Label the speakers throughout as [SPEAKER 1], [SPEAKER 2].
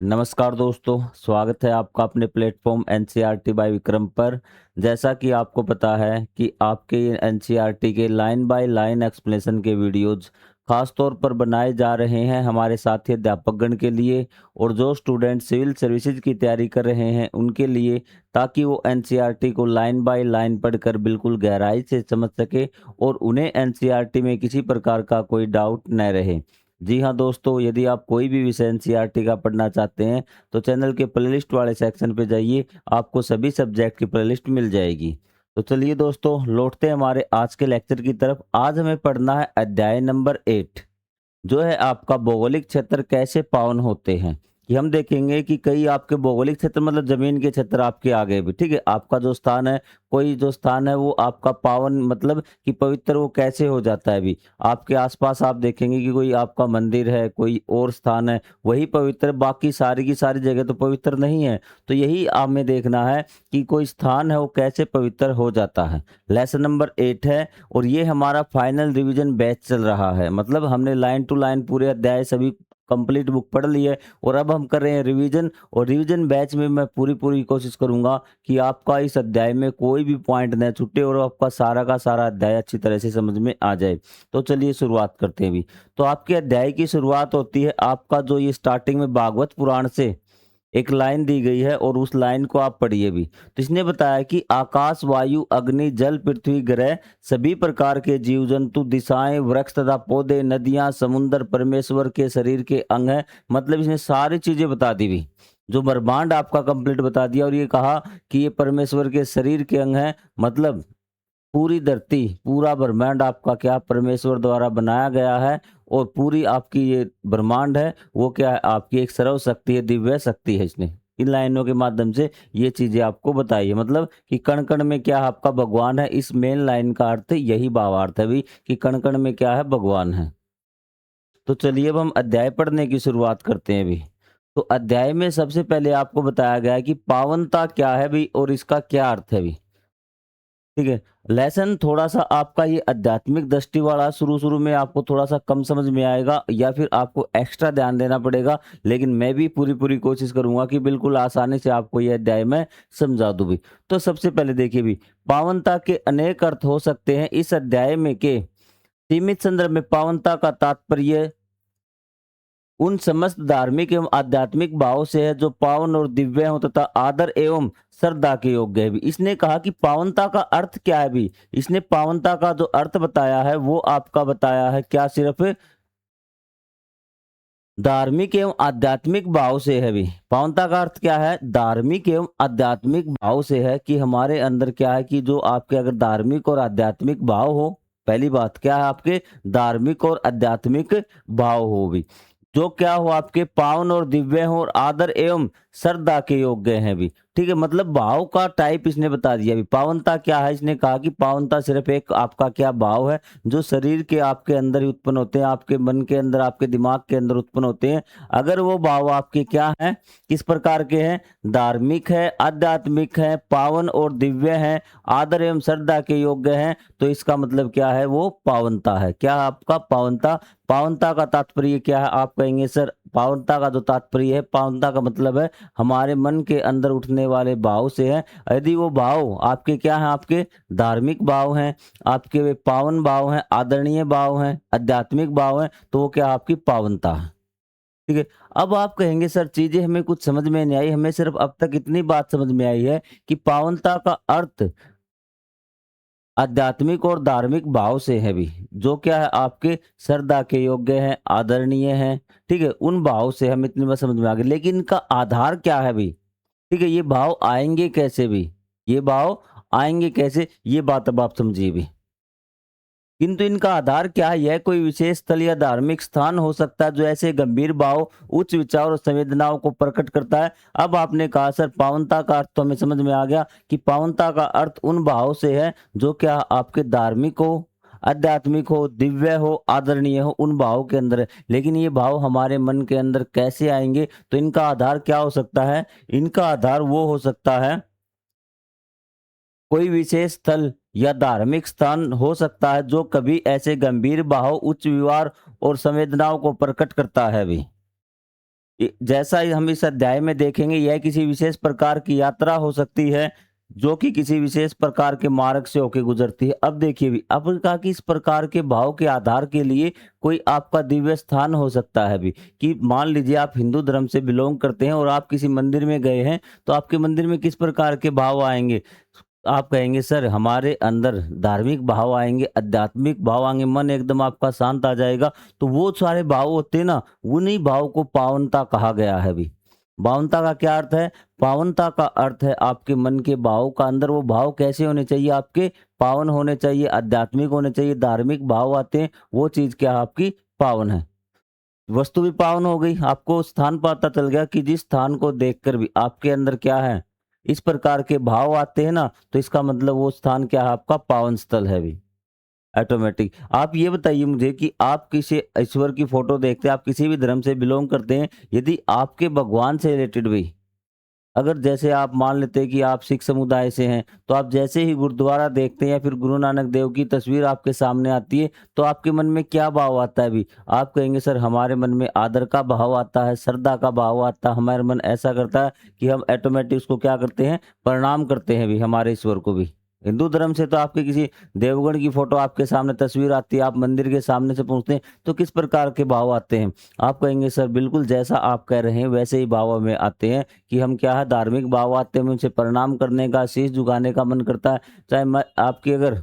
[SPEAKER 1] नमस्कार दोस्तों, स्वागत है आपका अपने प्लेटफॉर्म एनसीईआरटी बाय विक्रम पर। जैसा कि आपको पता है कि आपके एनसीईआरटी के लाइन बाय लाइन एक्सप्लेनेशन के वीडियोज़ खास तौर पर बनाए जा रहे हैं हमारे साथी अध्यापकगण के लिए और जो स्टूडेंट सिविल सर्विसेज की तैयारी कर रहे हैं उनके लिए, ताकि वो एनसीईआरटी को लाइन बाय लाइन पढ़कर बिल्कुल गहराई से समझ सके और उन्हें एनसीईआरटी में किसी प्रकार का कोई डाउट न रहे। जी हाँ दोस्तों, यदि आप कोई भी विषय एनसीईआरटी का पढ़ना चाहते हैं तो चैनल के प्लेलिस्ट वाले सेक्शन पे जाइए, आपको सभी सब्जेक्ट की प्लेलिस्ट मिल जाएगी। तो चलिए दोस्तों, लौटते हैं हमारे आज के लेक्चर की तरफ। आज हमें पढ़ना है अध्याय नंबर 8, जो है आपका भौगोलिक क्षेत्र कैसे पावन होते हैं। कि हम देखेंगे कि कई आपके भौगोलिक क्षेत्र मतलब जमीन के क्षेत्र आपके आगे भी, ठीक है, आपका जो स्थान है, कोई जो स्थान है वो आपका पावन मतलब कि पवित्र वो कैसे हो जाता है। भी आपके आसपास आप देखेंगे कि कोई आपका मंदिर है, कोई और स्थान है, वही पवित्र, बाकी सारी की सारी जगह तो पवित्र नहीं है। तो यही आप में देखना है कि कोई स्थान है वो कैसे पवित्र हो जाता है। लेसन नंबर 8 है और ये हमारा फाइनल रिवीजन बैच चल रहा है। मतलब हमने लाइन टू लाइन पूरे अध्याय सभी कंप्लीट बुक पढ़ ली है और अब हम कर रहे हैं रिवीजन। और रिवीजन बैच में मैं पूरी कोशिश करूंगा कि आपका इस अध्याय में कोई भी पॉइंट न छूटे और आपका सारा का सारा अध्याय अच्छी तरह से समझ में आ जाए। तो चलिए शुरुआत करते हैं भी। तो आपके अध्याय की शुरुआत होती है आपका जो ये स्टार्टिंग में भागवत पुराण से एक लाइन दी गई है और उस लाइन को आप पढ़िए भी। तो इसने बताया कि आकाश, वायु, अग्नि, जल, पृथ्वी, ग्रह, सभी प्रकार के जीव जंतु, दिशाएं, वृक्ष तथा पौधे, नदियां, समुद्र परमेश्वर के शरीर के अंग है। मतलब इसने सारी चीजें बता दी भी, जो ब्रह्मांड आपका कंप्लीट बता दिया और ये कहा कि ये परमेश्वर के शरीर के अंग है। मतलब पूरी धरती, पूरा ब्रह्मांड आपका क्या परमेश्वर द्वारा बनाया गया है और पूरी आपकी ये ब्रह्मांड है वो क्या है, आपकी एक सर्व शक्ति है, दिव्य शक्ति है। इसने इन लाइनों के माध्यम से ये चीजें आपको बताई है। मतलब कि कण कण में क्या है आपका भगवान है। इस मेन लाइन का अर्थ यही भावार्थ है भी कि कण कण में क्या है, भगवान है। तो चलिए अब हम अध्याय पढ़ने की शुरुआत करते हैं भी। तो अध्याय में सबसे पहले आपको बताया गया है कि पावनता क्या है भी और इसका क्या अर्थ है भी। ठीक है, लेसन थोड़ा सा आपका ये आध्यात्मिक दृष्टि वाला शुरू शुरू में आपको थोड़ा सा कम समझ में आएगा या फिर आपको एक्स्ट्रा ध्यान देना पड़ेगा, लेकिन मैं भी पूरी कोशिश करूंगा कि बिल्कुल आसानी से आपको ये अध्याय में समझा दूं भी। तो सबसे पहले देखिए भी, पावनता के अनेक अर्थ हो सकते हैं इस अध्याय में के सीमित संदर्भ में पावनता का तात्पर्य उन समस्त धार्मिक एवं आध्यात्मिक भाव से है जो पावन और दिव्य हो तथा आदर एवं श्रद्धा के योग्य है भी। इसने कहा कि पावनता का अर्थ क्या है भी। इसने पावनता का जो अर्थ बताया है वो आपका बताया है क्या, सिर्फ धार्मिक एवं आध्यात्मिक भाव से है भी। पावनता का अर्थ क्या है, धार्मिक एवं आध्यात्मिक भाव से है कि हमारे अंदर क्या है कि जो आपके अगर धार्मिक और आध्यात्मिक भाव हो, पहली बात क्या है आपके धार्मिक और आध्यात्मिक भाव हो भी, जो क्या हो आपके पावन और दिव्य हो और आदर एवं श्रद्धा के योग्य हैं भी। ठीक है, मतलब भाव का टाइप इसने बता दिया भी। पावनता क्या है, इसने कहा कि पावनता सिर्फ एक आपका क्या भाव है जो शरीर के आपके अंदर ही उत्पन्न होते हैं, आपके मन के अंदर, आपके दिमाग के अंदर उत्पन्न होते हैं। अगर वो भाव आपके क्या हैं, किस प्रकार के हैं, धार्मिक है, आध्यात्मिक है, पावन और दिव्य हैं, आदर एवं श्रद्धा के योग्य हैं, तो इसका मतलब क्या है, वो पावनता है। क्या आपका पावनता। पावनता का तात्पर्य क्या है, आप कहेंगे सर पावनता का जो तात्पर्य है, पावनता का मतलब है हमारे मन के अंदर उठने वाले भाव से है। यदि वो भाव आपके क्या हैं, आपके धार्मिक भाव हैं, आपके वे पावन भाव हैं, आदरणीय भाव हैं, आध्यात्मिक भाव हैं, तो वो क्या आपकी पावनता है। ठीक है, अब आप कहेंगे सर चीजें हमें कुछ समझ में नहीं आई, हमें सिर्फ अब तक इतनी बात समझ में आई है कि पावनता का अर्थ आध्यात्मिक और धार्मिक भाव से है भी, जो क्या है आपके श्रद्धा के योग्य है, आदरणीय है। ठीक है, उन भाव से हम इतनी बात समझ में आ गई, लेकिन इनका आधार क्या है भी। ठीक है, ये भाव आएंगे कैसे भी, ये भाव आएंगे कैसे, ये बात अब आप समझिए भी। किंतु इनका आधार क्या है, यह कोई विशेष स्थल या धार्मिक स्थान हो सकता है जो ऐसे गंभीर भाव, उच्च विचार और संवेदनाओं को प्रकट करता है। अब आपने कहा सर पावनता का अर्थ तो हमें समझ में आ गया कि पावनता का अर्थ उन भाव से है जो क्या आपके धार्मिक हो, आध्यात्मिक हो, दिव्य हो, आदरणीय हो, उन भाव के अंदर है। लेकिन ये भाव हमारे मन के अंदर कैसे आएंगे, तो इनका आधार क्या हो सकता है, इनका आधार वो हो सकता है कोई विशेष स्थल या धार्मिक स्थान हो सकता है जो कभी ऐसे गंभीर भाव, उच्च व्यवहार और संवेदनाओं को प्रकट करता है भी। जैसा ही हम इस अध्याय में देखेंगे, यह किसी विशेष प्रकार की यात्रा हो सकती है जो कि किसी विशेष प्रकार के मार्ग से होकर गुजरती है। अब देखिए भी, अब कहा कि इस प्रकार के भाव के आधार के लिए कोई आपका दिव्य स्थान हो सकता है भी, कि मान लीजिए आप हिंदू धर्म से बिलोंग करते हैं और आप किसी मंदिर में गए हैं, तो आपके मंदिर में किस प्रकार के भाव आएंगे? आप कहेंगे सर हमारे अंदर धार्मिक भाव आएंगे, आध्यात्मिक भाव आएंगे, मन एकदम आपका शांत आ जाएगा। तो वो सारे भाव होते हैं ना, उन्हीं भाव को पावनता कहा गया है भी। पावनता का क्या अर्थ है? पावनता का अर्थ है आपके मन के भाव का अंदर वो भाव कैसे होने चाहिए? आपके पावन होने चाहिए, आध्यात्मिक होने चाहिए, धार्मिक भाव आते हैं, वो चीज क्या है? आपकी पावन है। वस्तु भी पावन हो गई, आपको स्थान पता चल गया कि जिस स्थान को देखकर भी आपके अंदर क्या है, इस प्रकार के भाव आते हैं ना, तो इसका मतलब वो स्थान क्या है? आपका पावन स्थल है भी, ऑटोमेटिक। आप ये बताइए मुझे कि आप किसी ईश्वर की फोटो देखते हैं, आप किसी भी धर्म से बिलोंग करते हैं, यदि आपके भगवान से रिलेटेड भी, अगर जैसे आप मान लेते हैं कि आप सिख समुदाय से हैं, तो आप जैसे ही गुरुद्वारा देखते हैं या फिर गुरु नानक देव की तस्वीर आपके सामने आती है, तो आपके मन में क्या भाव आता है भी? आप कहेंगे सर हमारे मन में आदर का भाव आता है, श्रद्धा का भाव आता है, हमारा मन ऐसा करता है कि हम ऑटोमेटिक उसको क्या करते हैं? प्रणाम करते हैं भी, हमारे ईश्वर को भी। हिंदू धर्म से तो आपके किसी देवगण की फोटो आपके सामने तस्वीर आती है, आप मंदिर के सामने से पहुंचते हैं, तो किस प्रकार के भाव आते हैं? आप कहेंगे सर बिल्कुल जैसा आप कह रहे हैं वैसे ही भाव में आते हैं, कि हम क्या है, धार्मिक भाव आते हैं, उनसे प्रणाम करने का, शीश झुकाने का मन करता है। चाहे मैं आपकी अगर,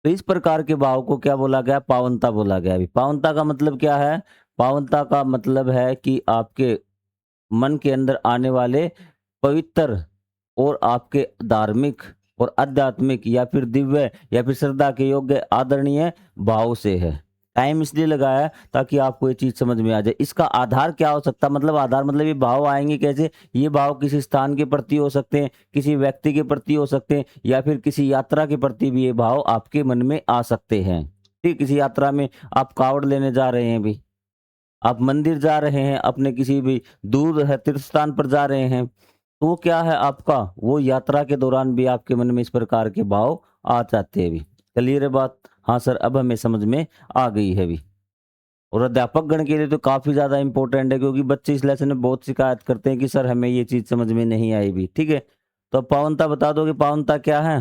[SPEAKER 1] तो इस प्रकार के भाव को क्या बोला गया? पावनता बोला गया। अभी पावनता का मतलब क्या है? पावनता का मतलब है कि आपके मन के अंदर आने वाले पवित्र और आपके धार्मिक और आध्यात्मिक या फिर दिव्य या फिर श्रद्धा के योग्य आदरणीय भाव से है। टाइम इसलिए लगाया है ताकि आपको ये चीज समझ में आ जाए। इसका आधार क्या हो सकता है? मतलब आधार मतलब ये भाव आएंगे कैसे? ये भाव किसी स्थान के प्रति हो सकते हैं, किसी व्यक्ति के प्रति हो सकते हैं, या फिर किसी यात्रा के प्रति भी ये भाव आपके मन में आ सकते हैं। ठीक, किसी यात्रा में आप कावड़ लेने जा रहे हैं भी, आप मंदिर जा रहे हैं, अपने किसी भी दूर है तीर्थ स्थान पर जा रहे हैं, तो वो क्या है आपका? वो यात्रा के दौरान भी आपके मन में इस प्रकार के भाव आ जाते हैं भी। क्लियर है बात? हाँ सर, अब हमें समझ में आ गई है भी। और अध्यापक गण के लिए तो काफी ज्यादा इंपॉर्टेंट है, क्योंकि बच्चे इस लेसन में बहुत शिकायत करते हैं कि सर हमें ये चीज समझ में नहीं आई भी। ठीक है, तो अब पावनता बता दो कि पावनता क्या है?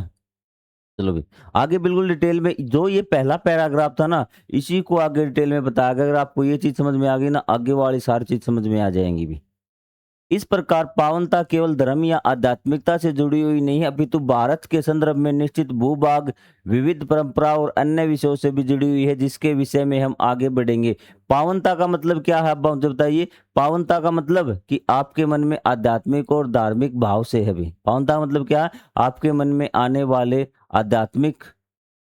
[SPEAKER 1] चलो भी आगे बिल्कुल डिटेल में, जो ये पहला पैराग्राफ था ना, इसी को आगे डिटेल में बताया गया। अगर आपको ये चीज समझ में आ गई ना, आगे वाली सारी चीज समझ में आ जाएंगी भी। इस प्रकार पावनता केवल धर्म या आध्यात्मिकता से जुड़ी हुई नहीं है, अपितु भारत के संदर्भ में निश्चित भूभाग, विविध परंपरा और अन्य विषयों से भी जुड़ी हुई है, जिसके विषय में हम आगे बढ़ेंगे। पावनता का मतलब क्या है? अब मुझे बताइए। पावनता का मतलब कि आपके मन में आध्यात्मिक और धार्मिक भाव से है भी। पावनता का मतलब क्या है? आपके मन में आने वाले आध्यात्मिक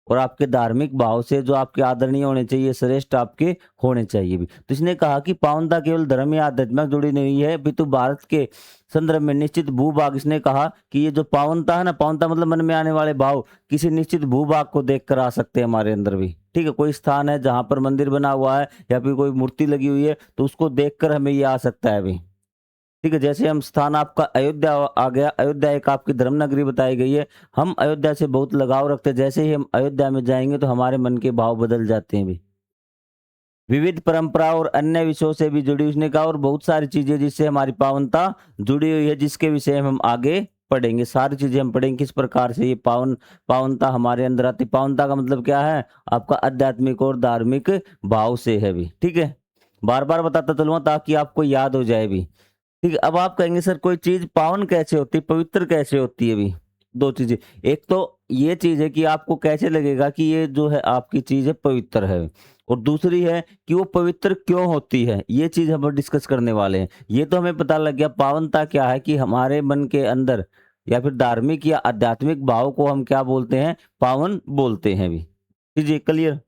[SPEAKER 1] और आपके धार्मिक भाव से जो आपके आदरणीय होने चाहिए, श्रेष्ठ आपके होने चाहिए भी। तो इसने कहा कि पावनता केवल धर्म या आध्यात्म जुड़ी नहीं है, अपितु भारत के संदर्भ में निश्चित भूभाग। इसने कहा कि ये जो पावनता है ना, पावनता मतलब मन में आने वाले भाव किसी निश्चित भूभाग को देखकर आ सकते हैं हमारे अंदर भी। ठीक है, कोई स्थान है जहां पर मंदिर बना हुआ है या फिर कोई मूर्ति लगी हुई है, तो उसको देखकर हमें ये आ सकता है अभी। ठीक है, जैसे हम स्थान आपका अयोध्या आ गया, अयोध्या एक आपकी धर्म नगरी बताई गई है। हम अयोध्या से बहुत लगाव रखते हैं, जैसे ही हम अयोध्या में जाएंगे तो हमारे मन के भाव बदल जाते हैं भी। विविध परंपरा और अन्य विषयों से भी जुड़ी, उसने कहा, और बहुत सारी चीजें जिससे हमारी पावनता जुड़ी हुई है, जिसके विषय में हम आगे पढ़ेंगे। सारी चीजें हम पढ़ेंगे किस प्रकार से ये पावनता हमारे अंदर आती। पावनता का मतलब क्या है? आपका आध्यात्मिक और धार्मिक भाव से है भी। ठीक है, बार बार बताता चलूंगा ताकि आपको याद हो जाए भी। ठीक है, अब आप कहेंगे सर कोई चीज पावन कैसे होती है, पवित्र कैसे होती है भी? दो चीजें, एक तो ये चीज है कि आपको कैसे लगेगा कि ये जो है आपकी चीज है पवित्र है, और दूसरी है कि वो पवित्र क्यों होती है। ये चीज हम डिस्कस करने वाले हैं। ये तो हमें पता लग गया पावनता क्या है, कि हमारे मन के अंदर या फिर धार्मिक या आध्यात्मिक भाव को हम क्या बोलते हैं? पावन बोलते हैं भी। जी क्लियर?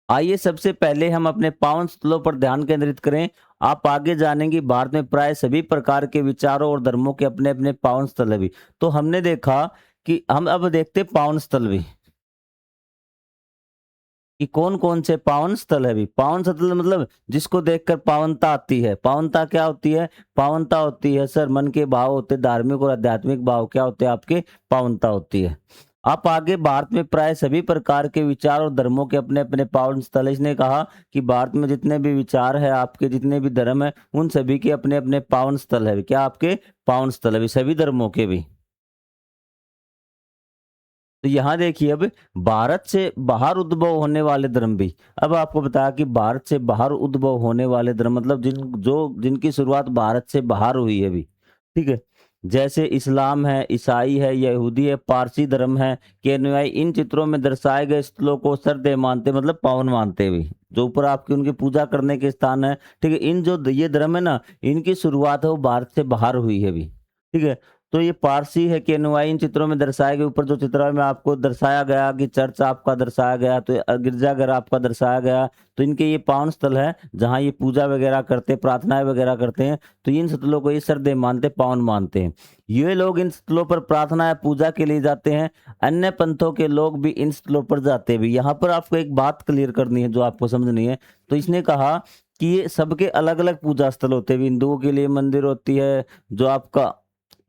[SPEAKER 1] आइए सबसे पहले हम अपने पावन स्थलों पर ध्यान केंद्रित करें। आप आगे जानेंगे भारत में प्राय सभी प्रकार के विचारों और धर्मों के अपने अपने पावन स्थल है भी। तो हमने देखा कि हम अब देखते हैं पावन स्थल भी, कि कौन कौन से पावन स्थल है भी। पावन स्थल मतलब जिसको देखकर पावनता आती है। पावनता क्या होती है? पावनता होती है सर मन के भाव होते, धार्मिक और आध्यात्मिक भाव क्या होते हैं आपके? पावनता होती है। आप आगे भारत में प्राय सभी प्रकार के विचार और धर्मों के अपने अपने पावन स्थल है। इसने कहा कि भारत में जितने भी विचार है, आपके जितने भी धर्म है, उन सभी के अपने अपने पावन स्थल है। क्या आपके पावन स्थल है भी, सभी धर्मों के भी। तो यहाँ देखिए, अब भारत से बाहर उद्भव होने वाले धर्म भी। अब आपको बताया कि भारत से बाहर उद्भव होने वाले धर्म मतलब जिनकी शुरुआत भारत से बाहर हुई है भी। ठीक है? जैसे इस्लाम है, ईसाई है, यहूदी है, पारसी धर्म है, के अनुयायी इन चित्रों में दर्शाए गए स्थलों को श्रद्धेय मानते मतलब पावन मानते भी। जो ऊपर आपकी उनकी पूजा करने के स्थान है, ठीक है? इन जो ये धर्म है ना, इनकी शुरुआत है वो भारत से बाहर हुई है भी। ठीक है? तो ये पारसी है कि अनुयायी इन चित्रों में दर्शाए गए, ऊपर जो चित्र में आपको दर्शाया गया कि चर्च आपका दर्शाया गया, तो गिरजाघर आपका दर्शाया गया, तो इनके ये पावन स्थल है जहाँ ये पूजा वगैरह करते, प्रार्थनाएं वगैरह करते हैं। तो इन स्थलों को ये श्रद्धेय मानते, पावन मानते हैं। ये लोग इन स्थलों पर प्रार्थना पूजा के लिए जाते हैं। अन्य पंथों के लोग भी इन स्थलों पर जाते भी। यहाँ पर आपको एक बात क्लियर करनी है जो आपको समझनी है। तो इसने कहा कि ये सबके अलग अलग पूजा स्थल होते हैं। हिंदुओं के लिए मंदिर होती है, जो आपका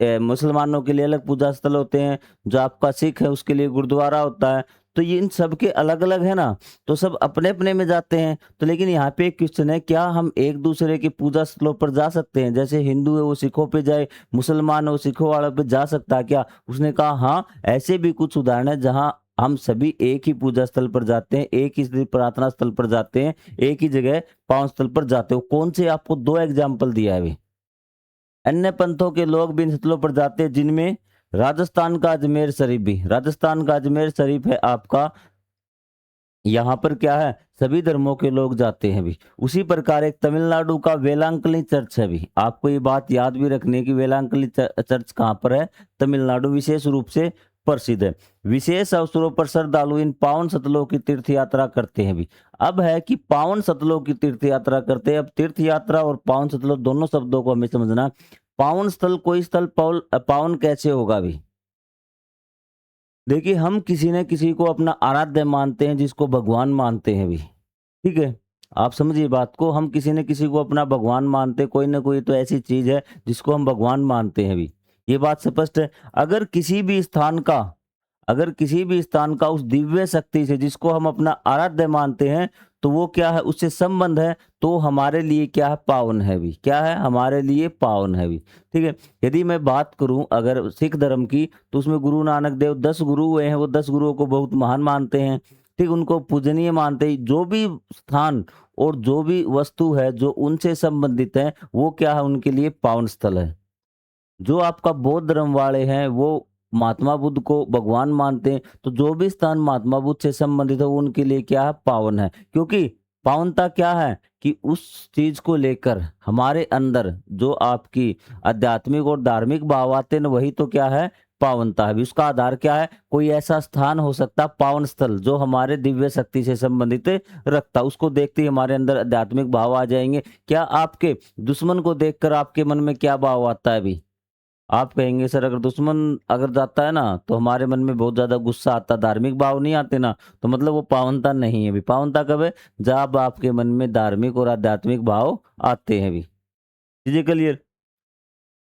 [SPEAKER 1] मुसलमानों के लिए अलग पूजा स्थल होते हैं, जो आपका सिख है उसके लिए गुरुद्वारा होता है। तो ये इन सब के अलग-अलग है ना, तो सब अपने-अपने में जाते हैं। तो लेकिन यहाँ पे एक क्वेश्चन है, क्या हम एक दूसरे के पूजा स्थलों पर जा सकते हैं? जैसे हिंदू है वो सिखों पे जाए, मुसलमान है वो सिखों वालों पे जा सकता है क्या? उसने कहा हाँ, ऐसे भी कुछ उदाहरण है जहाँ हम सभी एक ही पूजा स्थल पर जाते हैं, एक ही प्रार्थना स्थल पर जाते हैं, एक ही जगह पावन स्थल पर जाते हो। कौन से आपको 2 एग्जाम्पल दिया है अभी। अन्य पंथों के लोग भी इन स्थलों पर जाते हैं, जिनमें राजस्थान का अजमेर शरीफ भी। राजस्थान का अजमेर शरीफ है आपका, यहाँ पर क्या है, सभी धर्मों के लोग जाते हैं भी। उसी प्रकार एक तमिलनाडु का वेलांकली चर्च है भी। आपको ये बात याद भी रखनी है कि वेलांकली चर्च कहाँ पर है, तमिलनाडु विशेष रूप से प्रसिद्ध है। विशेष अवसरों पर श्रद्धालु इन पावन सतलों की तीर्थ यात्रा करते हैं भी। अब है कि पावन सतलों की तीर्थ यात्रा करते हैं। अब तीर्थ यात्रा और पावन सतलों दोनों शब्दों को हमें समझना। पावन स्थल, कोई स्थल पावन कैसे होगा भी। देखिए, हम किसी न किसी को अपना आराध्य मानते हैं, जिसको भगवान मानते हैं भी। ठीक है? आप समझिए बात को, हम किसी न किसी को अपना भगवान मानते हैं, कोई न कोई तो ऐसी चीज़ है जिसको हम भगवान मानते हैं भी। ये बात स्पष्ट है। अगर किसी भी स्थान का अगर किसी भी स्थान का उस दिव्य शक्ति से जिसको हम अपना आराध्य मानते हैं, तो वो क्या है, उससे संबंध है, तो हमारे लिए क्या है, पावन है भी। क्या है, हमारे लिए पावन है भी। ठीक है? यदि मैं बात करूं अगर सिख धर्म की, तो उसमें गुरु नानक देव 10 गुरु हुए हैं, वो 10 गुरुओं को बहुत महान मानते हैं। ठीक, उनको पूजनीय मानते हैं। जो भी स्थान और जो भी वस्तु है जो उनसे संबंधित है, वो क्या है, उनके लिए पावन स्थल है। जो आपका बौद्ध धर्म वाले हैं, वो महात्मा बुद्ध को भगवान मानते हैं, तो जो भी स्थान महात्मा बुद्ध से संबंधित है, वो उनके लिए क्या है, पावन है। क्योंकि पावनता क्या है कि उस चीज को लेकर हमारे अंदर जो आपकी आध्यात्मिक और धार्मिक भाव आते हैं ना, वही तो क्या है, पावनता है। उसका आधार क्या है, कोई ऐसा स्थान हो सकता है, पावन स्थल, जो हमारे दिव्य शक्ति से संबंधित रखता, उसको देखते ही हमारे अंदर आध्यात्मिक भाव आ जाएंगे। क्या आपके दुश्मन को देखकर आपके मन में क्या भाव आता है अभी। आप कहेंगे सर, अगर दुश्मन अगर जाता है ना, तो हमारे मन में बहुत ज्यादा गुस्सा आता, धार्मिक भाव नहीं आते ना, तो मतलब वो पावनता नहीं है भी। पावनता कब है, जब आपके मन में धार्मिक और आध्यात्मिक भाव आते हैं भी। चीजें क्लियर।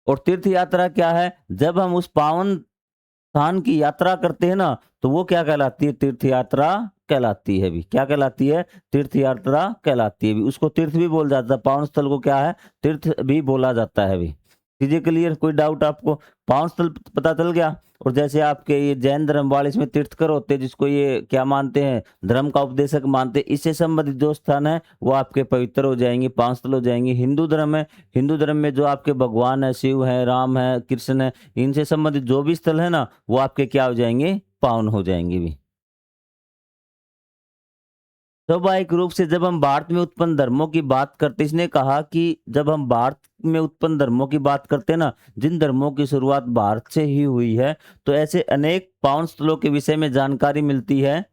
[SPEAKER 1] और तीर्थ यात्रा क्या है, जब हम उस पावन स्थान की यात्रा करते हैं ना, तो वो क्या कहलाती है, तीर्थ यात्रा कहलाती है भी। क्या कहलाती है, तीर्थ यात्रा कहलाती है भी। उसको तीर्थ भी बोला जाता है, पावन स्थल को क्या है, तीर्थ भी बोला जाता है भी। चीजें क्लियर, कोई डाउट आपको। पावन स्थल पता चल गया। और जैसे आपके ये जैन धर्म वाले, इसमें तीर्थकर होते हैं, जिसको ये क्या मानते हैं, धर्म का उपदेशक मानते हैं। इससे संबंधित जो स्थान है वो आपके पवित्र हो जाएंगे, पावन स्थल हो जाएंगे। हिंदू धर्म है, हिंदू धर्म में जो आपके भगवान है, शिव है, राम है, कृष्ण है, इनसे संबंधित जो भी स्थल है ना, वो आपके क्या हो जाएंगे, पावन हो जाएंगे भी। स्वाभाविक रूप से जब हम भारत में उत्पन्न धर्मों की बात करते, इसने कहा कि जब हम भारत में उत्पन्न धर्मों की बात करते हैं ना, जिन धर्मों की शुरुआत भारत से ही हुई है, तो ऐसे अनेक पावन स्थलों के विषय में जानकारी मिलती है।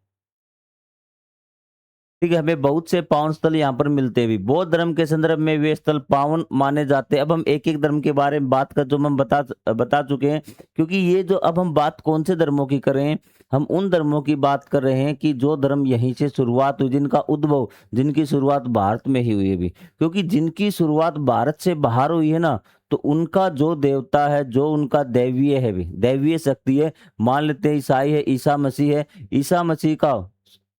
[SPEAKER 1] ठीक है, हमें बहुत से पावन स्थल यहाँ पर मिलते भी। बौद्ध धर्म के संदर्भ में वे स्थल पावन माने जाते हैं। अब हम एक एक धर्म के बारे में बात कर, जो हम बता चुके हैं, क्योंकि ये जो अब हम बात कौन से धर्मों की कर रहे हैं, हम उन धर्मों की बात कर रहे हैं कि जो धर्म यहीं से शुरुआत हुई, जिनका उद्भव, जिनकी शुरुआत भारत में ही हुई है भी। क्योंकि जिनकी शुरुआत भारत से बाहर हुई है ना, तो उनका जो देवता है, जो उनका दैवीय है भी, दैवीय शक्ति है, मान लेते हैं ईसाई है, ईसा मसीह है, ईसा मसीह का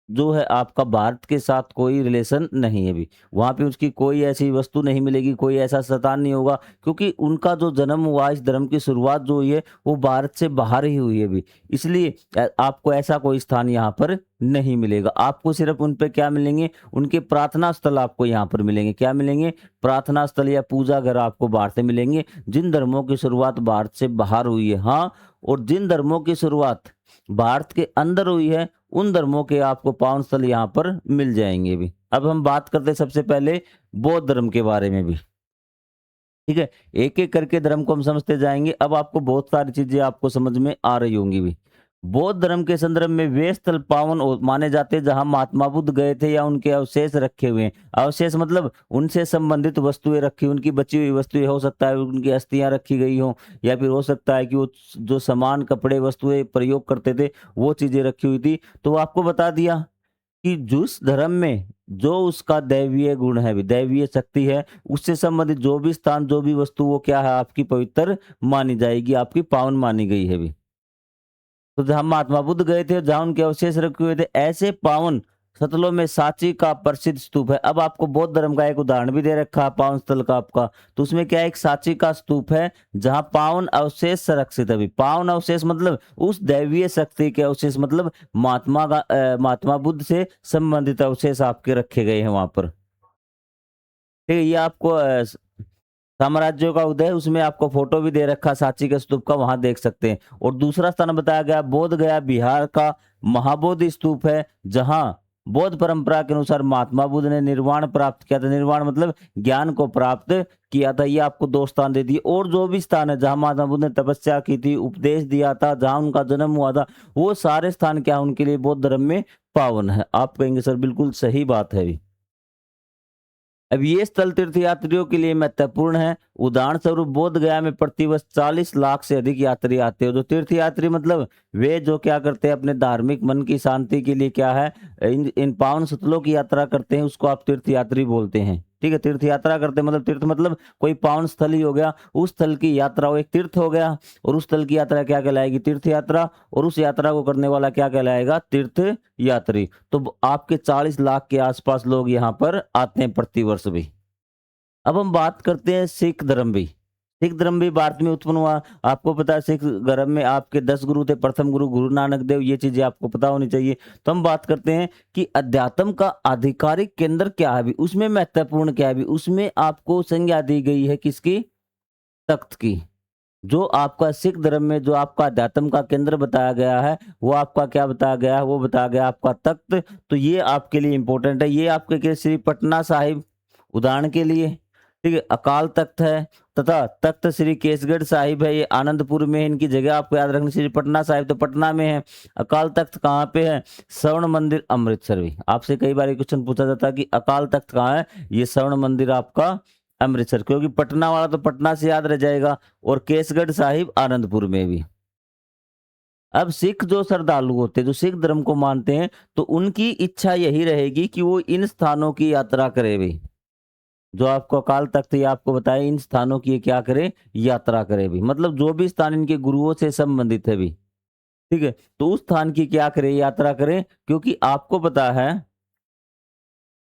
[SPEAKER 1] जो है आपका भारत के साथ कोई रिलेशन नहीं है भी। वहाँ पे उसकी कोई ऐसी वस्तु नहीं मिलेगी, कोई ऐसा शैतान नहीं होगा, क्योंकि उनका जो जन्म हुआ, इस धर्म की शुरुआत जो हुई है, वो भारत से बाहर ही हुई है भी। इसलिए आपको ऐसा कोई स्थान यहाँ पर नहीं मिलेगा। आपको सिर्फ उन पे क्या मिलेंगे, उनके प्रार्थना स्थल आपको यहाँ पर मिलेंगे। क्या मिलेंगे? प्रार्थना स्थल या पूजा घर आपको बाहर से मिलेंगे, जिन धर्मों की शुरुआत भारत से बाहर हुई है। हाँ, और जिन धर्मों की शुरुआत भारत के अंदर हुई है, उन धर्मों के आपको पावन स्थल यहाँ पर मिल जाएंगे भी। अब हम बात करते हैं सबसे पहले बौद्ध धर्म के बारे में भी। ठीक है, एक एक करके धर्म को हम समझते जाएंगे। अब आपको बहुत सारी चीजें आपको समझ में आ रही होंगी भी। बौद्ध धर्म के संदर्भ में वे स्थल पावन माने जाते हैं जहां महात्मा बुद्ध गए थे या उनके अवशेष रखे हुए हैं। अवशेष मतलब उनसे संबंधित वस्तुएं रखी, उनकी बची हुई वस्तुएं, हो सकता है उनकी अस्थियां रखी गई हो, या फिर हो सकता है कि वो जो सामान, कपड़े, वस्तुएं प्रयोग करते थे, वो चीजें रखी हुई थी। तो वो आपको बता दिया कि जिस धर्म में जो उसका दैवीय गुण है, दैवीय शक्ति है, उससे संबंधित जो भी स्थान, जो भी वस्तु, वो क्या है, आपकी पवित्र मानी जाएगी, आपकी पावन मानी गई है भी। तो जहां महात्मा बुद्ध गए थे, जहां उनके अवशेष रखे हुए थे, ऐसे पावन स्थलों में सांची का प्रसिद्ध स्तूप है। अब आपको बौद्ध धर्म का एक उदाहरण भी दे रखा है पावन स्थल का आपका, तो उसमें क्या है, एक सांची का स्तूप है जहां पावन अवशेष संरक्षित है भी। पावन अवशेष मतलब उस दैवीय शक्ति के अवशेष, मतलब महात्मा बुद्ध से संबंधित अवशेष आपके रखे गए हैं वहां पर। ठीक है, ये आपको साम्राज्यों का उदय, उसमें आपको फोटो भी दे रखा सांची के स्तूप का, वहां देख सकते हैं। और दूसरा स्थान बताया गया बोध गया बिहार का महाबोधि स्तूप है, जहां बौद्ध परंपरा के अनुसार महात्मा बुद्ध ने निर्वाण प्राप्त किया था। निर्वाण मतलब ज्ञान को प्राप्त किया था। ये आपको दो स्थान दे दिए। और जो भी स्थान है जहां महात्मा बुद्ध ने तपस्या की थी, उपदेश दिया था, जहां उनका जन्म हुआ था, वो सारे स्थान क्या उनके लिए बौद्ध धर्म में पावन है। आप कहेंगे सर बिल्कुल सही बात है। अब ये स्थल तीर्थयात्रियों के लिए महत्वपूर्ण है। उदाहरण स्वरूप बोध गया में प्रतिवर्ष 40 लाख से अधिक यात्री आते हैं। जो तीर्थयात्री मतलब वे जो क्या करते हैं, अपने धार्मिक मन की शांति के लिए क्या है, इन पावन स्थलों की यात्रा करते हैं, उसको आप तीर्थयात्री बोलते हैं। ठीक है, तीर्थ यात्रा करते हैं मतलब, तीर्थ मतलब कोई पावन स्थल ही हो गया, उस स्थल की यात्रा वो एक तीर्थ हो गया, और उस स्थल की यात्रा क्या कहलाएगी, तीर्थ यात्रा, और उस यात्रा को करने वाला क्या कहलाएगा, तीर्थ यात्री। तो आपके 40 लाख के आसपास लोग यहाँ पर आते हैं प्रतिवर्ष भी। अब हम बात करते हैं सिख धर्म भी। सिख धर्म भी भारत में उत्पन्न हुआ। आपको पता है सिख धर्म में आपके 10 गुरु थे। प्रथम गुरु गुरु नानक देव, ये चीजें आपको पता होनी चाहिए। तो हम बात करते हैं कि अध्यात्म का आधिकारिक केंद्र क्या है भी, उसमें महत्वपूर्ण क्या है भी, उसमें आपको संज्ञा दी गई है किसकी, तख्त की। जो आपका सिख धर्म में जो आपका अध्यात्म का केंद्र बताया गया है, वो आपका क्या बताया गया है, वो बताया गया आपका तख्त। तो ये आपके लिए इंपॉर्टेंट है। ये आपके लिए श्री पटना साहिब उदाहरण के लिए, ठीक है, अकाल तख्त है, तथा तख्त श्री केसगढ़ साहिब है, ये आनंदपुर में है। इनकी जगह आपको याद रखनी। श्री पटना साहिब तो पटना में है। अकाल तख्त कहाँ पे है, स्वर्ण मंदिर अमृतसर भी। आपसे कई बार क्वेश्चन पूछा जाता है कि अकाल तख्त कहाँ है, ये स्वर्ण मंदिर आपका अमृतसर, क्योंकि पटना वाला तो पटना से याद रह जाएगा, और केसगढ़ साहिब आनंदपुर में भी। अब सिख जो श्रद्धालु होते हैं, जो सिख धर्म को मानते हैं, तो उनकी इच्छा यही रहेगी कि वो इन स्थानों की यात्रा करे भी। जो आपको अकाल तख्त ये आपको बताए, इन स्थानों की ये क्या करे, यात्रा करे भी। मतलब जो भी स्थान इनके गुरुओं से संबंधित है भी, ठीक है, तो उस स्थान की क्या करे, यात्रा करे। क्योंकि आपको पता है,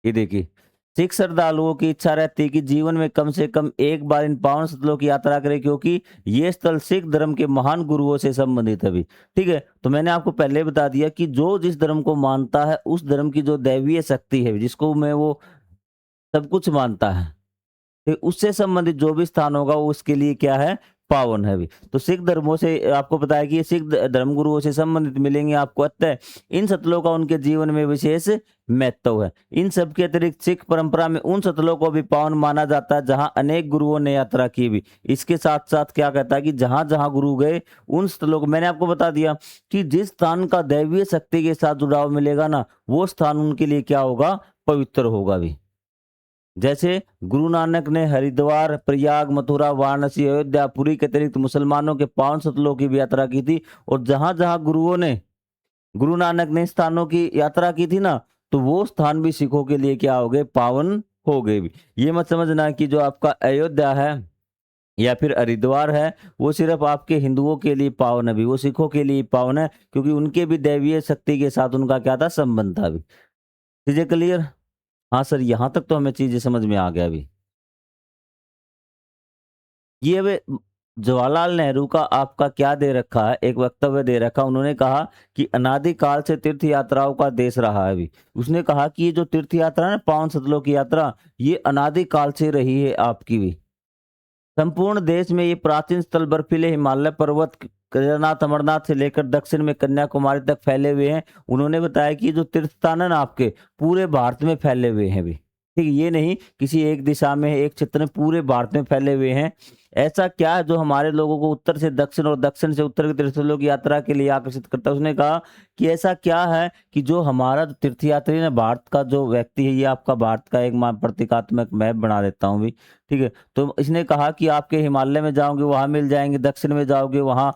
[SPEAKER 1] ये देखिए, सिख श्रद्धालुओं की इच्छा रहती है कि जीवन में कम से कम एक बार इन पावन स्थलों की यात्रा करें, क्योंकि ये स्थल सिख धर्म के महान गुरुओं से संबंधित है भी। ठीक है, तो मैंने आपको पहले बता दिया कि जो जिस धर्म को मानता है, उस धर्म की जो दैवीय शक्ति है, जिसको मैं वो सब कुछ मानता है, तो उससे संबंधित जो भी स्थान होगा वो उसके लिए क्या है, पावन है भी। तो सिख धर्मों से आपको पता है कि ये सिख धर्म गुरुओं से संबंधित मिलेंगे आपको, अतः इन स्थलों का उनके जीवन में विशेष महत्व है। इन सब के अतिरिक्त सिख परंपरा में उन स्थलों को भी पावन माना जाता है जहां अनेक गुरुओं ने यात्रा की भी। इसके साथ साथ क्या कहता है कि जहां जहां गुरु गए उन स्थलों को, मैंने आपको बता दिया कि जिस स्थान का दैवीय शक्ति के साथ जुड़ाव मिलेगा ना, वो स्थान उनके लिए क्या होगा, पवित्र होगा भी। जैसे गुरु नानक ने हरिद्वार, प्रयाग, मथुरा, वाराणसी, अयोध्या, पुरी के अतिरिक्त मुसलमानों के पावन स्थलों की भी यात्रा की थी। और जहां जहां गुरु नानक ने स्थानों की यात्रा की थी ना, तो वो स्थान भी सिखों के लिए क्या हो गए, पावन हो गए भी। ये मत समझना कि जो आपका अयोध्या है या फिर हरिद्वार है वो सिर्फ आपके हिंदुओं के लिए पावन है भी, वो सिखों के लिए पावन है, क्योंकि उनके भी दैवीय शक्ति के साथ उनका क्या था, संबंध था भी। चीजें क्लियर? हाँ सर, यहाँ तक तो हमें चीजें समझ में आ गया अभी। ये वे जवाहरलाल नेहरू का आपका क्या दे रखा है, एक वक्तव्य दे रखा। उन्होंने कहा कि अनादिकाल से तीर्थ यात्राओं का देश रहा है अभी। उसने कहा कि ये जो तीर्थ यात्रा है ना, पावन स्थलों की यात्रा, ये अनादिकाल से रही है आपकी भी। संपूर्ण देश में ये प्राचीन स्थल बर्फीले हिमालय पर्वत, केदारनाथ, अमरनाथ से लेकर दक्षिण में कन्याकुमारी तक फैले हुए हैं। उन्होंने बताया कि जो तीर्थ स्थान है ना आपके, पूरे भारत में फैले हुए हैं भी। ठीक है, ये नहीं किसी एक दिशा में, एक क्षेत्र में, पूरे भारत में फैले हुए हैं। ऐसा क्या है जो हमारे लोगों को उत्तर से दक्षिण और दक्षिण से उत्तर के तीर्थस्थलों की यात्रा के लिए आकर्षित करता है? उसने कहा कि ऐसा क्या है कि जो हमारा जो तीर्थयात्री ना, भारत का जो व्यक्ति है, ये आपका भारत का एक प्रतीकात्मक मैप बना देता हूँ भी। ठीक है, तो इसने कहा कि आपके हिमालय में जाओगे वहां मिल जाएंगे, दक्षिण में जाओगे वहां,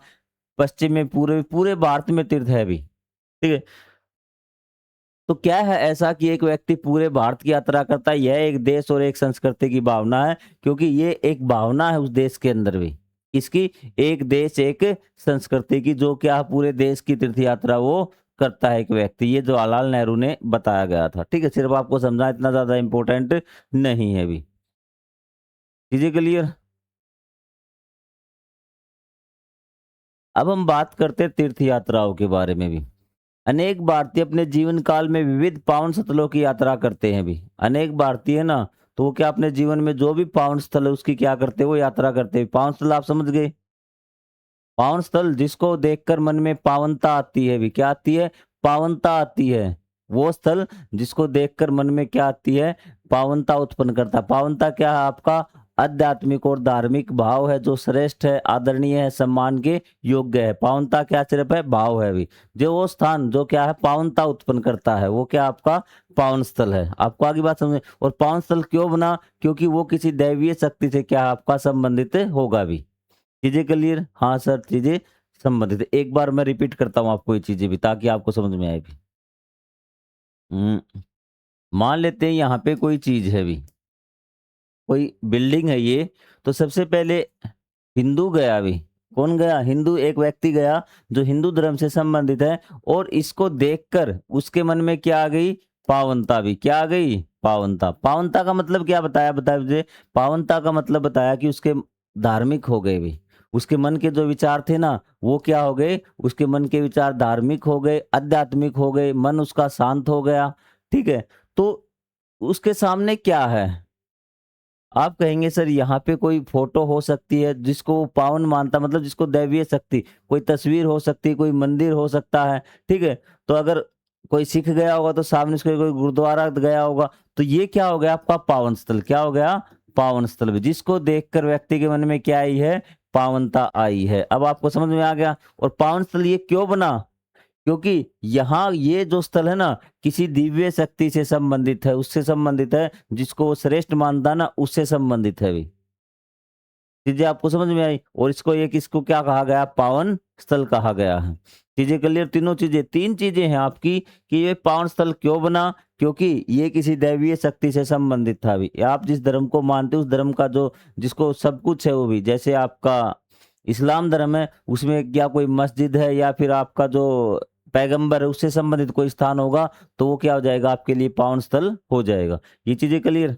[SPEAKER 1] पश्चिम में, पूरे पूरे भारत में तीर्थ है भी। ठीक है, तो क्या है ऐसा कि एक व्यक्ति पूरे भारत की यात्रा करता है? यह एक देश और एक संस्कृति की भावना है, क्योंकि ये एक भावना है उस देश के अंदर भी। इसकी एक देश एक संस्कृति की, जो क्या पूरे देश की तीर्थ यात्रा वो करता है एक व्यक्ति। ये जवाहरलाल नेहरू ने बताया गया था। ठीक है, सिर्फ आपको समझना इतना ज्यादा इंपॉर्टेंट नहीं है अभी। चीजें क्लियर? अब हम बात करते हैं तीर्थ यात्राओं के बारे में भी। अनेक भारतीय अपने जीवन काल में विविध पावन स्थलों की यात्रा करते हैं भी। अनेक भारतीय ना, तो वो क्या अपने जीवन में जो भी पावन स्थल है उसकी क्या करते हैं, वो यात्रा करते हैं। पावन स्थल आप समझ गए? पावन स्थल जिसको देखकर मन में पावनता आती है भी। क्या आती है? पावनता आती है। वो स्थल जिसको देखकर मन में क्या आती है, पावनता उत्पन्न करता है। पावनता क्या है आपका? आध्यात्मिक और धार्मिक भाव है, जो श्रेष्ठ है, आदरणीय है, सम्मान के योग्य है। पावनता क्या सिर्फ है, भाव है भी। जो वो स्थान जो क्या है, पावनता उत्पन्न करता है, वो क्या आपका पावन स्थल है। आपको आगे बात समझे? और पावन स्थल क्यों बना? क्योंकि वो किसी दैवीय शक्ति से क्या आपका संबंधित होगा भी। चीजें क्लियर? हाँ सर, चीजें संबंधित है। एक बार मैं रिपीट करता हूँ आपको ये चीजें भी, ताकि आपको समझ में आए भी। मान लेते हैं यहाँ पे कोई चीज है भी, कोई बिल्डिंग है ये। तो सबसे पहले हिंदू गया भी। कौन गया? हिंदू, एक व्यक्ति गया जो हिंदू धर्म से संबंधित है, और इसको देखकर उसके मन में क्या आ गई? पावनता भी। क्या आ गई? पावनता। पावनता का मतलब क्या बताया, बताया मुझे? पावनता का मतलब बताया कि उसके धार्मिक हो गए भी। उसके मन के जो विचार थे ना, वो क्या हो गए? उसके मन के विचार धार्मिक हो गए, आध्यात्मिक हो गए, मन उसका शांत हो गया। ठीक है, तो उसके सामने क्या है? आप कहेंगे सर यहाँ पे कोई फोटो हो सकती है जिसको वो पावन मानता, मतलब जिसको दैवीय शक्ति, कोई तस्वीर हो सकती है, कोई मंदिर हो सकता है। ठीक है, तो अगर कोई सिख गया होगा तो सामने उसके कोई गुरुद्वारा गया होगा, तो ये क्या हो गया आपका पावन स्थल। क्या हो गया? पावन स्थल भी, जिसको देखकर व्यक्ति के मन में क्या आई है? पावनता आई है। अब आपको समझ में आ गया। और पावन स्थल ये क्यों बना? क्योंकि यहाँ ये जो स्थल है ना, किसी दिव्य शक्ति से संबंधित है, उससे संबंधित है, जिसको वो श्रेष्ठ मानता ना, उससे संबंधित है भी। चीजें आपको समझ में आई? और इसको एक, इसको क्या कहा गया? पावन स्थल कहा गया है। चीजें क्लियर? तीनों चीजें, तीन चीजें हैं आपकी कि ये पावन स्थल क्यों बना। क्योंकि ये किसी दैवीय शक्ति से संबंधित था भी। आप जिस धर्म को मानते हो उस धर्म का जो, जिसको सब कुछ है वो भी, जैसे आपका इस्लाम धर्म है, उसमें क्या कोई मस्जिद है या फिर आपका जो पैगंबर है उससे संबंधित कोई स्थान होगा, तो वो क्या हो जाएगा आपके लिए? पावन स्थल हो जाएगा। ये चीजें क्लियर?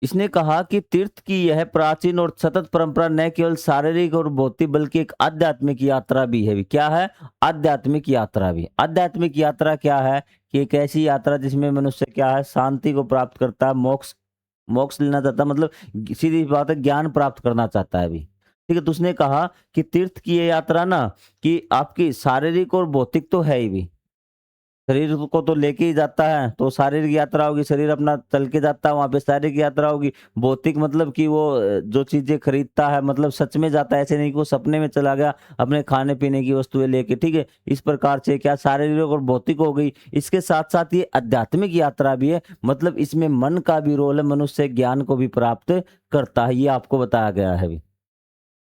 [SPEAKER 1] इसने कहा कि तीर्थ की यह प्राचीन और सतत परंपरा न केवल शारीरिक और भौतिक बल्कि एक आध्यात्मिक यात्रा भी है। क्या है? आध्यात्मिक यात्रा भी। आध्यात्मिक यात्रा क्या है? कि एक ऐसी यात्रा जिसमें मनुष्य क्या है? शांति को प्राप्त करता है, मोक्ष मोक्ष लेना चाहता है, मतलब सीधी बात है, ज्ञान प्राप्त करना चाहता है अभी। ठीक है, तो उसने कहा कि तीर्थ की ये यात्रा ना कि आपकी शारीरिक और भौतिक तो है ही भी। शरीर को तो लेके ही जाता है, तो शारीरिक यात्रा होगी, शरीर अपना चल के जाता है, वहाँ पे शारीरिक यात्रा होगी। भौतिक मतलब कि वो जो चीज़ें खरीदता है, मतलब सच में जाता है, ऐसे नहीं कि वो सपने में चला गया अपने खाने-पीने की वस्तुएँ लेके, ठीक है? इस प्रकार से क्या शारीरिक और भौतिक हो गई। इसके साथ-साथ ये आध्यात्मिक यात्रा भी है, मतलब इसमें मन का भी रोल है, मनुष्य ज्ञान को भी प्राप्त करता है, ये आपको बताया गया है अभी।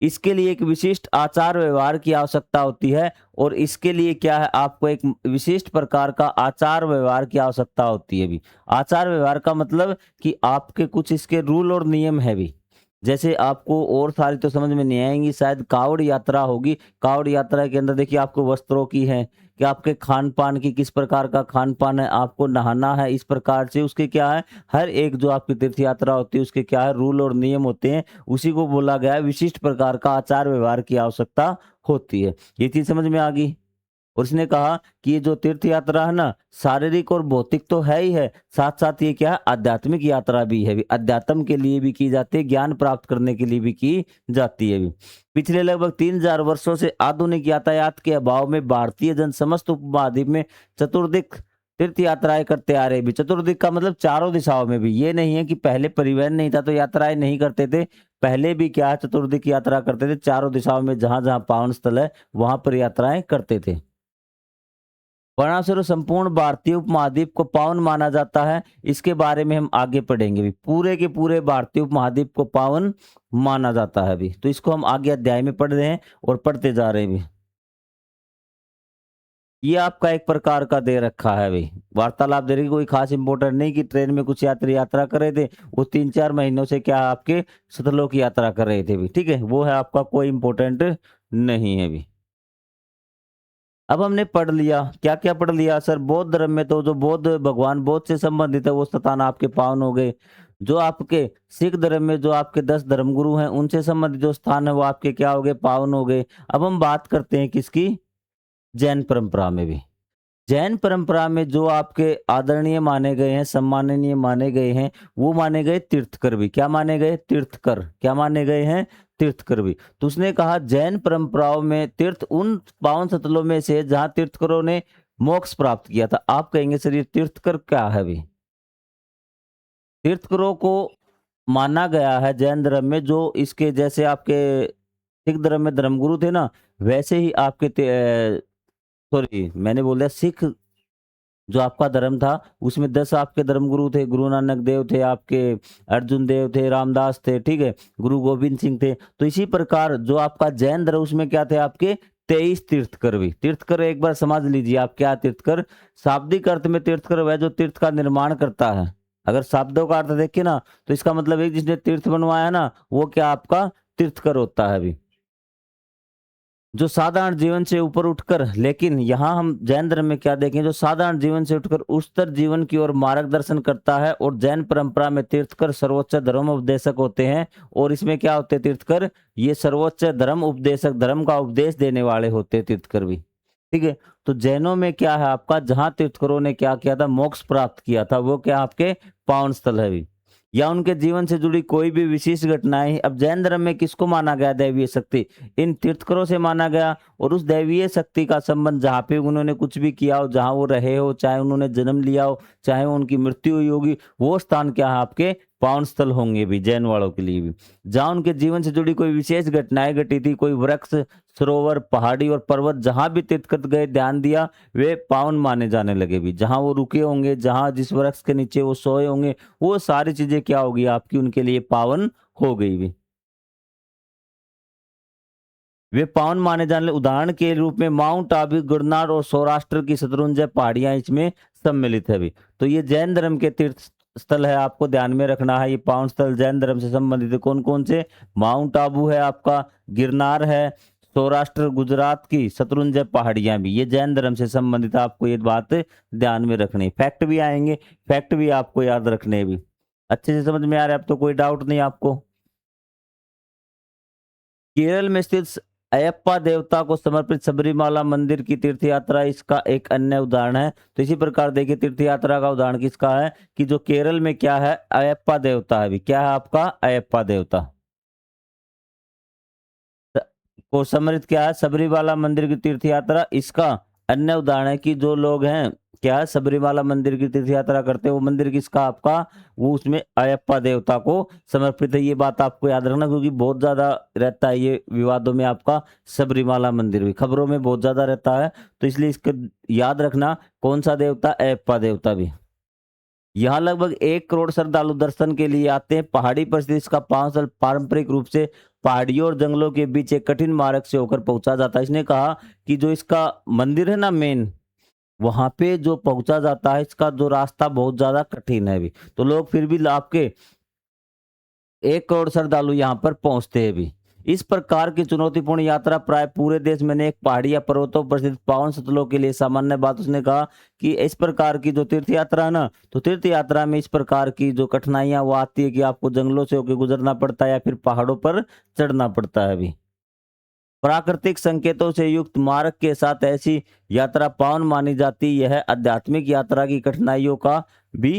[SPEAKER 1] इसके लिए एक विशिष्ट आचार व्यवहार की आवश्यकता होती है और इसके लिए क्या है, आपको एक विशिष्ट प्रकार का आचार व्यवहार की आवश्यकता होती है भी। आचार व्यवहार का मतलब कि आपके कुछ इसके रूल और नियम है भी। जैसे आपको और सारी तो समझ में नहीं आएंगी, शायद कावड़ यात्रा होगी। कावड़ यात्रा के अंदर देखिए आपको वस्त्रों की है कि आपके खान पान की किस प्रकार का खान पान है, आपको नहाना है इस प्रकार से, उसके क्या है, हर एक जो आपकी तीर्थ यात्रा होती है उसके क्या है, रूल और नियम होते हैं। उसी को बोला गया है विशिष्ट प्रकार का आचार व्यवहार की आवश्यकता होती है। ये चीज समझ में आ गई। और उसने कहा कि ये जो तीर्थ यात्रा है ना, शारीरिक और भौतिक तो है ही है, साथ साथ ये क्या है, आध्यात्मिक यात्रा भी है, अध्यात्म के लिए भी की जाती है, ज्ञान प्राप्त करने के लिए भी की जाती है भी। पिछले लगभग 3000 वर्षों से आधुनिक यातायात के अभाव में भारतीय जन समस्त उपमहाद्वीप में चतुर्दिक तीर्थ यात्राएं करते आ रहे भी। चतुर्दिक का मतलब चारों दिशाओं में भी, ये नहीं है कि पहले परिवहन नहीं था तो यात्राएं नहीं करते थे। पहले भी क्या है, चतुर्दिक यात्रा करते थे, चारों दिशाओं में जहां जहां पावन स्थल है वहां पर यात्राएं करते थे। परिणामस्वरूप संपूर्ण भारतीय उपमहाद्वीप को पावन माना जाता है। इसके बारे में हम आगे पढ़ेंगे भी, पूरे के पूरे भारतीय उपमहाद्वीप को पावन माना जाता है भी। तो इसको हम आगे अध्याय में पढ़ रहे हैं और पढ़ते जा रहे हैं भी। ये आपका एक प्रकार का दे रखा है भाई, वार्तालाप दे रही, कोई खास इंपोर्टेंट नहीं कि ट्रेन में कुछ यात्री यात्रा कर रहे थे, वो 3-4 महीनों से क्या आपके सतलोक की यात्रा कर रहे थे भी, ठीक है, वो है आपका कोई इंपोर्टेंट नहीं है भी। अब हमने पढ़ लिया, क्या-क्या पढ़ लिया सर? बौद्ध धर्म में तो जो बौद्ध भगवान बौद्ध से संबंधित है वो स्थान आपके पावन हो गए। जो आपके सिख धर्म में जो आपके 10 धर्मगुरु हैं उनसे संबंधित जो स्थान है वो आपके क्या हो गए? पावन हो गए। अब हम बात करते हैं किसकी? जैन परंपरा में भी। जैन परंपरा में जो आपके आदरणीय माने गए हैं, सम्माननीय माने गए हैं, वो माने गए तीर्थकर भी। क्या माने गए? तीर्थकर। क्या माने गए हैं? तीर्थकर भी। तो उसने कहा जैन परंपराओं में तीर्थ उन पावन स्थलों में से जहाँ तीर्थकरों ने मोक्ष प्राप्त किया था। आप कहेंगे सर ये तीर्थकर क्या है अभी? तीर्थकरों को माना गया है जैन धर्म में, जो इसके जैसे आपके सिख धर्म में धर्मगुरु थे ना, वैसे ही आपके सॉरी मैंने बोल दिया, सिख जो आपका धर्म था उसमें 10 आपके धर्मगुरु थे। गुरु नानक देव थे, आपके अर्जुन देव थे, रामदास थे, ठीक है, गुरु गोविंद सिंह थे। तो इसी प्रकार जो आपका जैन धर्म उसमें क्या थे आपके 23 तीर्थकर भी। तीर्थकर एक बार समझ लीजिए आप क्या तीर्थकर, शाब्दिक अर्थ में तीर्थकर वह जो तीर्थ का निर्माण करता है। अगर शब्दों का अर्थ देखें ना तो इसका मतलब है जिसने तीर्थ बनवाया ना वो क्या आपका तीर्थकर होता है अभी। जो साधारण जीवन से ऊपर उठकर, लेकिन यहाँ हम जैन धर्म में क्या देखें, जो साधारण जीवन से उठकर उच्चतर जीवन की ओर मार्गदर्शन करता है। और जैन परंपरा में तीर्थकर सर्वोच्च धर्म उपदेशक होते हैं। और इसमें क्या होते हैं तीर्थकर? ये सर्वोच्च धर्म उपदेशक, धर्म का उपदेश देने वाले होते हैं तीर्थकर भी, ठीक है। तो जैनों में क्या है आपका, जहां तीर्थकरों ने क्या किया था, मोक्ष प्राप्त किया था, वो क्या आपके पावन स्थल है भी, या उनके जीवन से जुड़ी कोई भी विशेष घटनाएं। अब जैन धर्म में किसको माना गया दैवीय शक्ति? इन तीर्थकरों से माना गया। और उस दैवीय शक्ति का संबंध जहाँ पे उन्होंने कुछ भी किया हो, जहाँ वो रहे हो, चाहे उन्होंने जन्म लिया हो, चाहे उनकी मृत्यु हुई होगी, वो स्थान क्या है आपके पावन स्थल होंगे भी जैन वालों के लिए भी। जहाँ उनके जीवन से जुड़ी कोई विशेष घटनाएं घटी थी, कोई वृक्ष, सरोवर, पहाड़ी और पर्वत, जहां भी तीर्थकर गए, ध्यान दिया, वे पावन माने जाने लगे भी। जहां वो रुके होंगे, जहां जिस वृक्ष के नीचे वो सोए होंगे, वो सारी चीजें क्या होगी आपकी, उनके लिए पावन हो गई भी। वे पावन माने जाने लगे। उदाहरण के रूप में माउंट आबू, गिरनार और सौराष्ट्र की शत्रुंजय पहाड़ियां इसमें सम्मिलित है भी। तो ये जैन धर्म के तीर्थ स्थल है, आपको ध्यान में रखना है। ये पावन स्थल जैन धर्म से संबंधित है। कौन कौन से? माउंट आबू है आपका, गिरनार है, सौराष्ट्र गुजरात की शत्रुंजय पहाड़ियां भी, ये जैन धर्म से संबंधित है। आपको ये बात ध्यान में रखनी। फैक्ट भी आएंगे, फैक्ट भी आपको याद रखने भी। अच्छे से समझ में आ रहा है? अब तो कोई डाउट नहीं आपको? केरल में स्थित अयप्पा देवता को समर्पित सबरीमाला मंदिर की तीर्थ यात्रा इसका एक अन्य उदाहरण है। तो इसी प्रकार देखिए तीर्थ यात्रा का उदाहरण किसका है कि जो केरल में क्या है, अयप्पा देवता है भी, क्या है आपका अयप्पा देवता को समर्पित क्या है, सबरीमाला मंदिर की तीर्थ यात्रा इसका अन्य उदाहरण है कि जो लोग हैं क्या है, सबरीमाला मंदिर की तीर्थ यात्रा करते हैं, वो मंदिर किसका आपका, वो उसमें अयप्पा देवता को समर्पित है। ये बात आपको याद रखना क्योंकि बहुत ज्यादा रहता है ये विवादों में आपका सबरीमाला मंदिर भी खबरों में बहुत ज्यादा रहता है, तो इसलिए इसको याद रखना कौन सा देवता, अयप्पा देवता भी। यहाँ लगभग 1 करोड़ श्रद्धालु दर्शन के लिए आते हैं। पहाड़ी पर स्थित इसका पावन पारंपरिक रूप से पहाड़ियों और जंगलों के बीच एक कठिन मार्ग से होकर पहुंचा जाता है। इसने कहा कि जो इसका मंदिर है ना मेन, वहां पे जो पहुंचा जाता है इसका जो रास्ता बहुत ज्यादा कठिन है भी, तो लोग फिर भी आपके 1 करोड़ श्रद्धालु यहाँ पर पहुंचते हैं भी। इस प्रकार की चुनौतीपूर्ण यात्रा प्राय पूरे देश में एक पहाड़ी या पर्वतों पर स्थित पावन स्थलों के लिए सामान्य बात। उसने कहा कि इस प्रकार की जो तीर्थ यात्रा है ना, तो तीर्थ यात्रा में इस प्रकार की जो कठिनाइयां वो आती है कि आपको जंगलों से होकर गुजरना पड़ता है या फिर पहाड़ों पर चढ़ना पड़ता है अभी। प्राकृतिक संकेतों से युक्त मार्ग के साथ ऐसी यात्रा पावन मानी जाती। यह आध्यात्मिक यात्रा की कठिनाइयों का भी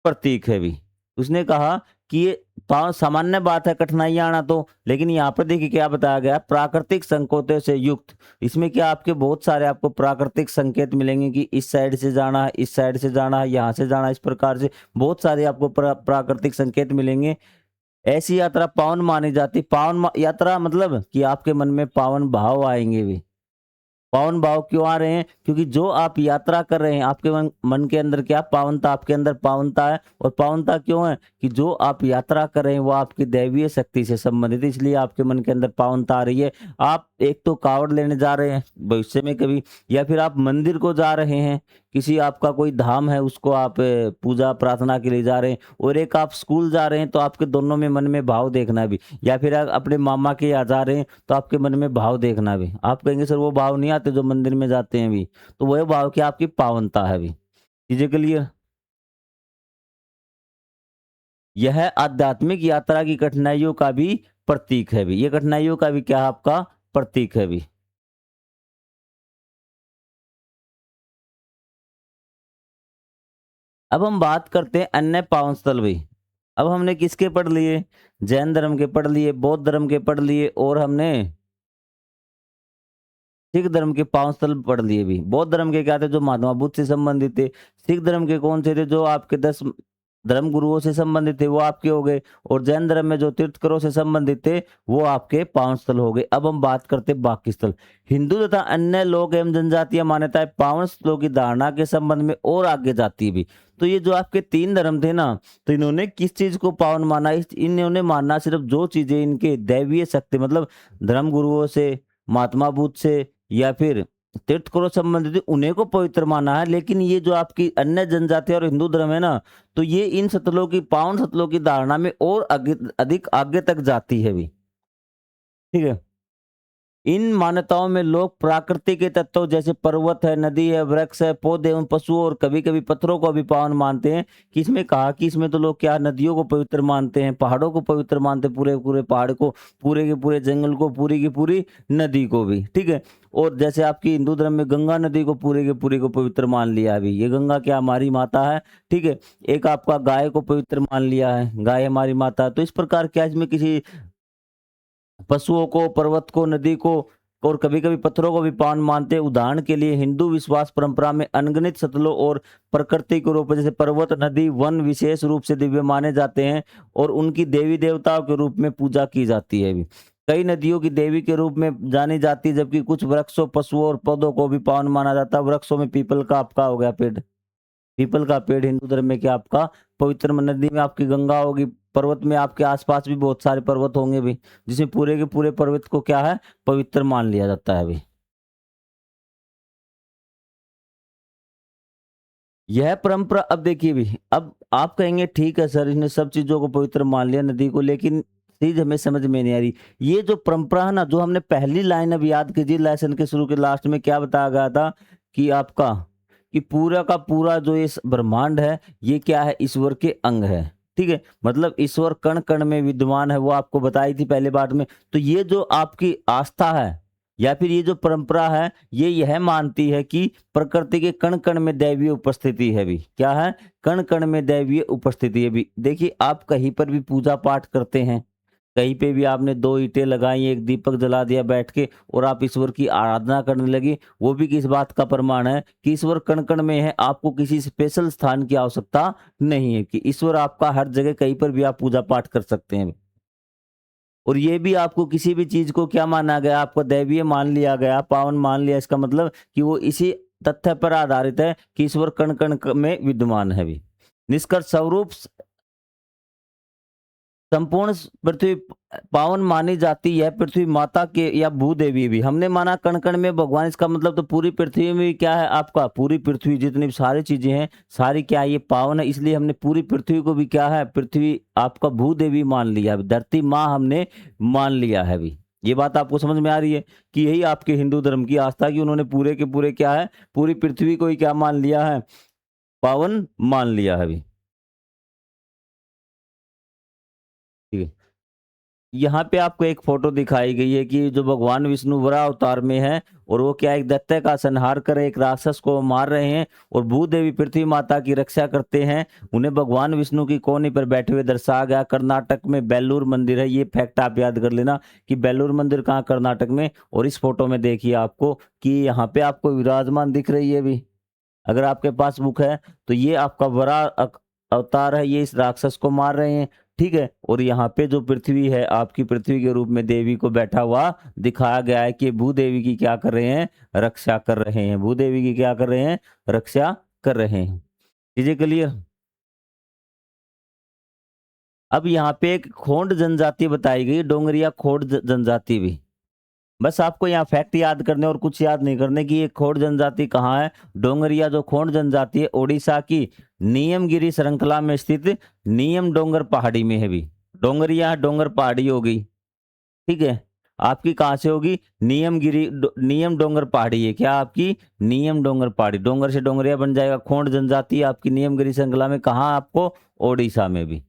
[SPEAKER 1] प्रतीक है भी। उसने कहा कि ये सामान्य बात है कठिनाइयां आना, तो लेकिन यहाँ पर देखिए क्या बताया गया, प्राकृतिक संकेतों से युक्त। इसमें क्या आपके बहुत सारे आपको प्राकृतिक संकेत मिलेंगे कि इस साइड से जाना है, इस साइड से जाना है, यहाँ से जाना है, इस प्रकार से बहुत सारे आपको प्राकृतिक संकेत मिलेंगे। ऐसी यात्रा पावन मानी जाती। यात्रा मतलब कि आपके मन में पावन भाव आएंगे भी। पावन भाव क्यों आ रहे हैं, क्योंकि जो आप यात्रा कर रहे हैं आपके मन के अंदर क्या पावनता, आपके अंदर पावनता है। और पावनता क्यों है कि जो आप यात्रा कर रहे हैं वो आपकी दैवीय शक्ति से संबंधित है, इसलिए आपके मन के अंदर पावनता आ रही है। आप एक तो कावड़ लेने जा रहे हैं भविष्य में कभी, या फिर आप मंदिर को जा रहे हैं, किसी आपका कोई धाम है उसको आप पूजा प्रार्थना के लिए जा रहे हैं, और एक आप स्कूल जा रहे हैं, तो आपके दोनों में मन में भाव देखना भी। या फिर आप अपने मामा के यहाँ जा रहे हैं तो आपके मन में भाव देखना भी। आप कहेंगे सर वो भाव नहीं आते जो मंदिर में जाते हैं भी, तो वह भाव की आपकी पावनता है भी। चीजें क्लियर। यह आध्यात्मिक यात्रा की कठिनाइयों का भी प्रतीक है भी। ये कठिनाइयों का भी क्या आपका प्रतीक है भी। अब हम बात करते हैं अन्य पावन स्थल भी। अब हमने किसके पढ़ लिए, जैन धर्म के पढ़ लिए, बौद्ध धर्म के पढ़ लिए, और हमने सिख धर्म के पावन स्थल पढ़ लिए भी। बौद्ध धर्म के क्या थे, जो महात्मा बुद्ध से संबंधित थे। सिख धर्म के कौन से थे, जो आपके 10 धर्म गुरुओं से संबंधित थे, वो आपके हो गए। और जैन धर्म में जो तीर्थकरों से संबंधित थे वो आपके पावन स्थल हो गए। अब हम बात करते हैं बाकी स्थल। हिंदू तथा अन्य लोग एवं जनजातीय मान्यताएं पावन स्थलों की धारणा के संबंध में और आगे जाती है भी। तो ये जो आपके 3 धर्म थे ना, तो इन्होंने किस चीज को पावन माना, इन्होंने माना सिर्फ जो चीजें इनके दैवीय शक्ति मतलब धर्म गुरुओं से, महात्मा बुद्ध से, या फिर तीर्थकरों संबंधित उन्हें को पवित्र माना है। लेकिन ये जो आपकी अन्य जनजाति और हिंदू धर्म है ना, तो ये इन सतलों की, पावन सतलों की धारणा में और अधिक आगे तक जाती है भी। ठीक है। इन मान्यताओं में लोग प्रकृति के तत्वों जैसे पर्वत है, नदी है, वृक्ष है, पौधे एवं पशुओं और कभी कभी पत्थरों को भी पावन मानते हैं। कि इसमें कहा कि इसमें तो लोग क्या नदियों को पवित्र मानते हैं, पहाड़ों को पवित्र मानते हैं, पूरे पूरे पहाड़ को, पूरे के पूरे जंगल को, पूरी की पूरी नदी को भी। ठीक है। और जैसे आपकी हिंदू धर्म में गंगा नदी को पूरे के पूरे को पवित्र मान लिया अभी, ये गंगा क्या हमारी माता है। ठीक है। एक आपका गाय को पवित्र मान लिया है, गाय हमारी माता है। तो इस प्रकार क्या इसमें किसी पशुओं को, पर्वत को, नदी को और कभी कभी पत्थरों को भी पावन मानते हैं। उदाहरण के लिए हिंदू विश्वास परंपरा में अनगिनत सतलों और प्रकृति के रूप में जैसे पर्वत, नदी, वन विशेष रूप से दिव्य माने जाते हैं और उनकी देवी देवताओं के रूप में पूजा की जाती है भी। कई नदियों की देवी के रूप में जानी जाती है, जबकि कुछ वृक्षों, पशुओं और पौधों को भी पावन माना जाता है। वृक्षों में पीपल का आपका हो गया पेड़, पीपल का पेड़ हिंदू धर्म में क्या आपका पवित्र। नदी में आपकी गंगा होगी, पर्वत में आपके आसपास भी बहुत सारे पर्वत होंगे भी, जिसमें पूरे के पूरे पर्वत को क्या है पवित्र मान लिया जाता है भी। यह परंपरा, अब देखिए भी, अब आप कहेंगे ठीक है सर इसने सब चीजों को पवित्र मान लिया नदी को, लेकिन चीज हमें समझ में नहीं आ रही। ये जो परंपरा है ना, जो हमने पहली लाइन अब याद कीजिए, लेसन के शुरू के लास्ट में क्या बताया गया था कि आपका कि पूरा का पूरा जो ये ब्रह्मांड है ये क्या है, ईश्वर के अंग है। ठीक है, मतलब ईश्वर कण कण में विद्यमान है, वो आपको बताई थी पहले बात में। तो ये जो आपकी आस्था है या फिर ये जो परंपरा है, ये यह मानती है कि प्रकृति के कण कण में दैवीय उपस्थिति है भी। क्या है? कण कण में दैवीय उपस्थिति है भी। देखिए, आप कहीं पर भी पूजा पाठ करते हैं, कहीं पे भी आपने 2 ईंटें लगाई, एक दीपक जला दिया बैठ के और आप ईश्वर की आराधना करने लगे, वो भी किस बात का प्रमाण है कि ईश्वर कण-कण में है। आपको किसी स्पेशल स्थान की आवश्यकता नहीं है कि ईश्वर आपका हर जगह कहीं पर भी आप पूजा पाठ कर सकते हैं। और ये भी आपको किसी भी चीज़ को क्या माना गया, आपको दैवीय मान लिया गया, पावन मान लिया, इसका मतलब कि वो इसी तथ्य पर आधारित है कि ईश्वर कण-कण में विद्यमान है भी। निष्कर्ष स्वरूप संपूर्ण पृथ्वी पावन मानी जाती है, पृथ्वी माता के या भूदेवी भी। हमने माना कण कण में भगवान, इसका मतलब तो पूरी पृथ्वी में भी क्या है आपका, पूरी पृथ्वी जितनी भी सारी चीजें हैं सारी क्या है, ये पावन है। इसलिए हमने पूरी पृथ्वी को भी क्या है, पृथ्वी आपका भूदेवी मान लिया, धरती माँ हमने मान लिया है भी। ये बात आपको समझ में आ रही है कि यही आपके हिंदू धर्म की आस्था है कि उन्होंने पूरे के पूरे क्या है, पूरी पृथ्वी को ही क्या मान लिया है, पावन मान लिया है भी। ठीक है, यहाँ पे आपको एक फोटो दिखाई गई है कि जो भगवान विष्णु वराह अवतार में है और वो क्या एक दैत्य का संहार कर एक राक्षस को मार रहे हैं और भूदेवी पृथ्वी माता की रक्षा करते हैं। उन्हें भगवान विष्णु की कोनी पर बैठे हुए दर्शाया गया। कर्नाटक में बेलूर मंदिर है, ये फैक्ट आप याद कर लेना कि बेलूर मंदिर कहाँ, कर्नाटक में। और इस फोटो में देखिए आपको कि यहाँ पे आपको विराजमान दिख रही है भी, अगर आपके पास बुक है तो ये आपका वराह अवतार है, ये इस राक्षस को मार रहे हैं। ठीक है, और यहाँ पे जो पृथ्वी है आपकी, पृथ्वी के रूप में देवी को बैठा हुआ दिखाया गया है कि भूदेवी की क्या कर रहे हैं, रक्षा कर रहे हैं। भूदेवी की क्या कर रहे हैं, रक्षा कर रहे हैं। चीजें क्लियर? अब यहाँ पे एक खोंड जनजाति बताई गई, डोंगरिया खोंड जनजाति भी। बस आपको यहाँ फैक्ट याद करने और कुछ याद नहीं करने की। ये खोंड जनजाति कहाँ है, डोंगरिया जो खोंड जनजाति है ओडिशा की नियमगिरी श्रृंखला में स्थित नियम डोंगर पहाड़ी में है भी। डोंगरिया डोंगर पहाड़ी होगी, ठीक है, आपकी कहाँ से होगी, नियमगिरी नियम डोंगर पहाड़ी है, क्या आपकी नियम डोंगर पहाड़ी, डोंगर से डोंगरिया बन जाएगा। खोंड जनजाति आपकी नियमगिरी श्रृंखला में कहाँ, आपको ओडिशा में भी।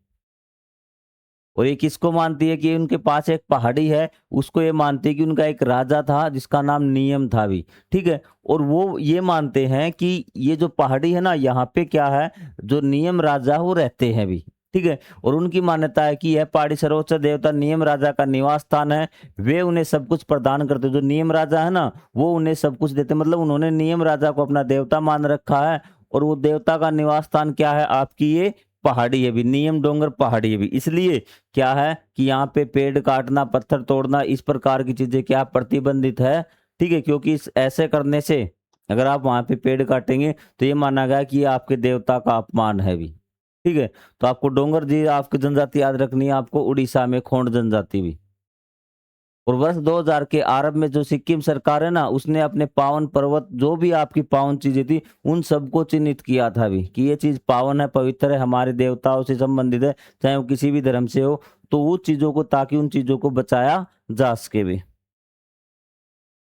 [SPEAKER 1] और ये किसको मानती है कि उनके पास एक पहाड़ी है, उसको ये मानती है कि उनका एक राजा था जिसका नाम नियम था भी। ठीक है, और वो ये मानते हैं कि ये जो पहाड़ी है ना, यहाँ पे क्या है, जो नियम राजा वो रहते हैं भी। ठीक है, और उनकी मान्यता है कि यह पहाड़ी सर्वोच्च देवता नियम राजा का निवास स्थान है। वे उन्हें सब कुछ प्रदान करते, जो नियम राजा है ना वो उन्हें सब कुछ देते, मतलब उन्होंने नियम राजा को अपना देवता मान रखा है। और वो देवता का निवास स्थान क्या है, आपकी ये पहाड़ी है भी, नियम डोंगर पहाड़ी है भी। इसलिए क्या है कि यहाँ पे पेड़ काटना, पत्थर तोड़ना, इस प्रकार की चीजें क्या प्रतिबंधित है। ठीक है, क्योंकि इस ऐसे करने से अगर आप वहां पे पेड़ काटेंगे तो ये माना गया कि ये आपके देवता का अपमान है भी। ठीक है, तो आपको डोंगर जी आपकी जनजाति याद रखनी है, आपको उड़ीसा में खोंड जनजाति भी। और वर्ष 2000 के आरंभ में जो सिक्किम सरकार है ना, उसने अपने पावन पर्वत, जो भी आपकी पावन चीजें थी, उन सबको चिन्हित किया था भी कि ये चीज पावन है, पवित्र है, हमारे देवताओं से संबंधित है, चाहे वो किसी भी धर्म से हो। तो उन चीजों को, ताकि उन चीजों को बचाया जा सके भी।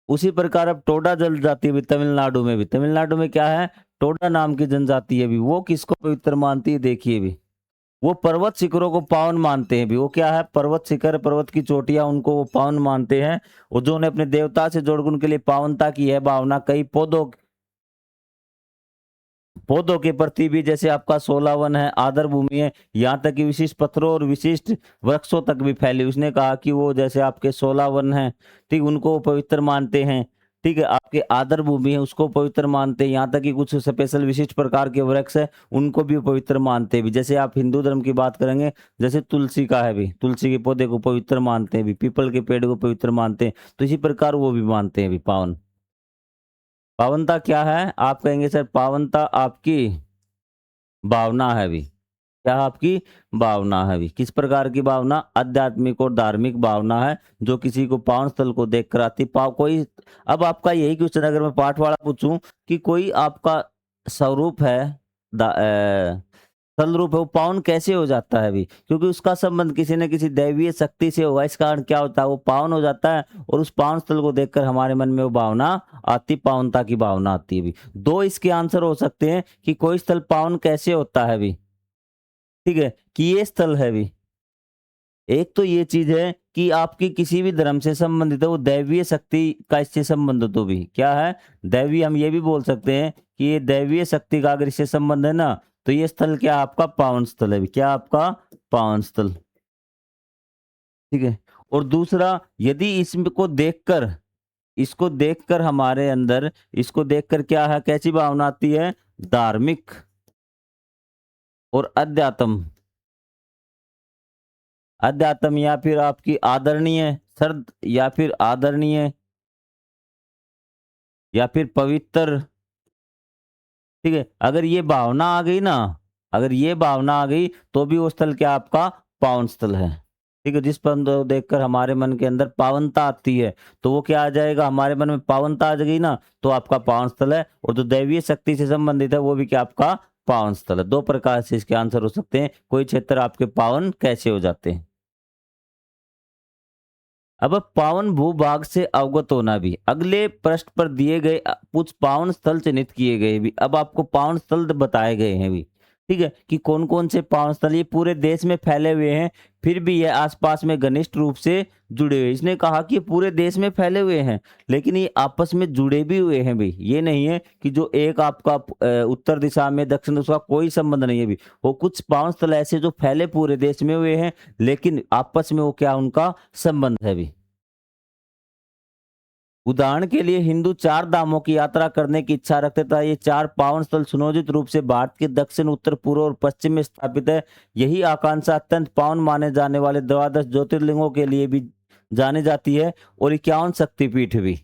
[SPEAKER 1] उसी प्रकार अब टोडा जनजाति भी तमिलनाडु में भी, तमिलनाडु में क्या है, टोडा नाम की जनजाति है भी। वो किसको पवित्र मानती है, देखिए भी, वो पर्वत शिखरों को पावन मानते हैं भी। वो क्या है, पर्वत शिखर, पर्वत की चोटियां, उनको वो पावन मानते हैं। और जो उन्हें अपने देवता से जोड़कर उनके लिए पावनता की है भावना, कई पौधों पौधों के प्रति भी, जैसे आपका सोलावन है, आदर भूमि है, यहाँ तक कि विशिष्ट पत्थरों और विशिष्ट वृक्षों तक भी फैली। उसने कहा कि वो जैसे आपके सोलावन है, ठीक, उनको वो पवित्र मानते हैं। ठीक है, आपके आदर भूमि है उसको पवित्र मानते हैं, यहाँ तक कि कुछ स्पेशल विशिष्ट प्रकार के वृक्ष है उनको भी पवित्र मानते हैं भी। जैसे आप हिंदू धर्म की बात करेंगे, जैसे तुलसी का है भी, तुलसी के पौधे को पवित्र मानते हैं भी, पीपल के पेड़ को पवित्र मानते हैं। तो इसी प्रकार वो भी मानते हैं भी पावन। पावनता क्या है, आप कहेंगे सर पावनता आपकी भावना है भी। क्या आपकी भावना है भी, किस प्रकार की भावना, आध्यात्मिक और धार्मिक भावना है, जो किसी को पावन स्थल को देखकर आती पाव कोई। अब आपका यही क्वेश्चन अगर मैं पाठ वाला पूछूं कि कोई आपका स्वरूप है, स्थल रूप है, वो पावन कैसे हो जाता है अभी, क्योंकि उसका संबंध किसी न किसी दैवीय शक्ति से होगा। इस कारण क्या होता है, वो पावन हो जाता है और उस पावन स्थल को देखकर हमारे मन में वो भावना आती, पावनता की भावना आती है भी। दो इसके आंसर हो सकते हैं कि कोई स्थल पावन कैसे होता है अभी। ठीक है, कि ये स्थल है भी। एक तो ये चीज़ है कि आपकी किसी भी धर्म से संबंधित है, वो दैवीय शक्ति का इससे संबंध तो भी क्या है, दैवीय हम ये भी बोल सकते हैं कि ये दैवीय शक्ति का अगर इससे संबंध है ना, तो ये स्थल क्या आपका पावन स्थल है भी। क्या आपका पावन स्थल, ठीक है। और दूसरा, यदि इसको देखकर, हमारे अंदर इसको देखकर क्या है, कैसी भावना आती है, धार्मिक और अध्यात्म, या फिर आपकी आदरणीय श्रद्ध, या फिर आदरणीय, या फिर पवित्र, ठीक है। अगर ये भावना आ गई ना, अगर ये भावना आ गई तो भी वो स्थल क्या आपका पावन स्थल है, ठीक है। जिस पर तो देखकर हमारे मन के अंदर पावनता आती है, तो वो क्या आ जाएगा, हमारे मन में पावनता आ गई ना, तो आपका पावन स्थल है। और जो दैवीय शक्ति से संबंधित है वो भी क्या आपका पावन स्थल है। दो प्रकार से इसके आंसर हो सकते हैं, कोई क्षेत्र आपके पावन कैसे हो जाते हैं। अब पावन भूभाग से अवगत होना भी, अगले पृष्ठ पर दिए गए कुछ पावन स्थल चिन्हित किए गए भी। अब आपको पावन स्थल बताए गए हैं भी, ठीक है, कि कौन कौन से पावन स्थल ये पूरे देश में फैले हुए हैं, फिर भी ये आसपास में घनिष्ठ रूप से जुड़े हुए। इसने कहा कि ये पूरे देश में फैले हुए हैं, लेकिन ये आपस में जुड़े भी हुए हैं भी। ये नहीं है कि जो एक आपका उत्तर दिशा में, दक्षिण दिशा, कोई संबंध नहीं है भी। वो कुछ पावन स्थल ऐसे जो फैले पूरे देश में हुए हैं, लेकिन आपस में वो क्या उनका संबंध है भी। उदाहरण के लिए हिंदू चार धामों की यात्रा करने की इच्छा रखते था। ये चार पावन स्थल सुनियोजित रूप से भारत के दक्षिण, उत्तर, पूर्व और पश्चिम में स्थापित है। यही आकांक्षा अत्यंत पावन माने जाने वाले द्वादश ज्योतिर्लिंगों के लिए भी जानी जाती है, और 51 शक्तिपीठ भी।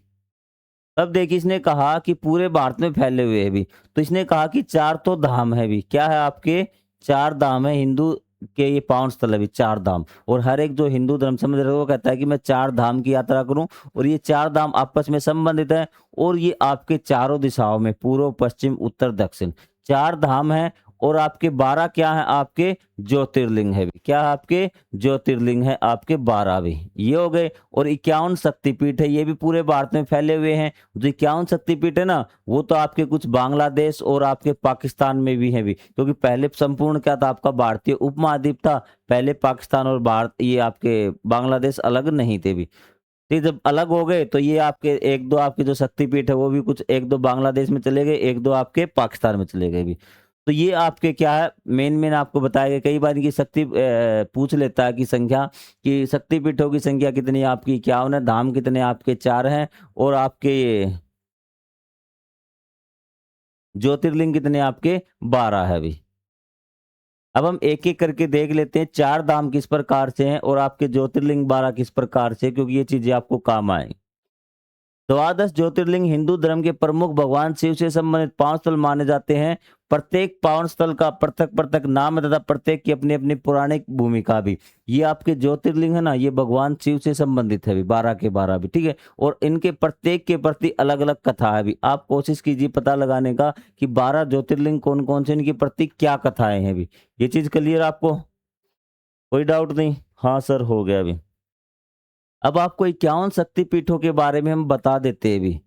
[SPEAKER 1] तब देखिए, इसने कहा कि पूरे भारत में फैले हुए हैं भी, तो इसने कहा कि चार तो धाम है भी। क्या है आपके, चार धाम है हिंदू के, ये पावन स्थल है भी, चार धाम। और हर एक जो हिंदू धर्म समझ रहे हो, वो कहता है कि मैं चार धाम की यात्रा करूं, और ये चार धाम आपस में संबंधित है, और ये आपके चारों दिशाओं में, पूर्व, पश्चिम, उत्तर, दक्षिण, चार धाम है। और आपके 12 क्या है, आपके ज्योतिर्लिंग है भी। क्या है आपके ज्योतिर्लिंग है, आपके 12 भी, ये हो गए। और 51 शक्तिपीठ है, ये भी पूरे भारत में फैले हुए हैं। जो 51 शक्तिपीठ है ना, वो तो आपके कुछ बांग्लादेश और आपके पाकिस्तान में भी है भी, क्योंकि पहले संपूर्ण क्या था, आपका भारतीय उपमहाद्वीप था। पहले पाकिस्तान और भारत, ये आपके बांग्लादेश अलग नहीं थे भी। तो जब अलग हो गए, तो ये आपके एक दो आपके जो शक्तिपीठ है, वो भी कुछ एक दो बांग्लादेश में चले गए, एक दो आपके पाकिस्तान में चले गए भी। तो ये आपके क्या है, मेन मेन आपको बताया गया। कई बार इनकी शक्ति पूछ लेता है कि संख्या, कि शक्तिपीठों की संख्या कितनी है आपकी, 51 है, धाम कितने आपके, 4 हैं, और आपके ये ज्योतिर्लिंग कितने आपके, 12 है अभी। अब हम एक एक करके देख लेते हैं, चार धाम किस प्रकार से हैं और आपके ज्योतिर्लिंग 12 किस प्रकार से, क्योंकि ये चीजें आपको काम आएंगी। द्वादश ज्योतिर्लिंग हिंदू धर्म के प्रमुख भगवान शिव से संबंधित 5 स्थल माने जाते हैं। प्रत्येक पावन स्थल का पृथक पृथक नाम है तथा प्रत्येक की अपनी अपनी पौराणिक भूमिका भी। ये आपके ज्योतिर्लिंग है ना, ये भगवान शिव से संबंधित है भी, 12 के 12 भी, ठीक है। और इनके प्रत्येक के प्रति अलग अलग कथा है भी। आप कोशिश कीजिए पता लगाने का कि 12 ज्योतिर्लिंग कौन कौन से, इनके प्रति क्या कथाएं हैं भी। ये चीज क्लियर आपको, कोई डाउट नहीं? हाँ सर, हो गया अभी। अब आपको 51 शक्तिपीठों के बारे में हम बता देते हैं भी।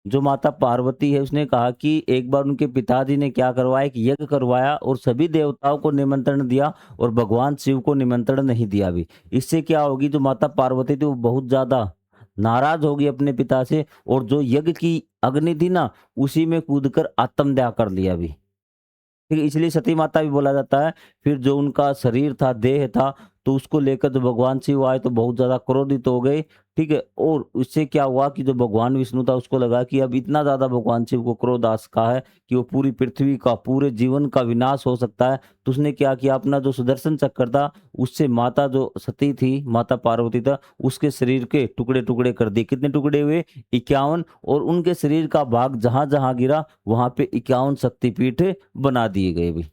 [SPEAKER 1] जो माता पार्वती है, उसने कहा कि एक बार उनके पिताजी ने क्या करवाया, एक यज्ञ करवाया और सभी देवताओं को निमंत्रण दिया, और भगवान शिव को निमंत्रण नहीं दिया भी। इससे क्या होगी, जो माता पार्वती थी वो बहुत ज्यादा नाराज होगी अपने पिता से, और जो यज्ञ की अग्नि थी ना, उसी में कूदकर आत्मदाह कर लिया भी। ठीक है, इसलिए सती माता भी बोला जाता है। फिर जो उनका शरीर था, देह था, तो उसको लेकर जो भगवान शिव आए तो बहुत ज्यादा क्रोधित हो गए। ठीक है, और उससे क्या हुआ कि जो भगवान विष्णु था, उसको लगा कि अब इतना ज्यादा भगवान शिव को क्रोध आ चुका है कि वो पूरी पृथ्वी का, पूरे जीवन का विनाश हो सकता है। तो उसने क्या किया, अपना जो सुदर्शन चक्र था, उससे माता जो सती थी, माता पार्वती था, उसके शरीर के टुकड़े टुकड़े कर दिए। कितने टुकड़े हुए, 51। और उनके शरीर का भाग जहां जहां गिरा, वहां पे 51 शक्तिपीठ बना दिए गए भी।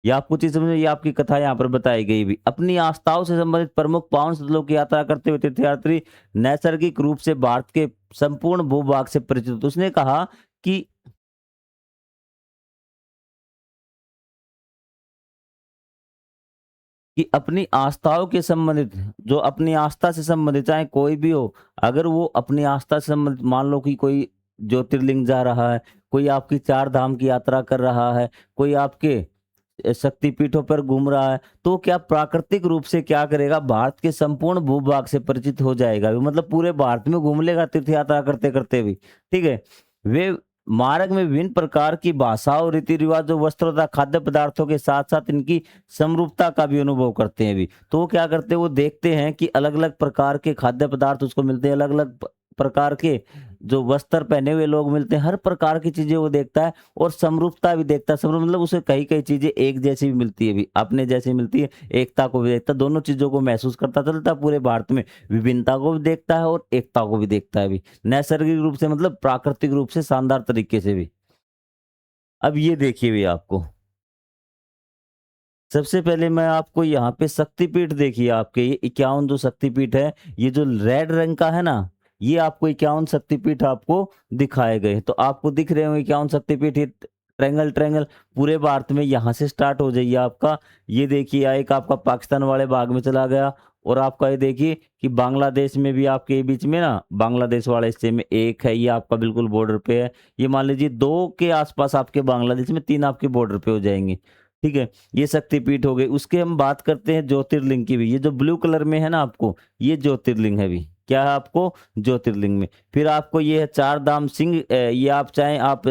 [SPEAKER 1] या आप कुछ ही समझे, ये आपकी कथा यहाँ पर बताई गई भी। अपनी आस्थाओं से संबंधित प्रमुख पावन स्थलों की यात्रा करते हुए तीर्थयात्री नैसर्गिक रूप से भारत के संपूर्ण भूभाग से परिचित। उसने कहा कि अपनी आस्थाओं के संबंधित, जो अपनी आस्था से संबंधित, चाहे कोई भी हो, अगर वो अपनी आस्था से संबंधित, मान लो कि कोई ज्योतिर्लिंग जा रहा है, कोई आपकी चार धाम की यात्रा कर रहा है, कोई आपके शक्तिपीठों पर घूम रहा है, तो क्या प्राकृतिक रूप से क्या करेगा, भारत के संपूर्ण भूभाग से परिचित हो जाएगा। मतलब पूरे भारत में घूम लेगा तीर्थ यात्रा करते-करते भी, ठीक है। वे मार्ग में विभिन्न प्रकार की भाषाओं, रीति-रिवाजों, वस्त्रों तथा खाद्य पदार्थों के साथ-साथ इनकी समरूपता का भी अनुभव करते हैं अभी। तो वो क्या करते हैं, वो देखते हैं कि अलग-अलग प्रकार के खाद्य पदार्थ उसको मिलते हैं, अलग-अलग प्रकार के जो वस्त्र पहने हुए लोग मिलते हैं, हर प्रकार की चीज़ें वो देखता है और समरूपता भी देखता है। समरूप मतलब उसे कई-कई चीज़ें एक जैसी भी मिलती है भी, अपने जैसी मिलती है, एकता को भी देखता है, दोनों चीज़ों को महसूस करता चलता है पूरे भारत में। विभिन्नता को भी देखता है और एकता को भी देखता है भी। नैसर्गिक रूप से मतलब प्राकृतिक रूप से शानदार तरीके से भी। अब ये देखिए भी आपको, सबसे पहले मैं आपको यहाँ पे शक्तिपीठ देखिए, आपके ये 51 जो शक्तिपीठ है, ये जो रेड रंग का है ना, ये आपको 51 शक्तिपीठ आपको दिखाए गए। तो आपको दिख रहे होंगे 51 शक्तिपीठ, ये ट्रायंगल ट्रायंगल पूरे भारत में यहाँ से स्टार्ट हो जाइए आपका। ये देखिए एक आपका पाकिस्तान वाले भाग में चला गया, और आपका ये देखिए कि बांग्लादेश में भी आपके ये बीच में ना, बांग्लादेश वाले हिस्से में एक है, ये आपका बिल्कुल बॉर्डर पे है। ये मान लीजिए 2 के आसपास आपके बांग्लादेश में, 3 आपके बॉर्डर पे हो जाएँगे। ठीक है? ये शक्तिपीठ हो गए। उसके हम बात करते हैं ज्योतिर्लिंग की भी। ये जो ब्लू कलर में है ना आपको, ये ज्योतिर्लिंग है अभी। क्या है आपको? ज्योतिर्लिंग में। फिर आपको ये है चार धाम सिंह, ये आप चाहें आप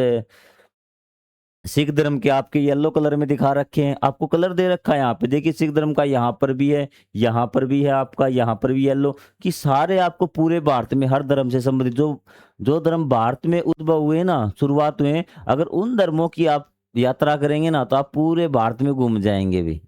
[SPEAKER 1] सिख धर्म के आपके येलो कलर में दिखा रखे हैं। आपको कलर दे रखा है यहाँ पे। देखिए सिख धर्म का यहाँ पर भी है, यहाँ पर भी है आपका, यहाँ पर भी येलो, कि सारे आपको पूरे भारत में हर धर्म से संबंधित जो जो धर्म भारत में उद्भव हुए ना, शुरुआत हुए, अगर उन धर्मों की आप यात्रा करेंगे ना, तो आप पूरे भारत में घूम जाएँगे भी।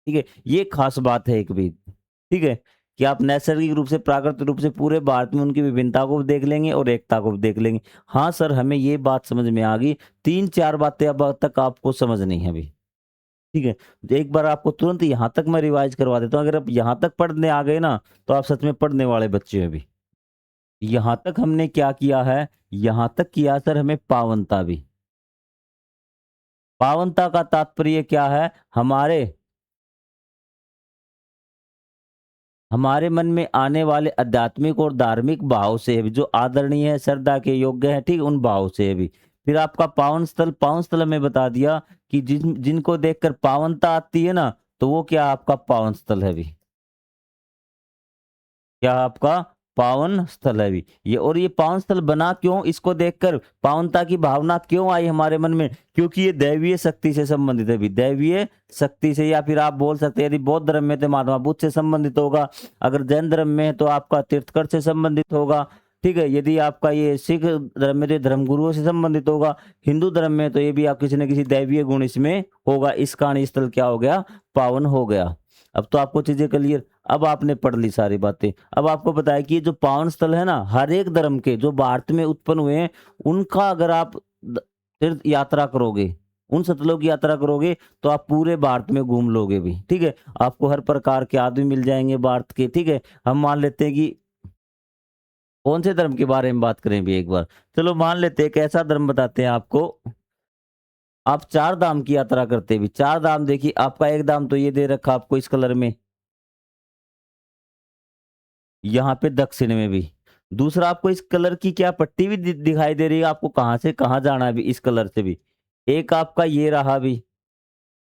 [SPEAKER 1] ठीक है? ये खास बात है एक भी। ठीक है? कि आप नैसर्गिक रूप से, प्राकृतिक रूप से पूरे भारत में उनकी विभिन्नता को भी देख लेंगे और एकता को भी देख लेंगे। हाँ सर, हमें ये बात समझ में आ गई। 3-4 बातें अब तक आपको समझनी है अभी। ठीक है? तो एक बार आपको तुरंत यहाँ तक मैं रिवाइज़ करवा देता हूँ। अगर आप यहाँ तक पढ़ने आ गए ना, तो आप सच में पढ़ने वाले बच्चे हैं अभी। यहाँ तक हमने क्या किया है? यहाँ तक किया सर हमें पावनता भी। पावनता का तात्पर्य क्या है? हमारे मन में आने वाले आध्यात्मिक और धार्मिक भाव से भी, जो आदरणीय है, श्रद्धा के योग्य है, ठीक, उन भाव से भी। फिर आपका पावन स्थल में बता दिया कि जिनको देखकर पावनता आती है ना, तो वो क्या आपका पावन स्थल है भी। क्या आपका पावन स्थल है भी ये। और ये पावन स्थल बना क्यों, इसको देखकर पावनता की भावना क्यों आई हमारे मन में? क्योंकि ये दैवीय शक्ति से संबंधित है भी, दैवीय शक्ति से। या फिर आप बोल सकते हैं, यदि बौद्ध धर्म में तो महात्मा बुद्ध से संबंधित होगा, अगर जैन धर्म में है तो आपका तीर्थंकर से संबंधित होगा। ठीक है? यदि आपका ये सिख धर्म में तो धर्म गुरुओं से संबंधित होगा, हिंदू धर्म में तो ये भी आप किसी न किसी दैवीय गुण इसमें होगा। इस कारण ये स्थल क्या हो गया? पावन हो गया। अब तो आपको चीजें क्लियर। अब आपने पढ़ ली सारी बातें। अब आपको पता है कि ये जो पावन स्थल है ना, हर एक धर्म के जो भारत में उत्पन्न हुए हैं, उनका अगर आप तीर्थ यात्रा करोगे, उन स्थलों की यात्रा करोगे, तो आप पूरे भारत में घूम लोगे भी। ठीक है? आपको हर प्रकार के आदमी मिल जाएंगे भारत के। ठीक है? हम मान लेते हैं कि कौन से धर्म के बारे में बात करें भी एक बार। चलो मान लेते हैं, एक ऐसा धर्म बताते हैं आपको। आप चार धाम की यात्रा करते भी। चार धाम देखिए, आपका एक धाम तो ये दे रखा आपको इस कलर में, यहाँ पे दक्षिण में भी। दूसरा आपको इस कलर की क्या पट्टी भी दिखाई दे रही है, आपको कहाँ से कहाँ जाना है भी इस कलर से भी। एक आपका ये रहा भी,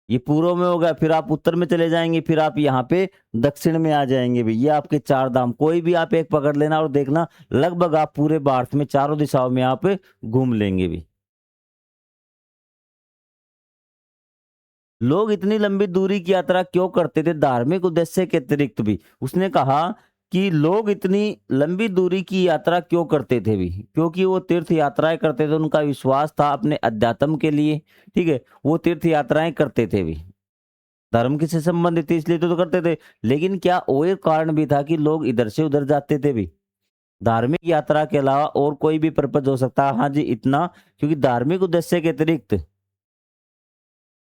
[SPEAKER 1] ये पूर्व में हो गया, फिर आप उत्तर में चले जाएँगे, फिर आप यहाँ पे दक्षिण में आ जाएँगे भी। ये आपके 4 धाम, कोई भी आप एक पकड़ लेना और देखना, लगभग आप पूरे भारत में चारों दिशाओं में आप घूम लेंगे भी। लोग इतनी लंबी दूरी की यात्रा क्यों करते थे? धार्मिक उद्देश्य के अतिरिक्त भी। उसने कहा कि लोग इतनी लंबी दूरी की यात्रा क्यों करते थे भी? क्योंकि वो तीर्थ यात्राएँ करते थे, उनका विश्वास था अपने अध्यात्म के लिए, ठीक है? वो तीर्थ यात्राएँ करते थे भी। धर्म किससे संबंधित थी इसलिए तो करते थे। लेकिन क्या और एक कारण भी था कि लोग इधर से उधर जाते थे भी? धार्मिक यात्रा के अलावा और कोई भी पर्पज़ हो सकता है। हाँ जी, इतना, क्योंकि धार्मिक उद्देश्य के अतिरिक्त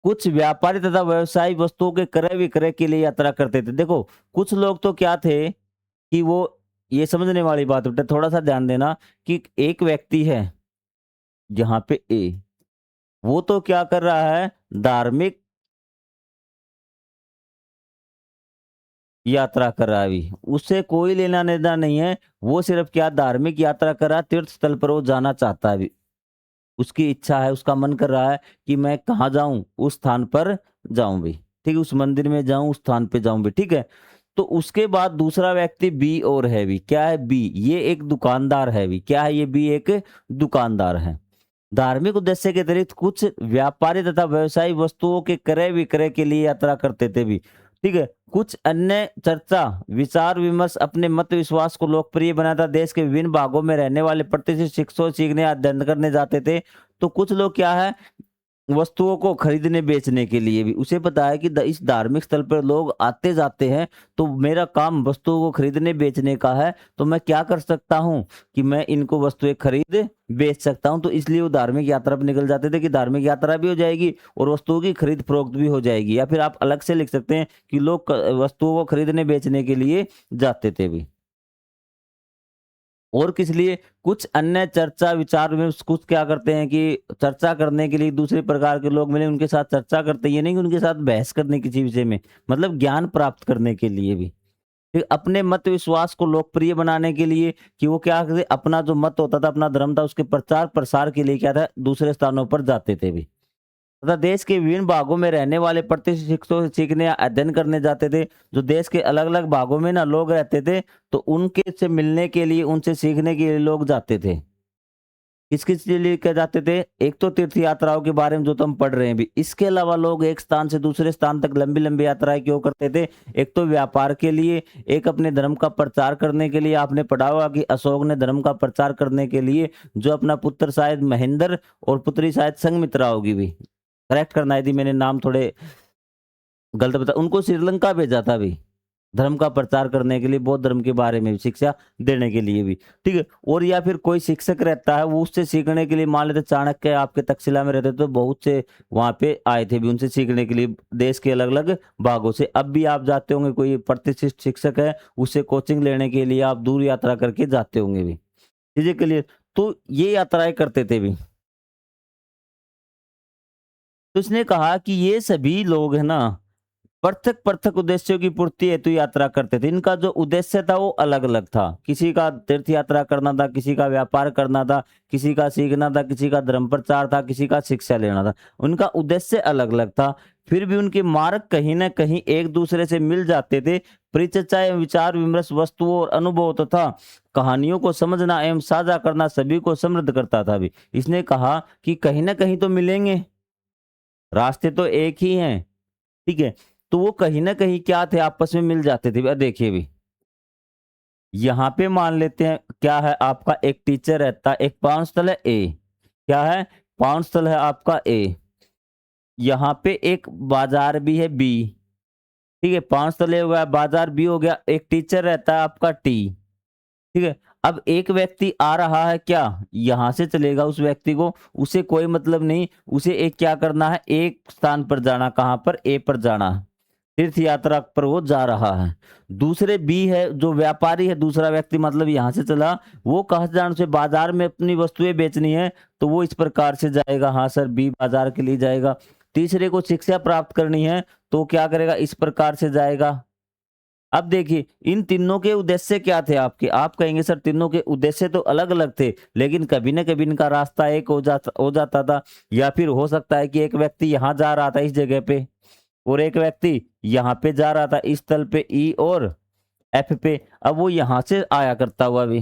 [SPEAKER 1] कुछ व्यापारी तथा व्यवसायिक वस्तुओं के क्रय विक्रय के लिए यात्रा करते थे। देखो, कुछ लोग तो क्या थे कि वो, ये समझने वाली बात बेटा, थोड़ा-सा ध्यान देना कि एक व्यक्ति है यहाँ पे ए, वो तो क्या कर रहा है, धार्मिक यात्रा कर रहा है अभी। उससे कोई लेना-देना नहीं है। वो सिर्फ़ क्या धार्मिक यात्रा कर रहा है, तीर्थ स्थल पर वो जाना चाहता है अभी। उसकी इच्छा है, उसका मन कर रहा है कि मैं कहाँ जाऊँ, उस स्थान पर जाऊँ भी, ठीक है? उस मंदिर में जाऊँ, उस स्थान पे जाऊँ भी, ठीक है? तो उसके बाद दूसरा व्यक्ति बी और है भी, क्या है बी? ये एक दुकानदार है भी, क्या है ये बी? एक दुकानदार है। धार्मिक उद्देश्य के अतिरिक्त कुछ व्यापारी तथा व्यवसायी वस्तुओं के क्रय विक्रय के लिए यात्रा करते थे भी, ठीक है? कुछ अन्य चर्चा विचार विमर्श अपने मत विश्वास को लोकप्रिय बनाता देश के विभिन्न भागों में रहने वाले प्रतिष्ठित शिक्षकों सीखने अध्ययन करने जाते थे। तो कुछ लोग क्या है वस्तुओं को खरीदने बेचने के लिए भी, उसे पता है कि इस धार्मिक स्थल पर लोग आते जाते हैं, तो मेरा काम वस्तुओं को खरीदने बेचने का है, तो मैं क्या कर सकता हूँ कि मैं इनको वस्तुएं खरीद बेच सकता हूँ। तो इसलिए वो धार्मिक यात्रा पर निकल जाते थे कि धार्मिक यात्रा भी हो जाएगी और वस्तुओं की खरीद फरोख्त भी हो जाएगी। या फिर आप अलग से लिख सकते हैं कि लोग वस्तुओं को खरीदने बेचने के लिए जाते थे भी। और किस लिए? कुछ अन्य चर्चा विचार में कुछ क्या करते हैं कि चर्चा करने के लिए दूसरे प्रकार के लोग मिले, उनके साथ चर्चा करते हैं। ये नहीं कि उनके साथ बहस करने किसी विषय में, मतलब ज्ञान प्राप्त करने के लिए भी। फिर अपने मत विश्वास को लोकप्रिय बनाने के लिए कि वो क्या करते, अपना जो मत होता था, अपना धर्म था, उसके प्रचार प्रसार के लिए क्या था, दूसरे स्थानों पर जाते थे भी। तथा देश के विभिन्न भागों में रहने वाले प्रतिष्ठित शिक्षकों से सीखने या अध्ययन करने जाते थे। जो देश के अलग-अलग भागों में ना लोग रहते थे, तो उनके से मिलने के लिए, उनसे सीखने के लिए लोग जाते थे। किस-किस के लिए क्या जाते थे? एक तो तीर्थ यात्राओं के बारे में जो तो हम पढ़ रहे हैं अभी। इसके अलावा लोग एक स्थान से दूसरे स्थान तक लंबी-लंबी यात्राएँ क्यों करते थे? एक तो व्यापार के लिए, एक अपने धर्म का प्रचार करने के लिए। आपने पढ़ा होगा कि अशोक ने धर्म का प्रचार करने के लिए जो अपना पुत्र शायद महेंद्र और पुत्री शायद संघमित्रा होगी भी। करेक्ट करना यदि मैंने नाम थोड़े गलत बता, उनको श्रीलंका भेजा था अभी, धर्म का प्रचार करने के लिए, बौद्ध धर्म के बारे में भी शिक्षा देने के लिए भी, ठीक है? और या फिर कोई शिक्षक रहता है, वो उससे सीखने के लिए, मान लेते चाणक्य आपके तक्षशिला में रहते तो बहुत से वहाँ पे आए थे भी उनसे सीखने के लिए देश के अलग-अलग भागों से। अब भी आप जाते होंगे, कोई प्रतिष्ठित शिक्षक है, उससे कोचिंग लेने के लिए आप दूर यात्रा करके जाते होंगे भी, चीज़ें के लिए। तो ये यात्राएँ करते थे भी। तो उसने कहा कि ये सभी लोग है ना पृथक-पृथक उद्देश्यों की पूर्ति हेतु यात्रा करते थे। इनका जो उद्देश्य था वो अलग-अलग था। किसी का तीर्थ यात्रा करना था, किसी का व्यापार करना था, किसी का सीखना था, किसी का धर्म प्रचार था, किसी का शिक्षा लेना था। उनका उद्देश्य अलग-अलग था। फिर भी उनके मार्ग कहीं न कहीं एक-दूसरे से मिल जाते थे। परिचर्चा एवं विचार-विमर्श, वस्तुओं और अनुभव तथा कहानियों को समझना एवं साझा करना सभी को समृद्ध करता था भी। इसने कहा कि कहीं न कहीं तो मिलेंगे, रास्ते तो एक ही हैं। ठीक है? तो वो कहीं न कहीं क्या थे, आपस में मिल जाते थे। देखिए अभी, यहाँ पे मान लेते हैं क्या है आपका, एक टीचर रहता है, एक पावन स्थल है ए। क्या है? पावन स्थल है आपका ए। यहाँ पे एक बाज़ार भी है बी। ठीक है? पावन स्थल ए हो गया, बाज़ार बी हो गया, एक टीचर रहता है आपका टी। ठीक है? अब एक व्यक्ति आ रहा है क्या? यहाँ से चलेगा उस व्यक्ति को, उसे कोई मतलब नहीं, उसे एक क्या करना है, एक स्थान पर जाना, कहाँ पर? ए पर जाना। तीर्थ यात्रा पर वो जा रहा है। दूसरे बी है जो व्यापारी है, दूसरा व्यक्ति मतलब यहाँ से चला, वो कहाँ से जाना, उसे बाजार में अपनी वस्तुएं बेचनी है, तो वो इस प्रकार से जाएगा। हाँ सर, बी बाजार के लिए जाएगा। तीसरे को शिक्षा प्राप्त करनी है, तो क्या करेगा, इस प्रकार से जाएगा। अब देखिए इन तीनों के उद्देश्य क्या थे आपके? आप कहेंगे सर तीनों के उद्देश्य तो अलग-अलग थे, लेकिन कभी न कभी इनका रास्ता एक हो जाता था। या फिर हो सकता है कि एक व्यक्ति यहाँ जा रहा था इस जगह पे और एक व्यक्ति यहाँ पे जा रहा था इस तल पे ई और एफ पे। अब वो यहाँ से आया करता हुआ भी,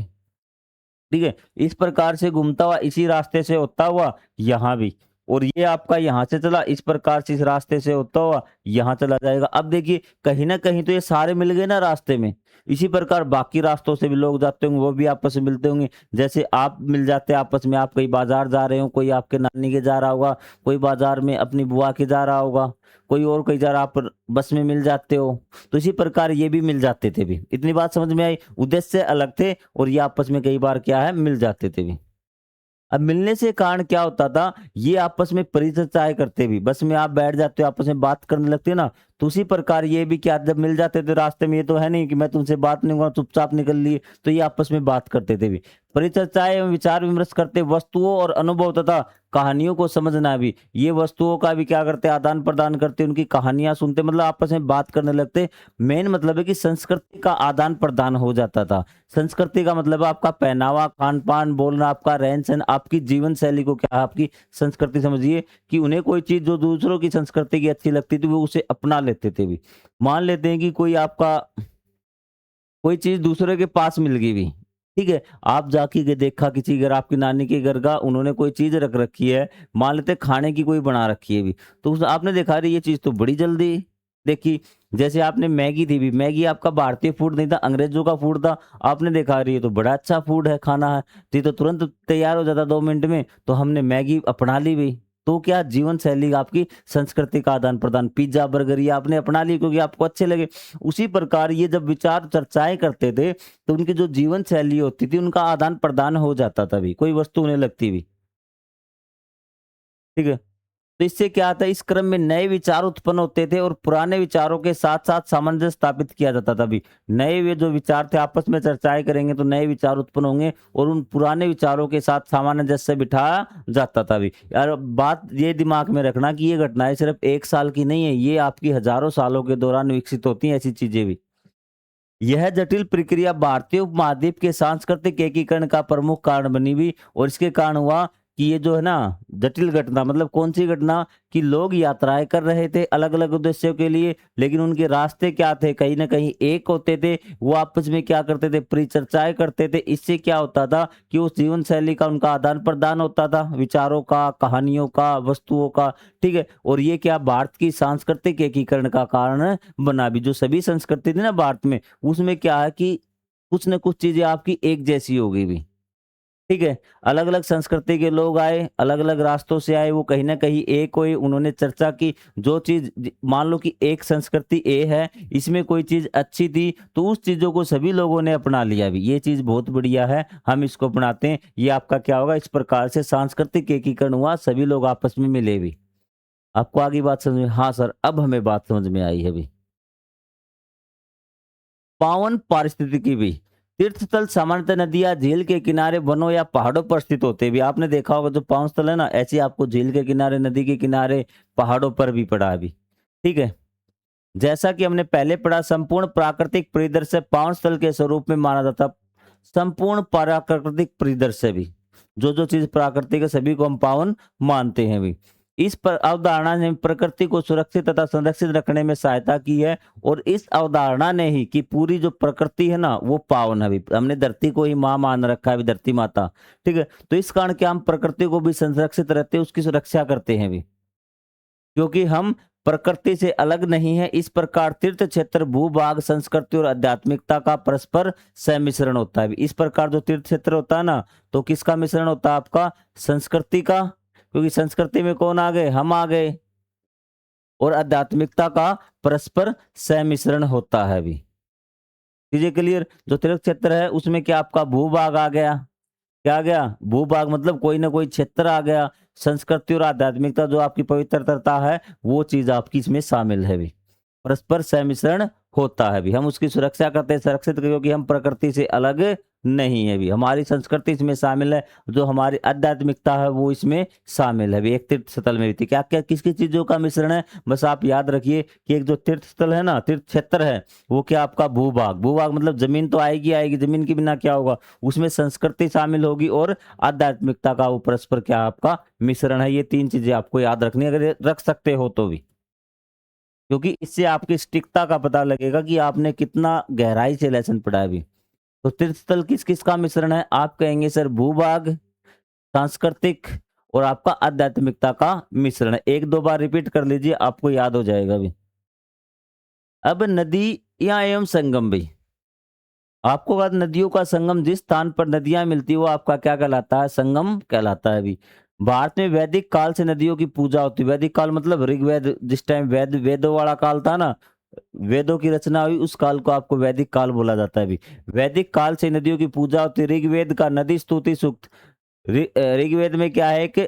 [SPEAKER 1] ठीक है? इस प्रकार से घूमता हुआ इसी रास्ते से होता हुआ यहाँ भी, और ये आपका यहाँ से चला इस प्रकार से, इस रास्ते से होता हुआ यहाँ चला जाएगा। अब देखिए कहीं न कहीं तो ये सारे मिल गए ना रास्ते में। इसी प्रकार बाकी रास्तों से भी लोग जाते होंगे, वो भी आपस में मिलते होंगे। जैसे आप मिल जाते हैं आपस में, आप कहीं बाज़ार जा रहे हो, कोई आपके नानी के जा रहा होगा, कोई बाज़ार में अपनी बुआ के जा रहा होगा, कोई और कहीं जा रहा, आप बस में मिल जाते हो। तो इसी प्रकार ये भी मिल जाते थे भी। इतनी बात समझ में आई? उद्देश्य अलग थे और ये आपस में कई बार क्या है, मिल जाते थे भी। अब मिलने से कारण क्या होता था, ये आपस में परिचर्चाएँ करते भी। बस में आप बैठ जाते हो, आपस में बात करने लगते हो ना, तो उसी प्रकार ये भी क्या, जब मिल जाते थे रास्ते में, ये तो है नहीं कि मैं तुमसे बात नहीं करूंगा, चुपचाप निकल लिए, तो ये आपस में बात करते थे भी। परिचर्चाएं एवं विचार विमर्श करते, वस्तुओं और अनुभव तथा कहानियों को समझना भी, ये वस्तुओं का भी क्या करते, आदान प्रदान करते, उनकी कहानियां सुनते, मतलब आपस में बात करने लगते। मेन मतलब है कि संस्कृति का आदान प्रदान हो जाता था। संस्कृति का मतलब है आपका पहनावा, खान पान, बोलना, आपका रहन सहन, आपकी जीवन शैली को क्या है, आपकी संस्कृति समझिए। कि उन्हें कोई चीज जो दूसरों की संस्कृति की अच्छी लगती थी वो उसे अपना लेते थे भी। मान लेते हैं कि कोई आपका कोई चीज दूसरे के पास मिल गई भी, ठीक है, आप जाके के देखा किसी घर, आपकी नानी के घर का, उन्होंने कोई चीज रख रखी है, मान लेते हैं खाने की कोई बना रखी है भी, तो आपने देखा रही ये चीज तो बड़ी जल्दी देखी। जैसे आपने मैगी थी भी, मैगी आपका भारतीय फूड नहीं था, अंग्रेजों का फूड था। आपने देखा रही है तो बड़ा अच्छा फूड है, खाना है, तो ये तो तुरंत तैयार हो जाता 2 मिनट में, तो हमने मैगी अपना ली भी। तो क्या जीवन शैली आपकी संस्कृति का आदान प्रदान, पिज्जा बर्गर ये आपने अपना ली क्योंकि आपको अच्छे लगे। उसी प्रकार ये जब विचार चर्चाएं करते थे तो उनकी जो जीवन शैली होती थी उनका आदान प्रदान हो जाता था भी, कोई वस्तु उन्हें लगती भी, ठीक है। तो इससे क्या आता है, इस क्रम में नए विचार उत्पन्न होते थे और पुराने विचारों के साथ साथ सामंजस्य स्थापित किया जाता था भी। नए वे जो विचार थे आपस में चर्चाएं करेंगे तो नए विचार उत्पन्न होंगे और उन पुराने विचारों के साथ सामंजस्य बिठाया जाता था भी। यार बात ये दिमाग में रखना कि ये घटनाएं सिर्फ 1 साल की नहीं है, ये आपकी हजारों सालों के दौरान विकसित होती हैं ऐसी चीजें भी। यह जटिल प्रक्रिया भारतीय उपमहाद्वीप के सांस्कृतिक एकीकरण का प्रमुख कारण बनी हुई और इसके कारण हुआ कि ये जो है ना जटिल घटना, मतलब कौन सी घटना, कि लोग यात्राएं कर रहे थे अलग अलग उद्देश्यों के लिए, लेकिन उनके रास्ते क्या थे, कहीं ना कहीं एक होते थे। वो आपस में क्या करते थे, परिचर्चाएं करते थे। इससे क्या होता था कि उस जीवन शैली का उनका आदान प्रदान होता था, विचारों का, कहानियों का, वस्तुओं का, ठीक है। और ये क्या भारत की सांस्कृतिक एकीकरण का कारण बना भी। जो सभी संस्कृति थी ना भारत में, उसमें क्या है कि कुछ न कुछ चीजें आपकी एक जैसी हो गई भी, ठीक है। अलग अलग संस्कृति के लोग आए, अलग अलग रास्तों से आए, वो कहीं ना कहीं एक हुए, उन्होंने चर्चा की। जो चीज मान लो कि एक संस्कृति ए है, इसमें कोई चीज अच्छी थी तो उस चीजों को सभी लोगों ने अपना लिया भी, ये चीज बहुत बढ़िया है, हम इसको अपनाते हैं। ये आपका क्या होगा, इस प्रकार से सांस्कृतिक एकीकरण हुआ, सभी लोग आपस में मिले भी। आपको आगे बात समझ में, हाँ सर अब हमें बात समझ में आई है भी। पावन पारिस्थितिकी भी, तीर्थ स्थल सामान्यतः नदियां, झील के किनारे, वनों या पहाड़ों पर स्थित होते हैं भी। आपने देखा होगा जो पावन स्थल है ना, ऐसे आपको झील के किनारे, नदी के किनारे, पहाड़ों पर भी पड़ा है अभी, ठीक है। जैसा कि हमने पहले पढ़ा, संपूर्ण प्राकृतिक परिदृश्य पावन स्थल के स्वरूप में माना जाता। संपूर्ण प्राकृतिक परिदृश्य भी, जो जो चीज प्राकृतिक है सभी को हम पावन मानते हैं भी। इस पर अवधारणा ने प्रकृति को सुरक्षित तथा संरक्षित रखने में सहायता की है और इस अवधारणा ने ही कि पूरी जो प्रकृति है ना वो पावन है भी। हमने धरती को ही माँ मान रखा है भी, धरती माता, ठीक है। तो इस कारण क्या हम प्रकृति को भी संरक्षित रहते हैं, उसकी सुरक्षा करते हैं भी, क्योंकि हम प्रकृति से अलग नहीं है। इस प्रकार तीर्थ क्षेत्र भूभाग, संस्कृति और आध्यात्मिकता का परस्पर सम्मिश्रण होता है। इस प्रकार जो तीर्थ क्षेत्र होता है ना, तो किसका मिश्रण होता है, आपका संस्कृति का, क्योंकि संस्कृति में कौन आ गए, हम आ गए, और आध्यात्मिकता का परस्पर सम्मिश्रण होता है भी। चीजें क्लियर। जो तीर्थ क्षेत्र है उसमें क्या आपका भूभाग आ गया, क्या आ गया, भूभाग मतलब कोई ना कोई क्षेत्र आ गया। संस्कृति और आध्यात्मिकता जो आपकी पवित्रता है वो चीज आपकी इसमें शामिल है भी, परस्पर सम्मिश्रण होता है भी। हम उसकी सुरक्षा करते हैं, सुरक्षित क्योंकि हम प्रकृति से अलग नहीं है भी, हमारी संस्कृति इसमें शामिल है, जो हमारी आध्यात्मिकता है वो इसमें शामिल है भी। एक तीर्थ स्थल में भी थी क्या क्या किसकी चीजों का मिश्रण है, बस आप याद रखिए कि एक जो तीर्थ स्थल है ना, तीर्थ क्षेत्र है, वो क्या आपका भूभाग, भूभाग मतलब जमीन तो आएगी आएगी, जमीन के बिना क्या होगा, उसमें संस्कृति शामिल होगी और आध्यात्मिकता का वो परस्पर क्या आपका मिश्रण है। ये 3 चीजें आपको याद रखनी, अगर ये रख सकते हो तो भी, क्योंकि इससे आपकी सटीकता का पता लगेगा कि आपने कितना गहराई से लेसन पढ़ा है अभी। तो तीर्थ स्थल किस किस का मिश्रण है, आप कहेंगे सर भूभाग, सांस्कृतिक और आपका आध्यात्मिकता का मिश्रण है। 1-2 बार रिपीट कर लीजिए, आपको याद हो जाएगा अभी। अब नदियां एवं संगम भी, आपको बात, नदियों का संगम, जिस स्थान पर नदियां मिलती है वो आपका क्या कहलाता है, संगम कहलाता है अभी। भारत में वैदिक काल से नदियों की पूजा होती है। वैदिक काल मतलब ऋग्वेद, जिस टाइम वेदों वाला काल था ना, वेदों की रचना हुई, उस काल को आपको वैदिक काल बोला जाता है अभी। वैदिक काल से नदियों की पूजा होती है। ऋग्वेद का नदी स्तुति सूक्त, ऋग्वेद में क्या है, एक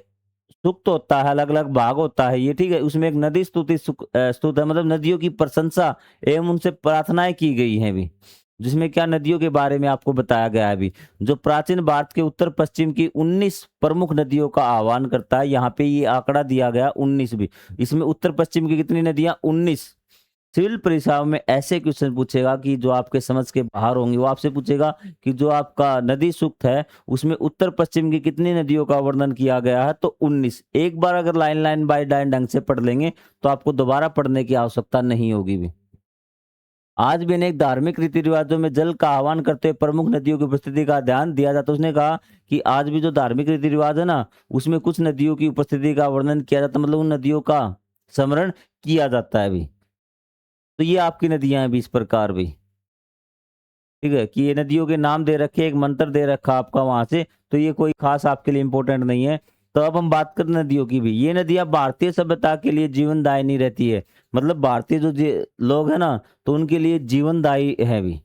[SPEAKER 1] सुक्त होता है, अलग अलग भाग होता है ये, ठीक है। उसमें एक नदी स्तुति स्तुत है, मतलब नदियों की प्रशंसा एवं उनसे प्रार्थनाएं की गई हैं भी, जिसमें क्या नदियों के बारे में आपको बताया गया है अभी। जो प्राचीन भारत के उत्तर पश्चिम की 19 प्रमुख नदियों का आह्वान करता है। यहाँ पे ये आंकड़ा दिया गया 19 भी, इसमें उत्तर पश्चिम की कितनी नदियां? 19। सिविल परीक्षाओं में ऐसे क्वेश्चन पूछेगा कि जो आपके समझ के बाहर होंगे, वो आपसे पूछेगा कि जो आपका नदी सूक्त है उसमें उत्तर पश्चिम की कितनी नदियों का वर्णन किया गया है? तो 19। एक बार अगर लाइन लाइन बाय लाइन ढंग से पढ़ लेंगे तो आपको दोबारा पढ़ने की आवश्यकता नहीं होगी भी। आज भी अनेक धार्मिक रीति रिवाजों में जल का आह्वान करते हुए प्रमुख नदियों की उपस्थिति का ध्यान दिया जाता है। उसने कहा कि आज भी जो धार्मिक रीति रिवाज है ना, उसमें कुछ नदियों की उपस्थिति का वर्णन किया जाता है, मतलब उन नदियों का स्मरण किया जाता है अभी। तो ये आपकी नदियां हैं भी इस प्रकार भी, ठीक है, कि ये नदियों के नाम दे रखे, एक मंत्र दे रखा आपका वहां से, तो ये कोई खास आपके लिए इंपॉर्टेंट नहीं है। तो अब हम बात करें नदियों की भी। ये नदियां भारतीय सभ्यता के लिए जीवनदायिनी रहती है, मतलब भारतीय जो लोग हैं ना, तो उनके लिए जीवनदायी है भी,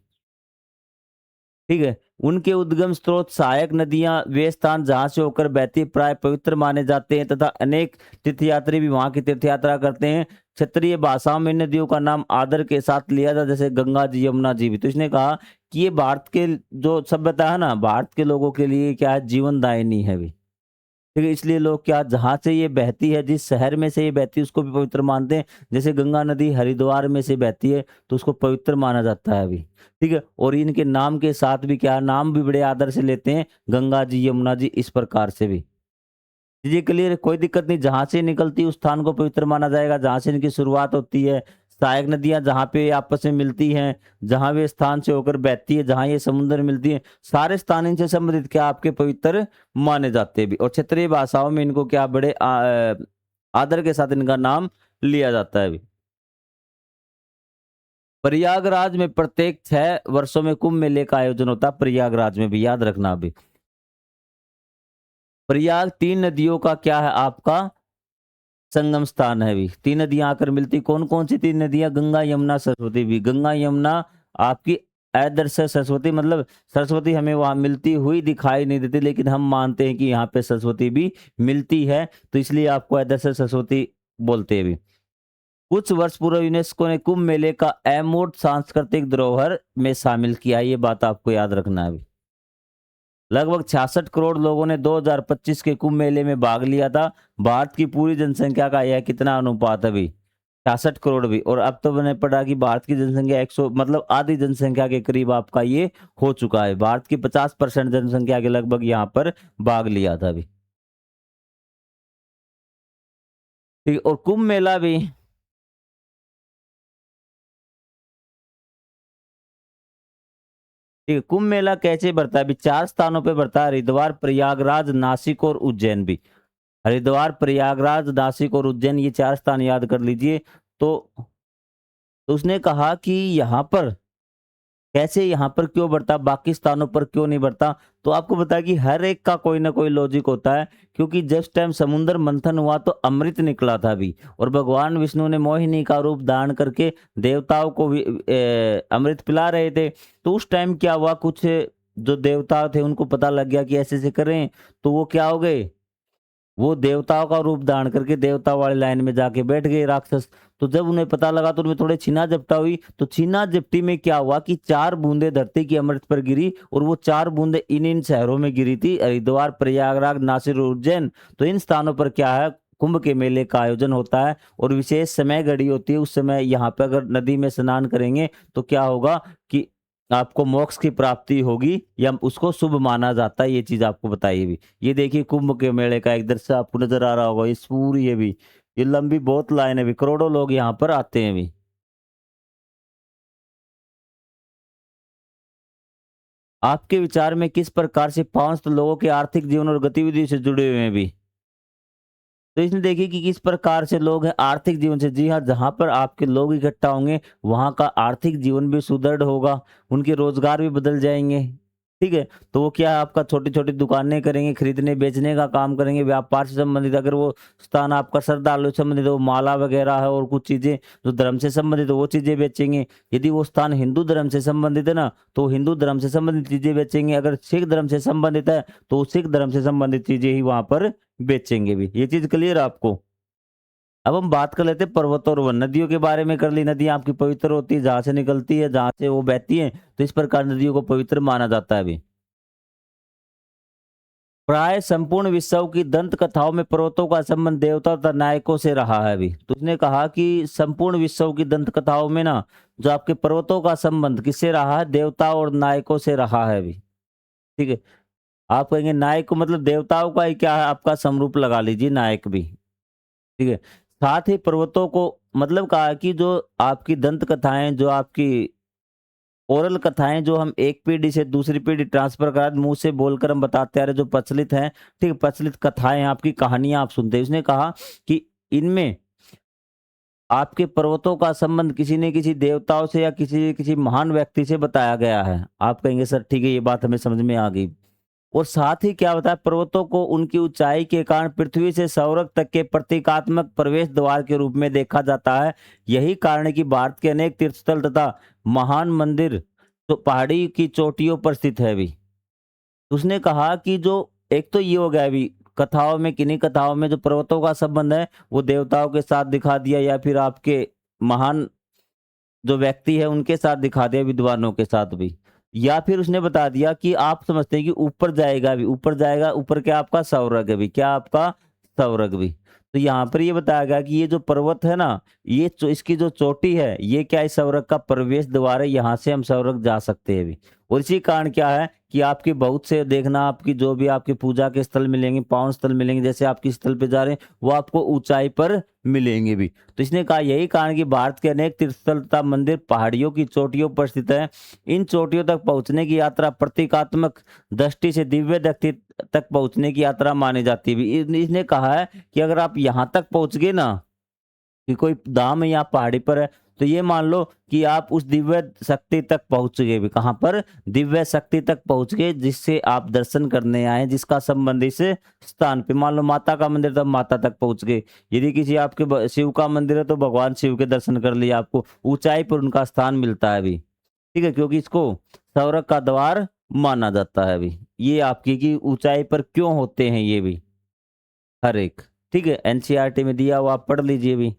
[SPEAKER 1] ठीक है। उनके उद्गम स्रोत सहायक नदियां वे स्थान जहां से होकर बहती प्राय पवित्र माने जाते हैं तथा अनेक तीर्थयात्री भी वहां की तीर्थ यात्रा करते हैं। क्षेत्रीय भाषाओं में इन नदियों का नाम आदर के साथ लिया जाता, जैसे गंगा जी, यमुना जी भी। तो इसने कहा कि ये भारत के जो सभ्यता है ना, भारत के लोगों के लिए क्या है? जीवनदायिनी है भी, ठीक है। इसलिए लोग क्या, जहां से ये बहती है, जिस शहर में से ये बहती है, उसको भी पवित्र मानते हैं। जैसे गंगा नदी हरिद्वार में से बहती है तो उसको पवित्र माना जाता है अभी, ठीक है। और इनके नाम के साथ भी क्या, नाम भी बड़े आदर से लेते हैं, गंगा जी, यमुना जी, इस प्रकार से भी। ये क्लियर है, कोई दिक्कत नहीं। जहां से निकलती है उस स्थान को पवित्र माना जाएगा, जहां से इनकी शुरुआत होती है। सहायक नदियां जहां पे आपस में मिलती हैं, जहां वे स्थान से होकर बहती है, जहां ये समुद्र मिलती है, सारे स्थान इनसे संबंधित क्या आपके पवित्र माने जाते हैं भी। और क्षेत्रीय भाषाओं में इनको क्या बड़े आदर के साथ इनका नाम लिया जाता है भी। प्रयागराज में प्रत्येक 6 वर्षों में कुंभ मेले का आयोजन होता है, प्रयागराज में भी, याद रखना अभी। प्रयाग 3 नदियों का क्या है आपका? संगम स्थान है भी। 3 नदियां आकर मिलती, कौन कौन सी 3 नदियां? गंगा, यमुना, सरस्वती भी। गंगा यमुना आपकी आदर्श सरस्वती, मतलब सरस्वती हमें वहां मिलती हुई दिखाई नहीं देती, लेकिन हम मानते हैं कि यहाँ पे सरस्वती भी मिलती है, तो इसलिए आपको आदर्श सरस्वती बोलते हैं भी। कुछ वर्ष पूर्व यूनेस्को ने कुंभ मेले का अमूर्त सांस्कृतिक धरोहर में शामिल किया, ये बात आपको याद रखना है अभी। लगभग 66 करोड़ लोगों ने 2025 के कुंभ मेले में भाग लिया था। भारत की पूरी जनसंख्या का यह कितना अनुपात है अभी? 66 करोड़ भी। और अब तो मैंने पढ़ा कि भारत की जनसंख्या 100, मतलब आधी जनसंख्या के करीब आपका ये हो चुका है। भारत की 50% जनसंख्या के लगभग यहाँ पर भाग लिया था अभी, ठीक है। और कुंभ मेला भी, ठीक है, कुंभ मेला कैसे बढ़ता है अभी? 4 स्थानों पे बढ़ता है, हरिद्वार, प्रयागराज, नासिक और उज्जैन भी। हरिद्वार, प्रयागराज, नासिक और उज्जैन, ये 4 स्थान याद कर लीजिए। तो उसने कहा कि यहाँ पर कैसे, यहाँ पर क्यों बढ़ता, बाकी स्थानों पर क्यों नहीं बढ़ता? तो आपको बता कि हर एक का कोई ना कोई लॉजिक होता है, क्योंकि जिस टाइम समुद्र मंथन हुआ तो अमृत निकला था भी, और भगवान विष्णु ने मोहिनी का रूप धारण करके देवताओं को भी अमृत पिला रहे थे। तो उस टाइम क्या हुआ, कुछ जो देवता थे उनको पता लग गया कि ऐसे ऐसे करें, तो वो क्या हो गए, वो देवताओं का रूप धारण करके देवता वाली लाइन में जाके बैठ गए राक्षस। तो जब उन्हें पता लगा तो उनमें थोड़े छीना झपटा हुई, तो छीना झपटी में क्या हुआ कि 4 बूंदे धरती की अमृत पर गिरी, और वो 4 बूंदे इन इन शहरों में गिरी थी, हरिद्वार, प्रयागराज, नासिर और उज्जैन। तो इन स्थानों पर क्या है, कुंभ के मेले का आयोजन होता है, और विशेष समय घड़ी होती है। उस समय यहाँ पे अगर नदी में स्नान करेंगे तो क्या होगा कि आपको मोक्ष की प्राप्ति होगी, या उसको शुभ माना जाता है। ये चीज आपको बताइए भी। ये देखिए कुंभ के मेले का एक दृश्य आपको नजर आ रहा होगा, इस पूरी ये भी, ये लंबी बहुत लाइन है भी, करोड़ों लोग यहाँ पर आते हैं भी। आपके विचार में किस प्रकार से 5 लोगों के आर्थिक जीवन और गतिविधि से जुड़े हुए हैं भी? तो इसमें देखिए कि किस प्रकार से लोग हैं आर्थिक जीवन से। जी हाँ, जहाँ पर आपके लोग इकट्ठा होंगे वहाँ का आर्थिक जीवन भी सुदृढ़ होगा, उनके रोजगार भी बदल जाएंगे, ठीक है। तो वो क्या है, आपका छोटी छोटी दुकानें करेंगे, खरीदने बेचने का काम करेंगे, व्यापार से संबंधित। अगर वो स्थान आपका श्रद्धालु से संबंधित हो, माला वगैरह है और कुछ चीजें जो धर्म से संबंधित हो, वो चीजें बेचेंगे। यदि वो स्थान हिंदू धर्म से संबंधित है ना, तो हिंदू धर्म से संबंधित चीजें बेचेंगे। अगर सिख धर्म से संबंधित है तो सिख धर्म से संबंधित चीजें ही वहां पर बेचेंगे भी। ये चीज क्लियर है आपको। अब हम बात कर लेते हैं पर्वत और वन। नदियों के बारे में कर ली। नदियां आपकी पवित्र होती है, जहां से निकलती है, जहां से वो बहती है, तो इस प्रकार नदियों को पवित्र माना जाता है अभी। प्राय संपूर्ण विश्व की दंत कथाओं में पर्वतों का संबंध देवता तथा नायकों से रहा है अभी। तो उसने कहा कि संपूर्ण विश्व की दंत कथाओं में ना, जो आपके पर्वतों का संबंध किससे रहा है, देवता और नायकों से रहा है अभी। ठीक है। आप कहेंगे नायक को मतलब देवताओं का ही क्या है, आपका समरूप लगा लीजिए नायक भी। ठीक है। साथ ही पर्वतों को मतलब कहा कि जो आपकी दंत कथाएं, जो आपकी ओरल कथाएं, जो हम एक पीढ़ी से दूसरी पीढ़ी ट्रांसफर करा मुंह से बोलकर हम बताते आ रहे, जो प्रचलित हैं, ठीक है, प्रचलित कथाएं, आपकी कहानियां आप सुनते हैं। उसने कहा कि इनमें आपके पर्वतों का संबंध किसी न किसी देवताओं से या किसी किसी महान व्यक्ति से बताया गया है। आप कहेंगे सर ठीक है, ये बात हमें समझ में आ गई। और साथ ही क्या बताया, पर्वतों को उनकी ऊंचाई के कारण पृथ्वी से सौरभ तक के प्रतीकात्मक प्रवेश द्वार के रूप में देखा जाता है। यही कारण है कि भारत के अनेक तीर्थस्थल तथा महान मंदिर तो पहाड़ी की चोटियों पर स्थित है अभी। उसने कहा कि जो एक तो ये हो गया अभी, कथाओं में, किन्हीं कथाओं में जो पर्वतों का संबंध है वो देवताओं के साथ दिखा दिया, या फिर आपके महान जो व्यक्ति है उनके साथ दिखा दिया, विद्वानों के साथ भी। या फिर उसने बता दिया कि आप समझते हैं कि ऊपर जाएगा भी, ऊपर जाएगा, ऊपर क्या आपका सौरग है भी, क्या आपका सौरग भी। तो यहाँ पर ये बताया गया कि ये जो पर्वत है ना, ये इसकी जो चोटी है, ये क्या है, सौरग का प्रवेश द्वार है, यहाँ से हम सौरग जा सकते हैं भी। और इसी कारण क्या है कि आपकी बहुत से देखना, आपकी जो भी आपकी पूजा के स्थल मिलेंगे, पावन स्थल मिलेंगे, जैसे आपकी स्थल पे जा रहे हैं, वो आपको ऊंचाई पर मिलेंगे भी। तो इसने कहा यही कारण कि भारत के अनेक तीर्थस्थल तथा मंदिर पहाड़ियों की चोटियों पर स्थित है। इन चोटियों तक पहुंचने की यात्रा प्रतीकात्मक दृष्टि से दिव्य व्यक्ति तक पहुंचने की यात्रा मानी जाती है। इसने कहा है कि अगर आप यहाँ तक पहुंच गए ना, कि कोई धाम है या पहाड़ी पर है, तो ये मान लो कि आप उस दिव्य शक्ति तक पहुंच गए भी। कहाँ पर, दिव्य शक्ति तक पहुंच गए, जिससे आप दर्शन करने आए, जिसका संबंध इस स्थान पे, मान लो माता का मंदिर, तब माता तक पहुंच गए। यदि किसी आपके शिव का मंदिर है तो भगवान शिव के दर्शन कर लिए, आपको ऊंचाई पर उनका स्थान मिलता है अभी। ठीक है, क्योंकि इसको सौरग का द्वार माना जाता है अभी। ये आपकी की ऊंचाई पर क्यों होते हैं ये भी, हर एक। ठीक है, एनसीईआरटी में दिया हुआ, आप पढ़ लीजिए भी।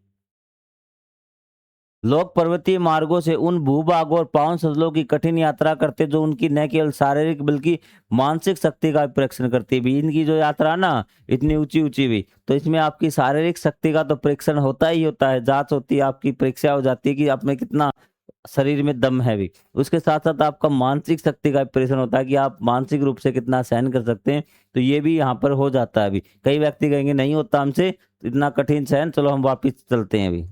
[SPEAKER 1] लोग पर्वतीय मार्गों से उन भूभागों और पावन स्थलों की कठिन यात्रा करते जो उनकी न केवल शारीरिक बल्कि मानसिक शक्ति का परीक्षण करती भी। इनकी जो यात्रा ना इतनी ऊंची ऊंची भी, तो इसमें आपकी शारीरिक शक्ति का तो परीक्षण होता ही होता है, जांच होती है, आपकी परीक्षा हो जाती है कि आप में कितना शरीर में दम है भी। उसके साथ साथ आपका मानसिक शक्ति का परीक्षण होता है कि आप मानसिक रूप से कितना सहन कर सकते हैं। तो ये भी यहाँ पर हो जाता है अभी। कई व्यक्ति कहेंगे नहीं होता हमसे इतना कठिन सहन, चलो हम वापिस चलते हैं अभी।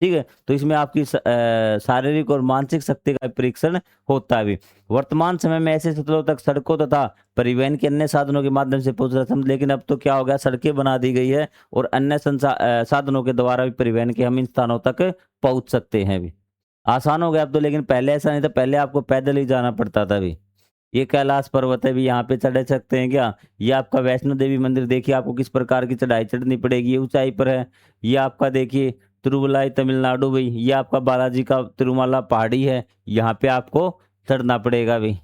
[SPEAKER 1] ठीक है, तो इसमें आपकी शारीरिक और मानसिक शक्ति का परीक्षण होता है अभी। वर्तमान समय में ऐसे स्थलों तक सड़कों तथा परिवहन के अन्य साधनों के माध्यम से पहुंच रहा था, लेकिन अब तो क्या हो गया, सड़कें बना दी गई है और अन्य साधनों के द्वारा भी परिवहन के हम इन स्थानों तक पहुंच सकते हैं अभी। आसान हो गया अब तो, लेकिन पहले ऐसा नहीं था, पहले आपको पैदल ही जाना पड़ता था अभी। ये कैलाश पर्वत है भी, यहाँ पे चढ़ सकते हैं क्या? ये आपका वैष्णो देवी मंदिर देखिए, आपको किस प्रकार की चढ़ाई चढ़नी पड़ेगी, ये ऊंचाई पर है। ये आपका देखिए तिरुवलाई तमिलनाडु भाई, ये आपका बालाजी का तिरुमला पहाड़ी है, यहाँ पे आपको चढ़ना पड़ेगा भाई।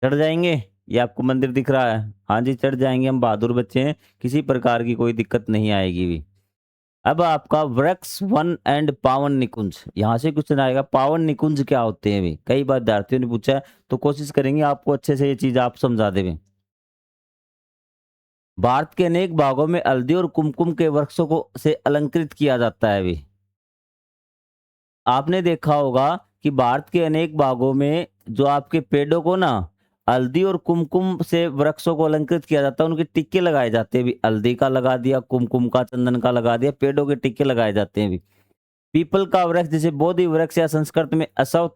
[SPEAKER 1] चढ़ जाएंगे? ये आपको मंदिर दिख रहा है, हाँ जी चढ़ जाएंगे, हम बहादुर बच्चे हैं, किसी प्रकार की कोई दिक्कत नहीं आएगी भी। अब आपका वृक्ष वन एंड पावन निकुंज, यहां से क्वेश्चन आएगा, पावन निकुंज क्या होते हैं भी, कई बार विद्यार्थियों ने पूछा है, तो कोशिश करेंगे आपको अच्छे से ये चीज आप समझा दें। भारत के अनेक भागों में हल्दी और कुमकुम के वृक्षों को से अलंकृत किया जाता है भी। आपने देखा होगा कि भारत के अनेक भागों में जो आपके पेड़ों को ना हल्दी और कुमकुम से वृक्षों को अलंकृत किया जाता है, उनके टिक्के लगाए जाते हैं भी। हल्दी का लगा दिया, कुमकुम का, चंदन का लगा दिया, पेड़ों के टिक्के लगाए जाते हैं भी। पीपल का वृक्ष, जिसे बोधि वृक्ष या संस्कृत में अशौथ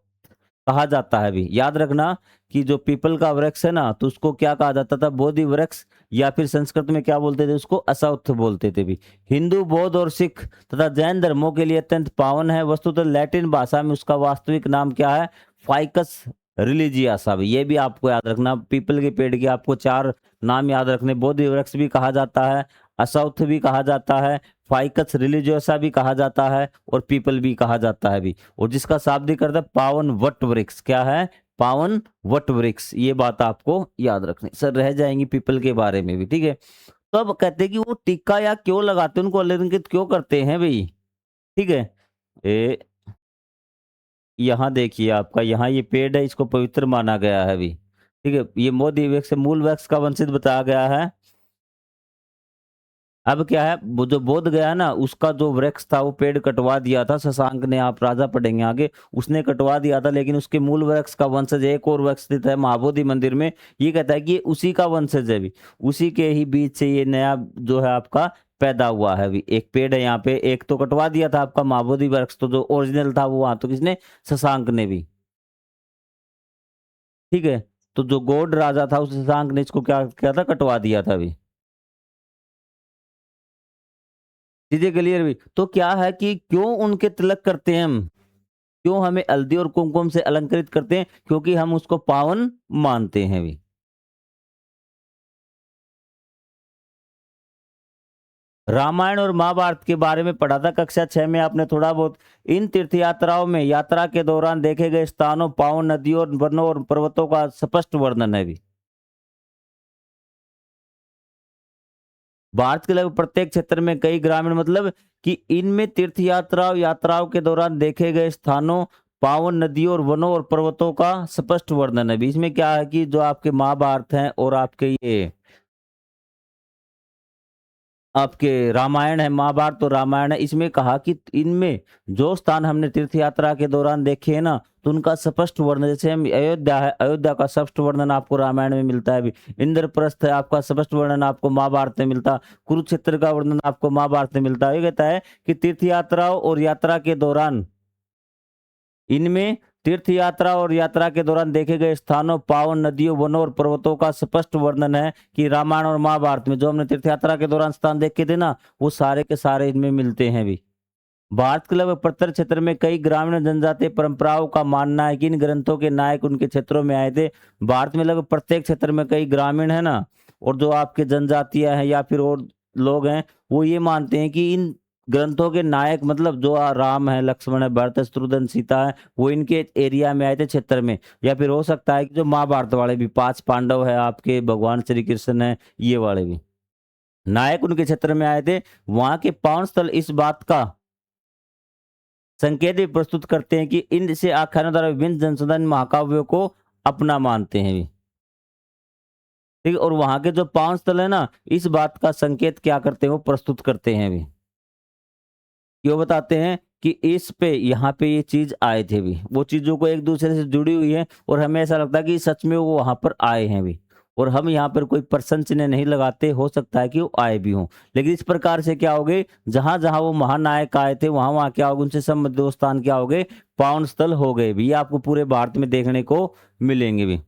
[SPEAKER 1] कहा जाता है भी। याद रखना कि जो पीपल का वृक्ष है ना, तो उसको क्या कहा जाता था, बोधि वृक्ष, या फिर संस्कृत में क्या बोलते थे उसको, अशौथ बोलते थे भी। हिंदू, बौद्ध और सिख तथा जैन धर्मों के लिए अत्यंत पावन है। वस्तुतः लैटिन भाषा में उसका वास्तविक नाम क्या है, फाइकस रिलीजियासा भी। ये भी आपको याद रखना, पीपल के पेड़ के आपको 4 नाम याद रखने, बोधि वृक्ष भी कहा जाता है, अशौथ भी कहा जाता है, फाइकस रिलीजियोसा भी कहा जाता है, और पीपल भी कहा जाता है भी। और जिसका शाब्दिक अर्थ है पावन वट वृक्ष, क्या है, पावन वट वृक्ष। ये बात आपको याद रखनी, सर रह जाएंगी पीपल के बारे में भी। ठीक है, तो अब कहते हैं कि वो टीका या क्यों लगाते हैं, उनको अलंकृत क्यों करते हैं भई? ठीक है? ए यहाँ देखिए आपका यहाँ ये पेड़ है, इसको पवित्र माना गया है अभी। ठीक है? ये मोदी वृक्ष है, मूल वृक्ष का वंशिज बताया गया है। अब क्या है, वो जो बोध गया ना, उसका जो वृक्ष था वो पेड़ कटवा दिया था शशांक ने, आप राजा पढ़ेंगे आगे, उसने कटवा दिया था, लेकिन उसके मूल वृक्ष का वंशज एक और वृक्ष स्थित है महाबोधि मंदिर में। ये कहता है कि ये उसी का वंशज है अभी, उसी के ही बीच से ये नया जो है आपका पैदा हुआ है अभी। एक पेड़ है यहाँ पे, एक तो कटवा दिया था आपका महाबोधि वृक्ष, तो जो ओरिजिनल था वो वहां तो किसने, शशांक ने भी। ठीक है? तो जो गौड़ राजा था उस शशांक ने इसको क्या किया था, कटवा दिया था अभी। चीजें क्लियर हुई? तो क्या है कि क्यों उनके तिलक करते हैं हम, क्यों हमें हल्दी और कुमकुम से अलंकृत करते हैं, क्योंकि हम उसको पावन मानते हैं भी। रामायण और महाभारत के बारे में पढ़ा था कक्षा 6 में आपने थोड़ा बहुत। इन तीर्थ यात्राओं में यात्रा के दौरान देखे गए स्थानों, पावन नदियों और वनों और पर्वतों का स्पष्ट वर्णन है भी। भारत के लगभग प्रत्येक क्षेत्र में कई ग्रामीण, मतलब कि इनमें तीर्थ यात्राओं यात्राओं के दौरान देखे गए स्थानों, पावन नदियों और वनों और पर्वतों का स्पष्ट वर्णन है भी। इसमें क्या है कि जो आपके महाभारत हैं और आपके रामायण है, महाभारत और रामायण है, इसमें कहा कि इनमें जो स्थान हमने तीर्थ यात्रा के दौरान देखे हैं ना, तो उनका स्पष्ट वर्णन, जैसे हम अयोध्या है, अयोध्या का स्पष्ट वर्णन आपको रामायण में मिलता है अभी। इंद्रप्रस्थ है, आपका स्पष्ट वर्णन आपको महाभारत में मिलता है। कुरुक्षेत्र का वर्णन आपको महाभारत में मिलता है। ये कहता है कि तीर्थ यात्राओं और यात्रा के दौरान इनमें तीर्थ यात्रा और यात्रा के दौरान देखे गए स्थानों, पावन नदियों, वनों और पर्वतों का स्पष्ट वर्णन है कि रामायण और महाभारत में जो हमने तीर्थ यात्रा के दौरान स्थान देखे थे ना, वो सारे के सारे इनमें मिलते हैं भी। भारत के लगभग प्रत्येक क्षेत्र में कई ग्रामीण जनजातीय परंपराओं का मानना है कि इन ग्रंथों के नायक उनके क्षेत्रों में आए थे। भारत में लगभग प्रत्येक क्षेत्र में कई ग्रामीण है ना, और जो आपके जनजातीय हैं या फिर और लोग हैं, वो ये मानते हैं कि इन ग्रंथों के नायक, मतलब जो राम है, लक्ष्मण है, भरत, शत्रुघ्न, सीता है, वो इनके एरिया में आए थे, क्षेत्र में। या फिर हो सकता है कि जो महाभारत वाले भी 5 पांडव है आपके, भगवान श्री कृष्ण है, ये वाले भी नायक उनके क्षेत्र में आए थे। वहां के पावन स्थल इस बात का संकेत भी प्रस्तुत करते हैं कि इनसे आख्यानों द्वारा विभिन्न जनसमुदाय महाकाव्यों को अपना मानते हैं। ठीक है? और वहां के जो पावन स्थल है ना, इस बात का संकेत क्या करते हैं, वो प्रस्तुत करते हैं भी। क्यों बताते हैं कि इस पे यहाँ पे ये चीज आए थे भी, वो चीजों को एक दूसरे से जुड़ी हुई है, और हमें ऐसा लगता है कि सच में वो वहां पर आए हैं भी। और हम यहाँ पर कोई प्रश्न चिन्ह नहीं लगाते, हो सकता है कि वो आए भी हों, लेकिन इस प्रकार से क्या हो गए, जहां जहां वो महानायक आए थे वहां वहां क्या हो गए, उनसे संबंधित दो स्थान क्या हो गए, पावन स्थल हो गए भी। ये आपको पूरे भारत में देखने को मिलेंगे भी।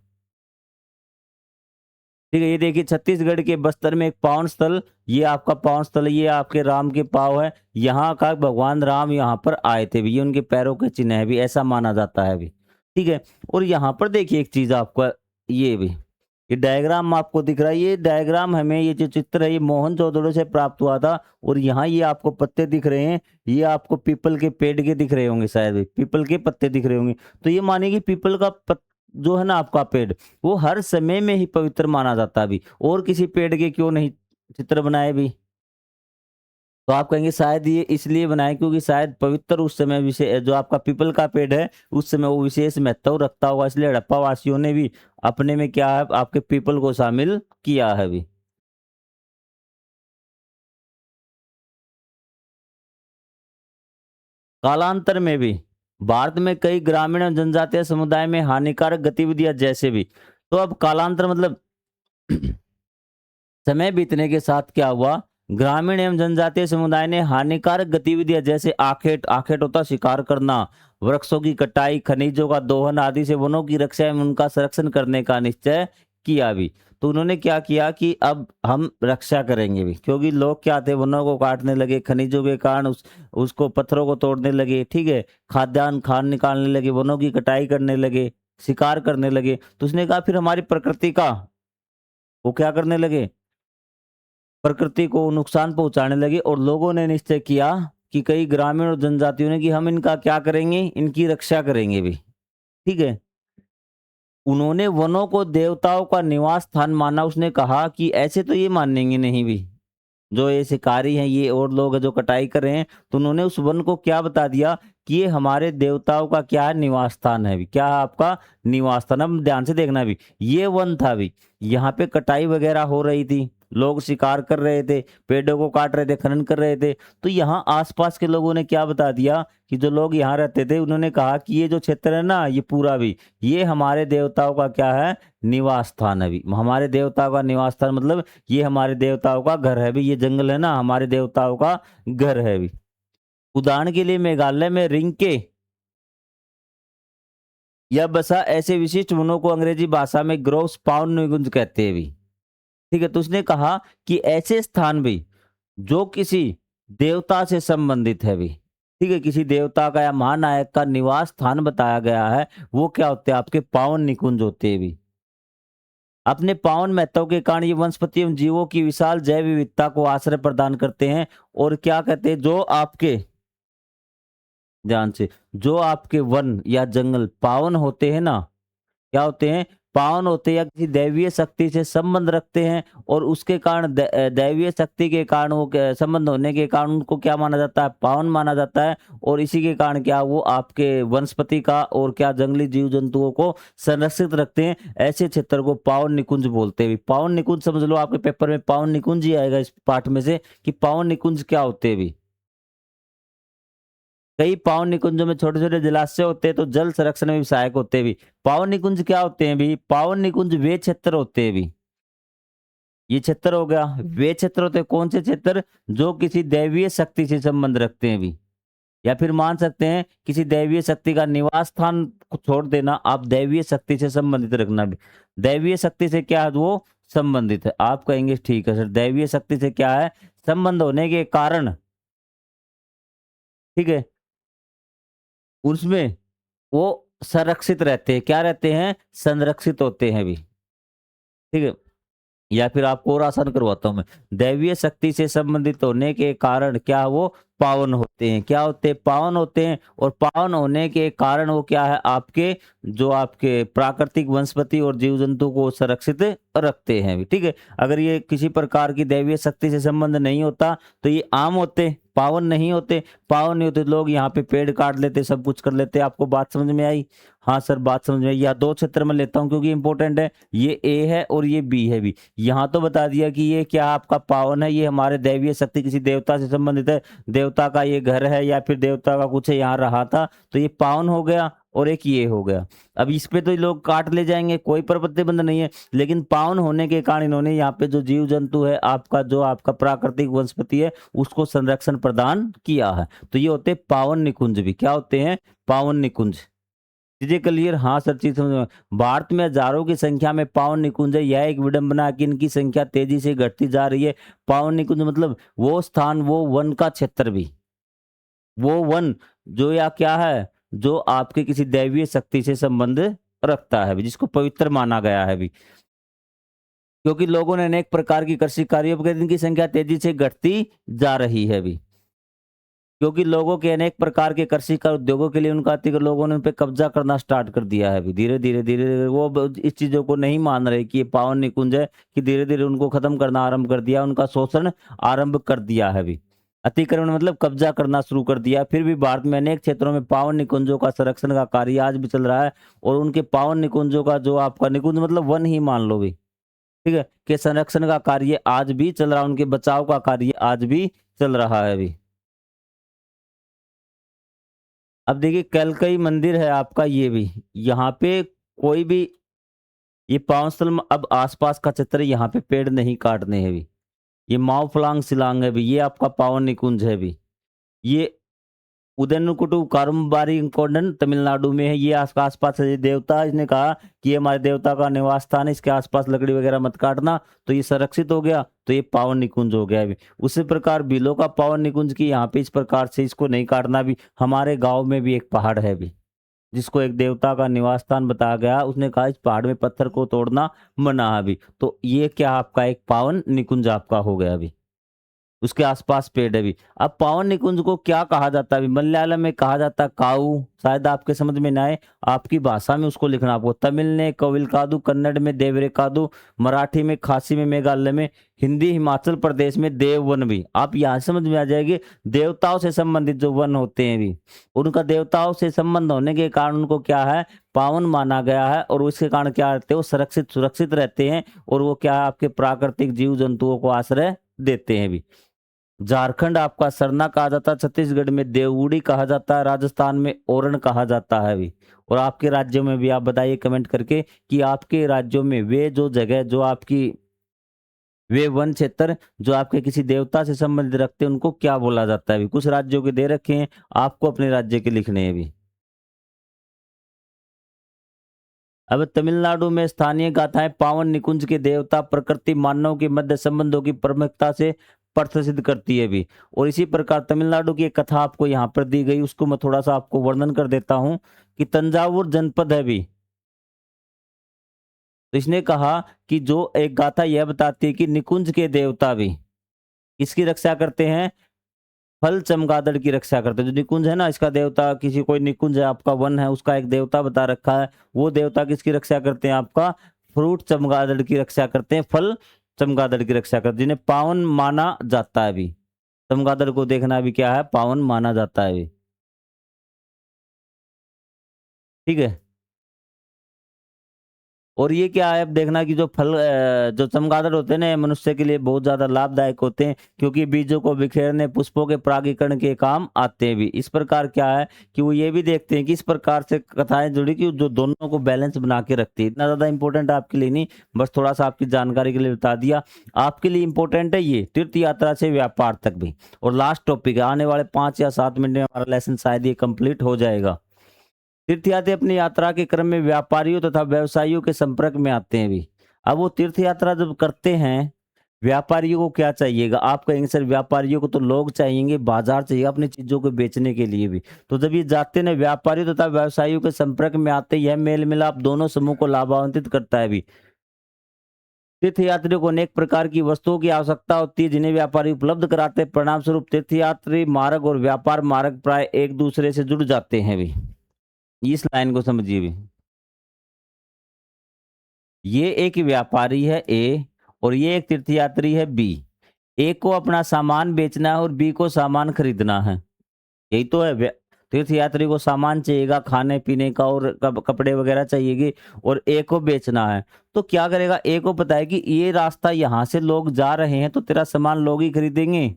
[SPEAKER 1] ठीक है? ये देखिए छत्तीसगढ़ के बस्तर में एक पावन स्थल, ये आपका पावन स्थल है, ये आपके राम के पाँव है। यहाँ का भगवान राम यहाँ पर आए थे भी, ये उनके पैरों के चिन्ह है भी, ऐसा माना जाता है भी। ठीक है? और यहाँ पर देखिए एक चीज आपका, ये भी ये डायग्राम आपको दिख रहा है, ये डायग्राम हमें, ये जो चित्र है, ये मोहन जोदड़ो से प्राप्त हुआ था। और यहाँ ये आपको पत्ते दिख रहे हैं, ये आपको पीपल के पेड़ के दिख रहे होंगे, शायद पीपल के पत्ते दिख रहे होंगे। तो ये मानिए कि पीपल का जो है ना आपका पेड़, वो हर समय में ही पवित्र माना जाता है भी, और किसी पेड़ के क्यों नहीं चित्र बनाए भी। तो आप कहेंगे शायद ये इसलिए बनाए क्योंकि शायद पवित्र उस समय विषय जो आपका पीपल का पेड़ है, उस समय वो विशेष महत्व रखता होगा, इसलिए हड़प्पा वासियों ने भी अपने में क्या है, आपके पीपल को शामिल किया है भी। कालांतर में भी भारत में कई ग्रामीण और जनजातीय समुदाय में हानिकारक गतिविधियां जैसे भी, तो अब कालांतर मतलब समय बीतने के साथ क्या हुआ, ग्रामीण एवं जनजातीय समुदाय ने हानिकारक गतिविधियां जैसे आखेट, आखेट होता शिकार करना, वृक्षों की कटाई, खनिजों का दोहन आदि से वनों की रक्षा एवं उनका संरक्षण करने का निश्चय किया भी। तो उन्होंने क्या किया कि अब हम रक्षा करेंगे भी, क्योंकि लोग क्या थे, वनों को काटने लगे, खनिजों के कारण उसको पत्थरों को तोड़ने लगे। ठीक है? खाद्यान्न खान निकालने लगे, वनों की कटाई करने लगे, शिकार करने लगे। तो उसने कहा फिर हमारी प्रकृति का वो क्या करने लगे, प्रकृति को नुकसान पहुंचाने लगे। और लोगों ने निश्चय किया कि कई ग्रामीण और जनजातियों ने कि हम इनका क्या करेंगे, इनकी रक्षा करेंगे भी। ठीक है? उन्होंने वनों को देवताओं का निवास स्थान माना। उसने कहा कि ऐसे तो ये मानेंगे नहीं भी, जो ये शिकारी हैं, ये और लोग हैं जो कटाई कर रहे हैं, तो उन्होंने उस वन को क्या बता दिया कि ये हमारे देवताओं का क्या है, निवास स्थान है भी। क्या है आपका निवास स्थान। अब ध्यान से देखना भी, ये वन था भी, यहाँ पे कटाई वगैरह हो रही थी, लोग शिकार कर रहे थे, पेड़ों को काट रहे थे, खनन कर रहे थे। तो यहाँ आसपास के लोगों ने क्या बता दिया कि जो लोग यहाँ रहते थे, उन्होंने कहा कि ये जो क्षेत्र है ना, ये पूरा भी, ये हमारे देवताओं का क्या है, निवास स्थान है भी। हमारे देवताओं का निवास स्थान मतलब ये हमारे देवताओं का घर है भी। ये जंगल है ना, हमारे देवताओं का घर है भी। उदाहरण के लिए मेघालय में रिंके या बसा ऐसे विशिष्ट वनों को अंग्रेजी भाषा में ग्रोव्स पाउंड निकुंज कहते हैं भी। ठीक है, तो उसने कहा कि ऐसे स्थान भी जो किसी देवता से संबंधित है भी, ठीक है, किसी देवता का या महानायक का निवास स्थान बताया गया है, वो क्या होते हैं, आपके पावन निकुंज होते हैं भी। अपने पावन महत्व के कारण ये वनस्पति एवं जीवों की विशाल जैव विविधता को आश्रय प्रदान करते हैं। और क्या कहते हैं, जो आपके, ध्यान से, जो आपके वन या जंगल पावन होते हैं ना, क्या होते हैं, पावन होते हैं या किसी दैवीय शक्ति से संबंध रखते हैं, और उसके कारण दैवीय शक्ति के कारण वो संबंध होने के कारण उनको क्या माना जाता है, पावन माना जाता है। और इसी के कारण क्या, वो आपके वनस्पति का और क्या जंगली जीव जंतुओं को संरक्षित रखते हैं। ऐसे क्षेत्र को पावन निकुंज बोलते हैं। पावन निकुंज समझ लो, आपके पेपर में पावन निकुंज ही आएगा इस पाठ में से, कि पावन निकुंज क्या होते हैं भी। कई पावन निकुंजों में छोटे छोटे जलाशय होते हैं, तो जल संरक्षण में भी सहायक होते हैं भी। पावन निकुंज क्या होते हैं भी, पावन निकुंज वे क्षेत्र होते हैं भी। ये क्षेत्र हो गया, वे क्षेत्र होते हैं, कौन से क्षेत्र, जो किसी दैवीय शक्ति से संबंध रखते हैं भी। या फिर मान सकते हैं किसी दैवीय शक्ति का निवास स्थान को छोड़ देना, आप दैवीय शक्ति से संबंधित रखना भी। दैवीय शक्ति से क्या है, वो संबंधित है। आप कहेंगे ठीक है सर, दैवीय शक्ति से क्या है, संबंध होने के कारण, ठीक है, उसमें वो संरक्षित रहते हैं। क्या रहते हैं, संरक्षित होते हैं भी। ठीक है, या फिर आपको और आसान करवाता हूं मैं, दैवीय शक्ति से संबंधित होने के कारण क्या वो पावन होते हैं। क्या होते हैं, पावन होते हैं। और पावन होने के कारण वो क्या है, आपके जो आपके प्राकृतिक वनस्पति और जीव जंतु को सुरक्षित रखते हैं भी। ठीक है, अगर ये किसी प्रकार की दैवीय शक्ति से संबंध नहीं होता तो ये आम होते, पावन नहीं होते। पावन नहीं होते, लोग यहाँ पे पेड़ काट लेते, सब कुछ कर लेते। आपको बात समझ में आई। हाँ सर, बात समझ में आई। या दो क्षेत्र में लेता हूँ क्योंकि इंपॉर्टेंट है, ये ए है और ये बी है भी। यहाँ तो बता दिया कि ये क्या आपका पावन है, ये हमारे दैवीय शक्ति किसी देवता से संबंधित है, देवता का ये घर है या फिर देवता का कुछ यहाँ रहा था, तो ये पावन हो गया। और एक ये हो गया। अब इस पे तो लोग काट ले जाएंगे, कोई प्रतिबंध नहीं है, लेकिन पावन होने के कारण इन्होंने यहाँ पे जो जीव जंतु है, आपका जो आपका प्राकृतिक वनस्पति है, उसको संरक्षण प्रदान किया है। तो ये होते हैं पावन निकुंज भी। क्या होते हैं, पावन निकुंज। चीजें क्लियर। हाँ सर, चीज समझ में। भारत में हजारों की संख्या में पावन निकुंज है। यह एक विडंबना है कि इनकी संख्या तेजी से घटती जा रही है। पावन निकुंज मतलब वो स्थान, वो वन का क्षेत्र भी, वो वन जो या क्या है, जो आपके किसी दैवीय शक्ति से संबंध रखता है भी, जिसको पवित्र माना गया है भी। क्योंकि लोगों ने अनेक प्रकार की कृषि कार्यों पर इनकी संख्या तेजी से घटती जा रही है भी। क्योंकि लोगों के अनेक प्रकार के कृषि का उद्योगों के लिए उनका अतिक्रमण, लोगों ने उन पे कब्जा करना स्टार्ट कर दिया है अभी। धीरे धीरे धीरे धीरे वो इस चीजों को नहीं मान रहे कि ये पावन निकुंज है, कि धीरे धीरे उनको खत्म करना आरंभ कर दिया, उनका शोषण आरंभ कर दिया है अभी। अतिक्रमण मतलब कब्जा करना शुरू कर दिया। फिर भी भारत में अनेक क्षेत्रों में पावन निकुंजों का संरक्षण का कार्य आज भी चल रहा है। और उनके पावन निकुंजों का जो आपका निकुंज मतलब वन ही मान लो भी, ठीक है, कि संरक्षण का कार्य आज भी चल रहा है, उनके बचाव का कार्य आज भी चल रहा है अभी। अब देखिए, कलकई मंदिर है आपका, ये भी यहाँ पे कोई भी, ये पावन स्थल में अब आसपास का क्षेत्र है, यहाँ पे पेड़ नहीं काटने हैं भी। ये माओ फलांग सिलांग है भी, ये आपका पावन निकुंज है भी। ये उदयनकुटु कारुम्बारी कोंडन तमिलनाडु में है। ये आसपास है, ये देवता, इसने कहा कि ये हमारे देवता का निवास स्थान है, इसके आसपास लकड़ी वगैरह मत काटना, तो ये संरक्षित हो गया, तो ये पावन निकुंज हो गया भी। उसी प्रकार बिलो का पावन निकुंज की यहाँ पे इस प्रकार से इसको नहीं काटना भी। हमारे गाँव में भी एक पहाड़ है भी, जिसको एक देवता का निवास स्थान बताया गया, उसने कहा इस पहाड़ में पत्थर को तोड़ना मना है भी। तो ये क्या आपका एक पावन निकुंज आपका हो गया अभी। उसके आसपास पेड़ है भी। अब पावन निकुंज को क्या कहा जाता है? मलयालम में कहा जाता है काऊ, शायद आपके समझ में ना आए, आपकी भाषा में उसको लिखना आपको। तमिल ने कविलकादु, कन्नड़ में देवरेकादु, मराठी में खासी, में मेघालय में, हिंदी हिमाचल प्रदेश में देववन भी। आप यहाँ समझ में आ जाएंगे, देवताओं से संबंधित जो वन होते हैं भी, उनका देवताओं से संबंध होने के कारण उनको क्या है, पावन माना गया है। और उसके कारण क्या रहते हैं, वो सुरक्षित सुरक्षित रहते हैं। और वो क्या है, आपके प्राकृतिक जीव जंतुओं को आश्रय देते हैं भी। झारखंड आपका सरना कहा जाता है, छत्तीसगढ़ में देवउड़ी कहा जाता है, राजस्थान में ओरण कहा जाता है भी। और आपके राज्यों में भी आप बताइए कमेंट करके कि आपके राज्यों में वे जो जगह जो आपकी, वे वन क्षेत्र जो आपके किसी देवता से संबंध रखते हैं, उनको क्या बोला जाता है भी। कुछ राज्यों के दे रखे हैं, आपको अपने राज्य के लिखने हैं भी। अब तमिलनाडु में स्थानीय गाथाएं पावन निकुंज के देवता प्रकृति मानव के मध्य संबंधों की प्रमुखता से प्रसिद्ध करती है भी। और इसी प्रकार तमिलनाडु की एक कथा आपको यहाँ पर दी गई, उसको मैं थोड़ा सा आपको वर्णन कर देता हूँ कि तंजावुर जनपद है भी। तो इसने कहा कि जो एक गाथा यह बताती है कि निकुंज के देवता भी इसकी रक्षा करते हैं, फल चमगादड़ की रक्षा करते हैं। जो निकुंज है ना, इसका देवता, किसी कोई निकुंज है आपका वन है, उसका एक देवता बता रखा है। वो देवता किसकी रक्षा करते हैं, आपका फ्रूट चमगादड़ की रक्षा करते हैं, फल चमगादड़ की रक्षा करते हैं, जिन्हें पावन माना जाता है भी। चमगादड़ को देखना भी क्या है, पावन माना जाता है भी। ठीक है। और ये क्या है, अब देखना कि जो फल जो चमगादड़ होते हैं ना, ये मनुष्य के लिए बहुत ज्यादा लाभदायक होते हैं, क्योंकि बीजों को बिखेरने, पुष्पों के परागीकरण के काम आते हैं भी। इस प्रकार क्या है कि वो ये भी देखते हैं कि इस प्रकार से कथाएं जुड़ी कि जो दोनों को बैलेंस बना के रखती है। इतना ज्यादा इंपॉर्टेंट आपके लिए नहीं, बस थोड़ा सा आपकी जानकारी के लिए बता दिया। आपके लिए इंपॉर्टेंट है ये तीर्थ यात्रा से व्यापार तक भी। और लास्ट टॉपिक है, आने वाले 5 या 7 मिनट में हमारा लेसन शायद ये कंप्लीट हो जाएगा। तीर्थयात्री अपनी यात्रा के क्रम में व्यापारियों तथा व्यवसायियों के संपर्क में आते हैं भी। अब वो तीर्थ यात्रा जब करते हैं, व्यापारियों को क्या चाहिएगा, आप कहेंगे सर व्यापारियों को तो लोग चाहिए, बाजार चाहिए अपनी चीजों को बेचने के लिए भी। तो जब ये जाते हैं व्यापारियों तथा व्यवसायियों के संपर्क में आते, यह मेल मिलाप दोनों समूह को लाभान्वित करता है भी। तीर्थयात्रियों को अनेक प्रकार की वस्तुओं की आवश्यकता होती है, जिन्हें व्यापारी उपलब्ध कराते हैं। परिणाम स्वरूप तीर्थयात्री मार्ग और व्यापार मार्ग प्राय एक दूसरे से जुड़ जाते हैं भी। इस लाइन को समझिए भी। ये एक व्यापारी है ए, और ये एक तीर्थयात्री है बी। ए को अपना सामान बेचना है और बी को सामान खरीदना है। यही तो है। तीर्थयात्री को सामान चाहिएगा खाने पीने का, और कपड़े वगैरह चाहिएगी, और ए को बेचना है। तो क्या करेगा, ए को पता है कि ये रास्ता यहाँ से लोग जा रहे हैं, तो तेरा सामान लोग ही खरीदेंगे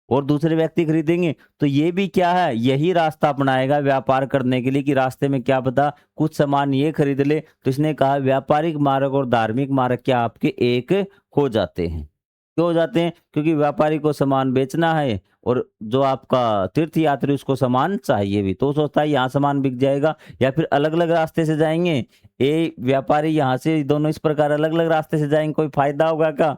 [SPEAKER 1] और दूसरे व्यक्ति खरीदेंगे। तो ये भी क्या है, यही रास्ता अपनाएगा व्यापार करने के लिए, कि रास्ते में क्या पता कुछ सामान ये खरीद ले। तो इसने कहा व्यापारिक मार्ग और धार्मिक मार्ग क्या आपके एक हो जाते हैं। क्यों हो जाते हैं? क्योंकि व्यापारी को सामान बेचना है, और जो आपका तीर्थ यात्री उसको सामान चाहिए भी। तो वो सोचता है यहाँ सामान बिक जाएगा, या फिर अलग अलग रास्ते से जाएंगे। ए व्यापारी यहाँ से, दोनों इस प्रकार अलग अलग रास्ते से जाएंगे, कोई फायदा होगा क्या?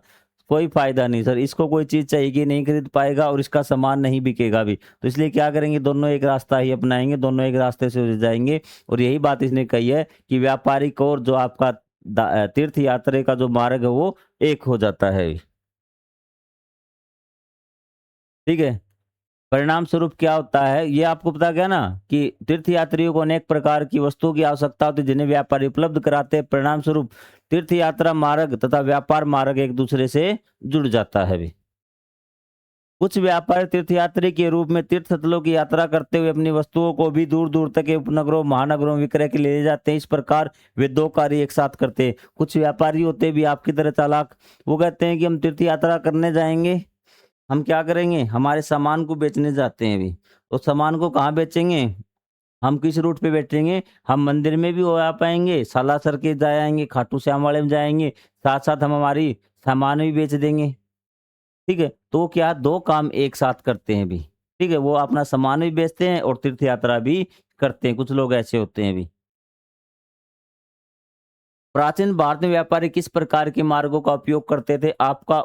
[SPEAKER 1] कोई फायदा नहीं सर। इसको कोई चीज चाहिए, नहीं खरीद पाएगा, और इसका सामान नहीं बिकेगा भी। तो इसलिए क्या करेंगे, दोनों एक रास्ता ही अपनाएंगे, दोनों एक रास्ते से जाएंगे। और यही बात इसने कही है कि व्यापारिक और जो आपका तीर्थ यात्रा का जो मार्ग है वो एक हो जाता है। ठीक है। परिणाम स्वरूप क्या होता है, ये आपको पता गया ना कि तीर्थ यात्रियों को अनेक प्रकार की वस्तुओं की आवश्यकता होती है, जिन्हें व्यापारी उपलब्ध कराते हैं। परिणाम स्वरूप तीर्थ यात्रा मार्ग तथा व्यापार मार्ग एक दूसरे से जुड़ जाता है भी। कुछ व्यापारी तीर्थयात्री के रूप में तीर्थ स्थलों की यात्रा करते हुए अपनी वस्तुओं को भी दूर दूर तक के उपनगरों महानगरों में विक्रय के लिए ले जाते हैं। इस प्रकार वे दो कार्य एक साथ करते हैं। कुछ व्यापारी होते भी आपकी तरह चालाक, वो कहते हैं कि हम तीर्थ यात्रा करने जाएंगे, हम क्या करेंगे, हमारे सामान को बेचने जाते हैं भी। तो सामान को कहाँ बेचेंगे, हम किस रूट पे बैठेंगे, हम मंदिर में भी हो आ पाएंगे, सालासर के जाएंगे, खाटू श्याम वाले में जाएंगे, साथ साथ हम हमारी सामान भी बेच देंगे। ठीक है। तो क्या दो काम एक साथ करते हैं भी। ठीक है, वो अपना सामान भी बेचते हैं और तीर्थ यात्रा भी करते हैं। कुछ लोग ऐसे होते हैं भी। प्राचीन भारत में व्यापारी किस प्रकार के मार्गों का उपयोग करते थे? आपका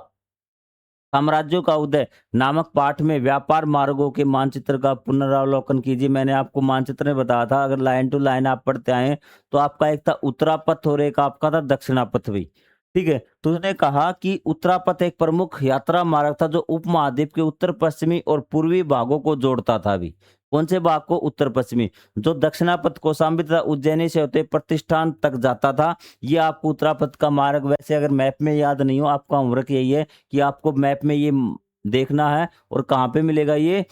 [SPEAKER 1] साम्राज्यों का उदय नामक पाठ में व्यापार मार्गों के मानचित्र का पुनरावलोकन कीजिए। मैंने आपको मानचित्र में बताया था, अगर लाइन टू लाइन आप पढ़ते आए तो आपका एक था उत्तरापथ और एक आपका था दक्षिणापथ भी। ठीक है, तो उसने कहा कि उत्तरापथ एक प्रमुख यात्रा मार्ग था जो उपमहाद्वीप के उत्तर पश्चिमी और पूर्वी भागों को जोड़ता था भी। कौन से भाग को? उत्तर पश्चिमी। जो दक्षिणापथ कौशाम्बी तथा उज्जैनी से होते प्रतिष्ठान तक जाता था। ये आपको उत्तरापथ का मार्ग, वैसे अगर मैप में याद नहीं हो, आपका होमवर्क यही है कि आपको मैप में ये देखना है। और कहाँ पे मिलेगा ये?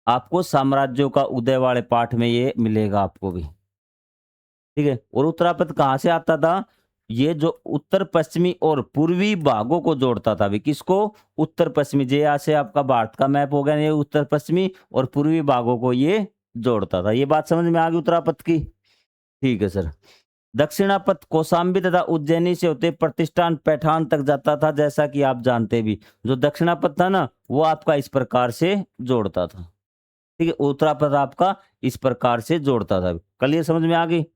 [SPEAKER 1] आपको साम्राज्यों का उदय वाले पाठ में ये मिलेगा आपको भी। ठीक है, और उत्तरापथ कहाँ से आता था? ये जो उत्तर पश्चिमी और पूर्वी भागों को जोड़ता था भी। किसको? उत्तर पश्चिमी। जे यहाँ से आपका भारत का मैप हो गया, ये उत्तर पश्चिमी और पूर्वी भागों को ये जोड़ता था। ये बात समझ में आ गई उत्तरापथ की? ठीक है सर। दक्षिणापथ कौशाम्बी तथा उज्जैनी से होते प्रतिष्ठान पैठान तक जाता था, जैसा कि आप जानते भी। जो दक्षिणापथ था ना, वो आपका इस प्रकार से जोड़ता था। ठीक है, उत्तरापथ आपका इस प्रकार से जोड़ता था। कल ये समझ में आ गई?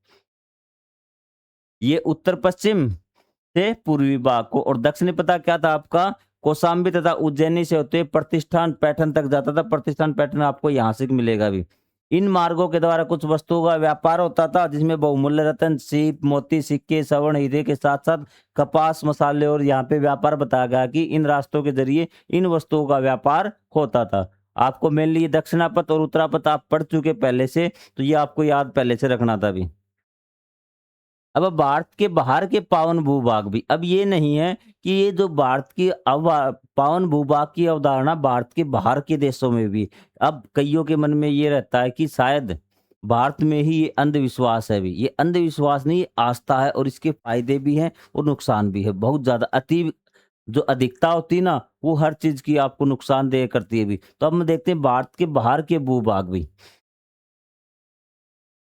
[SPEAKER 1] ये उत्तर पश्चिम से पूर्वी भाग को, और दक्षिणी पता क्या था आपका? कौशाम्बी तथा उज्जैनी से होते हुए प्रतिष्ठान पैटर्न तक जाता था। प्रतिष्ठान पैटर्न आपको यहाँ से मिलेगा भी। इन मार्गों के द्वारा कुछ वस्तुओं का व्यापार होता था, जिसमें बहुमूल्य रत्न, सीप, मोती, सिक्के, स्वर्ण, हीरे के साथ साथ कपास, मसाले, और यहाँ पे व्यापार बताया गया कि इन रास्तों के जरिए इन वस्तुओं का व्यापार होता था। आपको मेनली दक्षिणापथ और उत्तरापथ आप पढ़ चुके पहले से, तो ये आपको याद पहले से रखना था भी। अब भारत के बाहर के पावन भूभाग भी, अब ये नहीं है कि ये जो भारत की पावन भूभाग की अवधारणा भारत के बाहर के देशों में भी। अब कईयों के मन में ये रहता है कि शायद भारत में ही ये अंधविश्वास है भी। ये अंधविश्वास नहीं, ये आस्था है, और इसके फायदे भी हैं और नुकसान भी है। बहुत ज्यादा अति जो अधिकता होती है ना, वो हर चीज की आपको नुकसानदेह करती है भी। तो अब हम देखते हैं भारत के बाहर के भूभाग भी।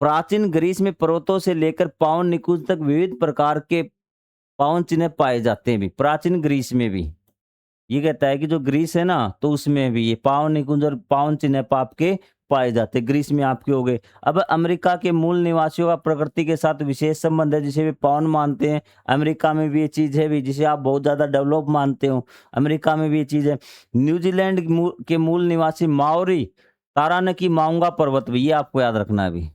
[SPEAKER 1] प्राचीन ग्रीस में पर्वतों से लेकर पावन निकुंज तक विविध प्रकार के पावन चिन्ह पाए जाते हैं भी। प्राचीन ग्रीस में भी ये कहता है कि जो ग्रीस है ना, तो उसमें भी ये पावन निकुंज और पावन चिन्ह पाप के पाए जाते हैं। ग्रीस में आपके हो गए। अब अमेरिका के मूल निवासियों का प्रकृति के साथ विशेष संबंध है, जिसे वे पावन मानते हैं। अमेरिका में भी ये चीज है भी, जिसे आप बहुत ज्यादा डेवलप मानते हो। अमेरिका में भी ये चीज है। न्यूजीलैंड के मूल निवासी माओरी तारानकी माउंगा पर्वत भी, ये आपको याद रखना है अभी।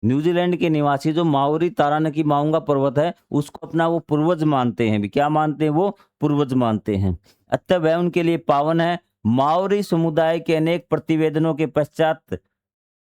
[SPEAKER 1] न्यूजीलैंड के निवासी जो माओरी तारानकी माउंगा पर्वत है, उसको अपना वो पूर्वज मानते हैं भी। क्या मानते हैं? वो पूर्वज मानते हैं। अतः वह उनके लिए पावन है। माओरी समुदाय के अनेक प्रतिवेदनों के पश्चात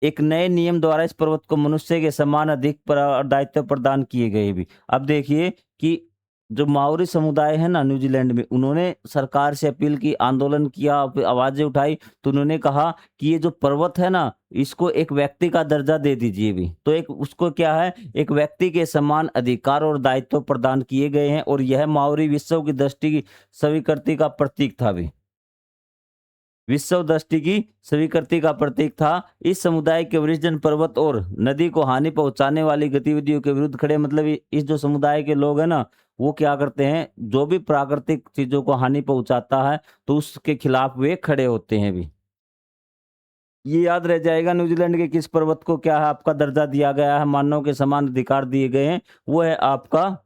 [SPEAKER 1] एक नए नियम द्वारा इस पर्वत को मनुष्य के समान अधिक दायित्व प्रदान किए गए भी। अब देखिए कि जो माओरी समुदाय है ना न्यूजीलैंड में, उन्होंने सरकार से अपील की, आंदोलन किया, आवाजें उठाई। तो उन्होंने कहा कि ये जो पर्वत है ना, इसको एक व्यक्ति का दर्जा दे दीजिए भी। तो एक उसको क्या है, एक व्यक्ति के समान अधिकार और दायित्व प्रदान किए गए हैं। और यह माओरी विश्व की दृष्टि की स्वीकृति का प्रतीक था भी। विश्व दृष्टि की स्वीकृति का प्रतीक था। इस समुदाय के वरिष्ठ जन पर्वत और नदी को हानि पहुंचाने वाली गतिविधियों के विरुद्ध खड़े। मतलब इस जो समुदाय के लोग हैं ना, वो क्या करते हैं, जो भी प्राकृतिक चीजों को हानि पहुंचाता है, तो उसके खिलाफ वे खड़े होते हैं भी। ये याद रह जाएगा, न्यूजीलैंड के किस पर्वत को क्या है आपका दर्जा दिया गया है, मानव के समान अधिकार दिए गए हैं। वो है आपका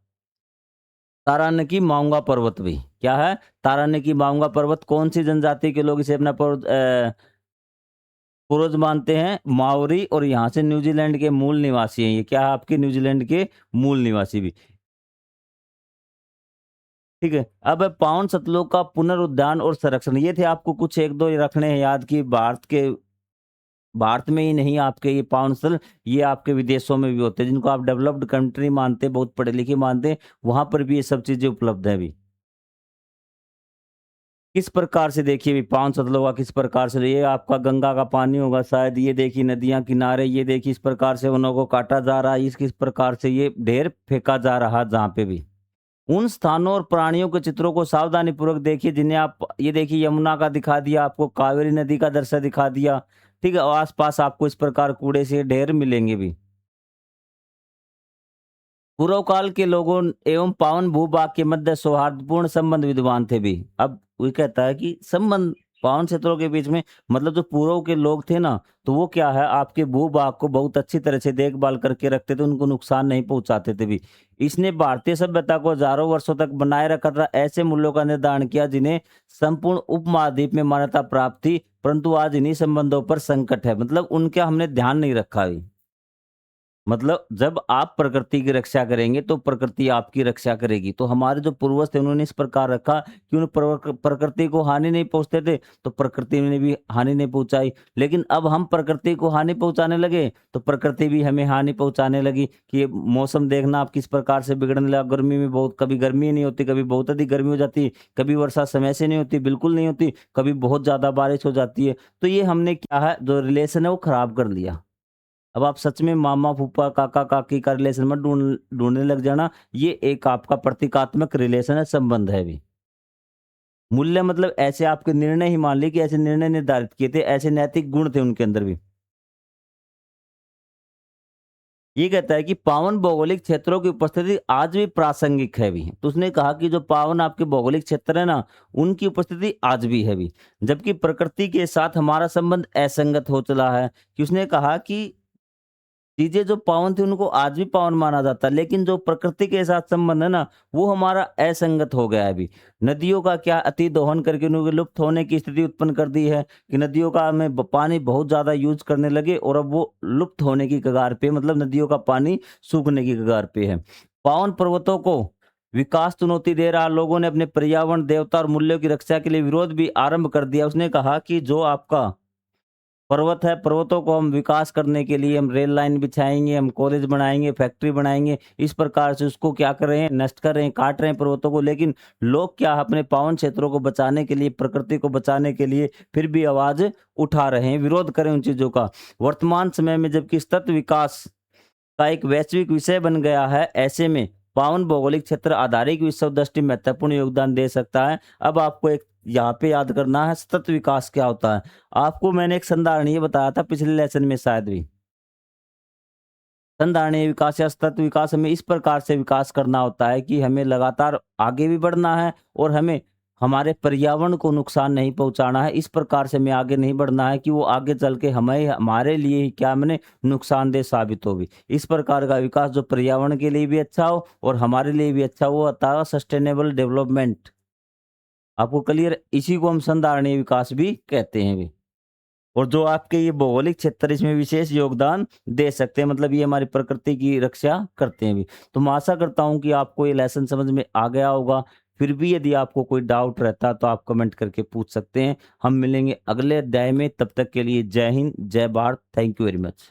[SPEAKER 1] तारानकी माउंगा पर्वत भी। क्या है? तारानकी माउंगा पर्वत। कौन सी जनजाति के लोग इसे अपना पूर्वज मानते हैं? माओरी। और यहाँ से न्यूजीलैंड के मूल निवासी हैं। ये क्या है आपके? न्यूजीलैंड के मूल निवासी भी। ठीक है, अब पावन सतलोक का पुनरुद्धार और संरक्षण, ये थे आपको कुछ एक दो रखने हैं याद कि भारत में ही नहीं आपके ये पावन स्थल, ये आपके विदेशों में भी होते हैं, जिनको आप डेवलप्ड कंट्री मानते हैं, बहुत पढ़े लिखे मानते हैं, वहां पर भी ये सब चीजें उपलब्ध है अभी। किस प्रकार से देखिए भी पावन सतलों का किस प्रकार से, ये आपका गंगा का पानी होगा शायद। ये देखिए नदियां किनारे, ये देखिए इस प्रकार से वनों को काटा जा रहा है, इस किस प्रकार से ये ढेर फेंका जा रहा है जहाँ पे भी। उन स्थानों और प्राणियों के चित्रों को सावधानी पूर्वक देखिए जिन्हें आप, ये देखिए यमुना का दिखा दिया आपको, कावेरी नदी का दृश्य दिखा दिया। ठीक है, और आसपास आपको इस प्रकार कूड़े से ढेर मिलेंगे भी। पूर्व काल के लोगों एवं पावन भूभाग के मध्य सौहार्दपूर्ण संबंध विद्वान थे भी। अब वो कहता है कि संबंध पावन क्षेत्रों के बीच में, मतलब जो पूर्व के लोग थे ना, तो वो क्या है आपके भूभाग को बहुत अच्छी तरह से देखभाल करके रखते थे, उनको नुकसान नहीं पहुंचाते थे भी। इसने भारतीय सभ्यता को हजारों वर्षों तक बनाए रखा था, ऐसे मूल्यों का निर्धारण किया जिन्हें संपूर्ण उपमहाद्वीप में मान्यता प्राप्त थी। परंतु आज इन्हीं संबंधों पर संकट है, मतलब उनका हमने ध्यान नहीं रखा भी। मतलब जब आप प्रकृति की रक्षा करेंगे तो प्रकृति आपकी रक्षा करेगी। तो हमारे जो पूर्वज थे उन्होंने इस प्रकार रखा कि उन्हें प्रकृति को हानि नहीं पहुँचते थे, तो प्रकृति ने भी हानि नहीं पहुँचाई। लेकिन अब हम प्रकृति को हानि पहुँचाने लगे, तो प्रकृति भी हमें हानि पहुँचाने लगी कि ये मौसम देखना आप किस प्रकार से बिगड़ने लगा। गर्मी में बहुत कभी गर्मी नहीं होती, कभी बहुत अधिक गर्मी हो जाती है, कभी वर्षा समय से नहीं होती, बिल्कुल नहीं होती, कभी बहुत ज़्यादा बारिश हो जाती है। तो ये हमने क्या है जो रिलेशन है वो खराब कर लिया। अब आप सच में मामा, फूफा, काका, काकी का रिलेशन मत ढूँढने लग जाना। ये एक आपका प्रतीकात्मक रिलेशन है, संबंध है भी। मूल्य मतलब ऐसे आपके निर्णय ही मान लिए कि ऐसे निर्णय निर्धारित किए थे, ऐसे नैतिक गुण थे उनके अंदर भी। ये कहता है कि पावन भौगोलिक क्षेत्रों की उपस्थिति आज भी प्रासंगिक है भी। तो उसने कहा कि जो पावन आपके भौगोलिक क्षेत्र है ना, उनकी उपस्थिति आज भी है भी। जबकि प्रकृति के साथ हमारा संबंध असंगत हो चला है कि उसने कहा कि चीज़ें जो पावन थी उनको आज भी पावन माना जाता है, लेकिन जो प्रकृति के साथ संबंध है ना, वो हमारा असंगत हो गया है अभी। नदियों का क्या अति दोहन करके उन्होंने लुप्त होने की स्थिति उत्पन्न कर दी है कि नदियों का हमें पानी बहुत ज़्यादा यूज़ करने लगे और अब वो लुप्त होने की कगार पे, मतलब नदियों का पानी सूखने की कगार पे है। पावन पर्वतों को विकास चुनौती दे रहा, लोगों ने अपने पर्यावरण, देवता और मूल्यों की रक्षा के लिए विरोध भी आरंभ कर दिया। उसने कहा कि जो आपका पर्वत है, पर्वतों को हम विकास करने के लिए हम रेल लाइन बिछाएँगे, हम कॉलेज बनाएँगे, फैक्ट्री बनाएँगे, इस प्रकार से उसको क्या कर रहे हैं, नष्ट कर रहे हैं, काट रहे हैं पर्वतों को। लेकिन लोग क्या अपने पावन क्षेत्रों को बचाने के लिए, प्रकृति को बचाने के लिए फिर भी आवाज़ उठा रहे हैं, विरोध कर रहे हैं उन चीज़ों का। वर्तमान समय में जबकि सतत विकास का एक वैश्विक विषय बन गया है, ऐसे में पावन भौगोलिक क्षेत्र आधारित विश्व दृष्टि महत्वपूर्ण योगदान दे सकता है। अब आपको एक यहाँ पे याद करना है सतत विकास क्या होता है। आपको मैंने एक संधारणीय बताया था पिछले लेसन में शायद भी। संधारणीय विकास या सतत विकास हमें इस प्रकार से विकास करना होता है कि हमें लगातार आगे भी बढ़ना है और हमें हमारे पर्यावरण को नुकसान नहीं पहुंचाना है। इस प्रकार से हमें आगे नहीं बढ़ना है कि वो आगे चल के हमें हमारे लिए ही क्या माने नुकसानदेह साबित होगी। इस प्रकार का विकास जो पर्यावरण के लिए भी अच्छा हो और हमारे लिए भी अच्छा हो, होता है सस्टेनेबल डेवलपमेंट। आपको क्लियर, इसी को हम संधारणीय विकास भी कहते हैं भी। और जो आपके ये भौगोलिक क्षेत्र इसमें विशेष योगदान दे सकते हैं, मतलब ये हमारी प्रकृति की रक्षा करते हैं भी। तो मैं आशा करता हूँ कि आपको ये लेसन समझ में आ गया होगा। फिर भी यदि आपको कोई डाउट रहता तो आप कमेंट करके पूछ सकते हैं। हम मिलेंगे अगले अध्याय में, तब तक के लिए जय हिंद, जय Bharat. Thank you very much.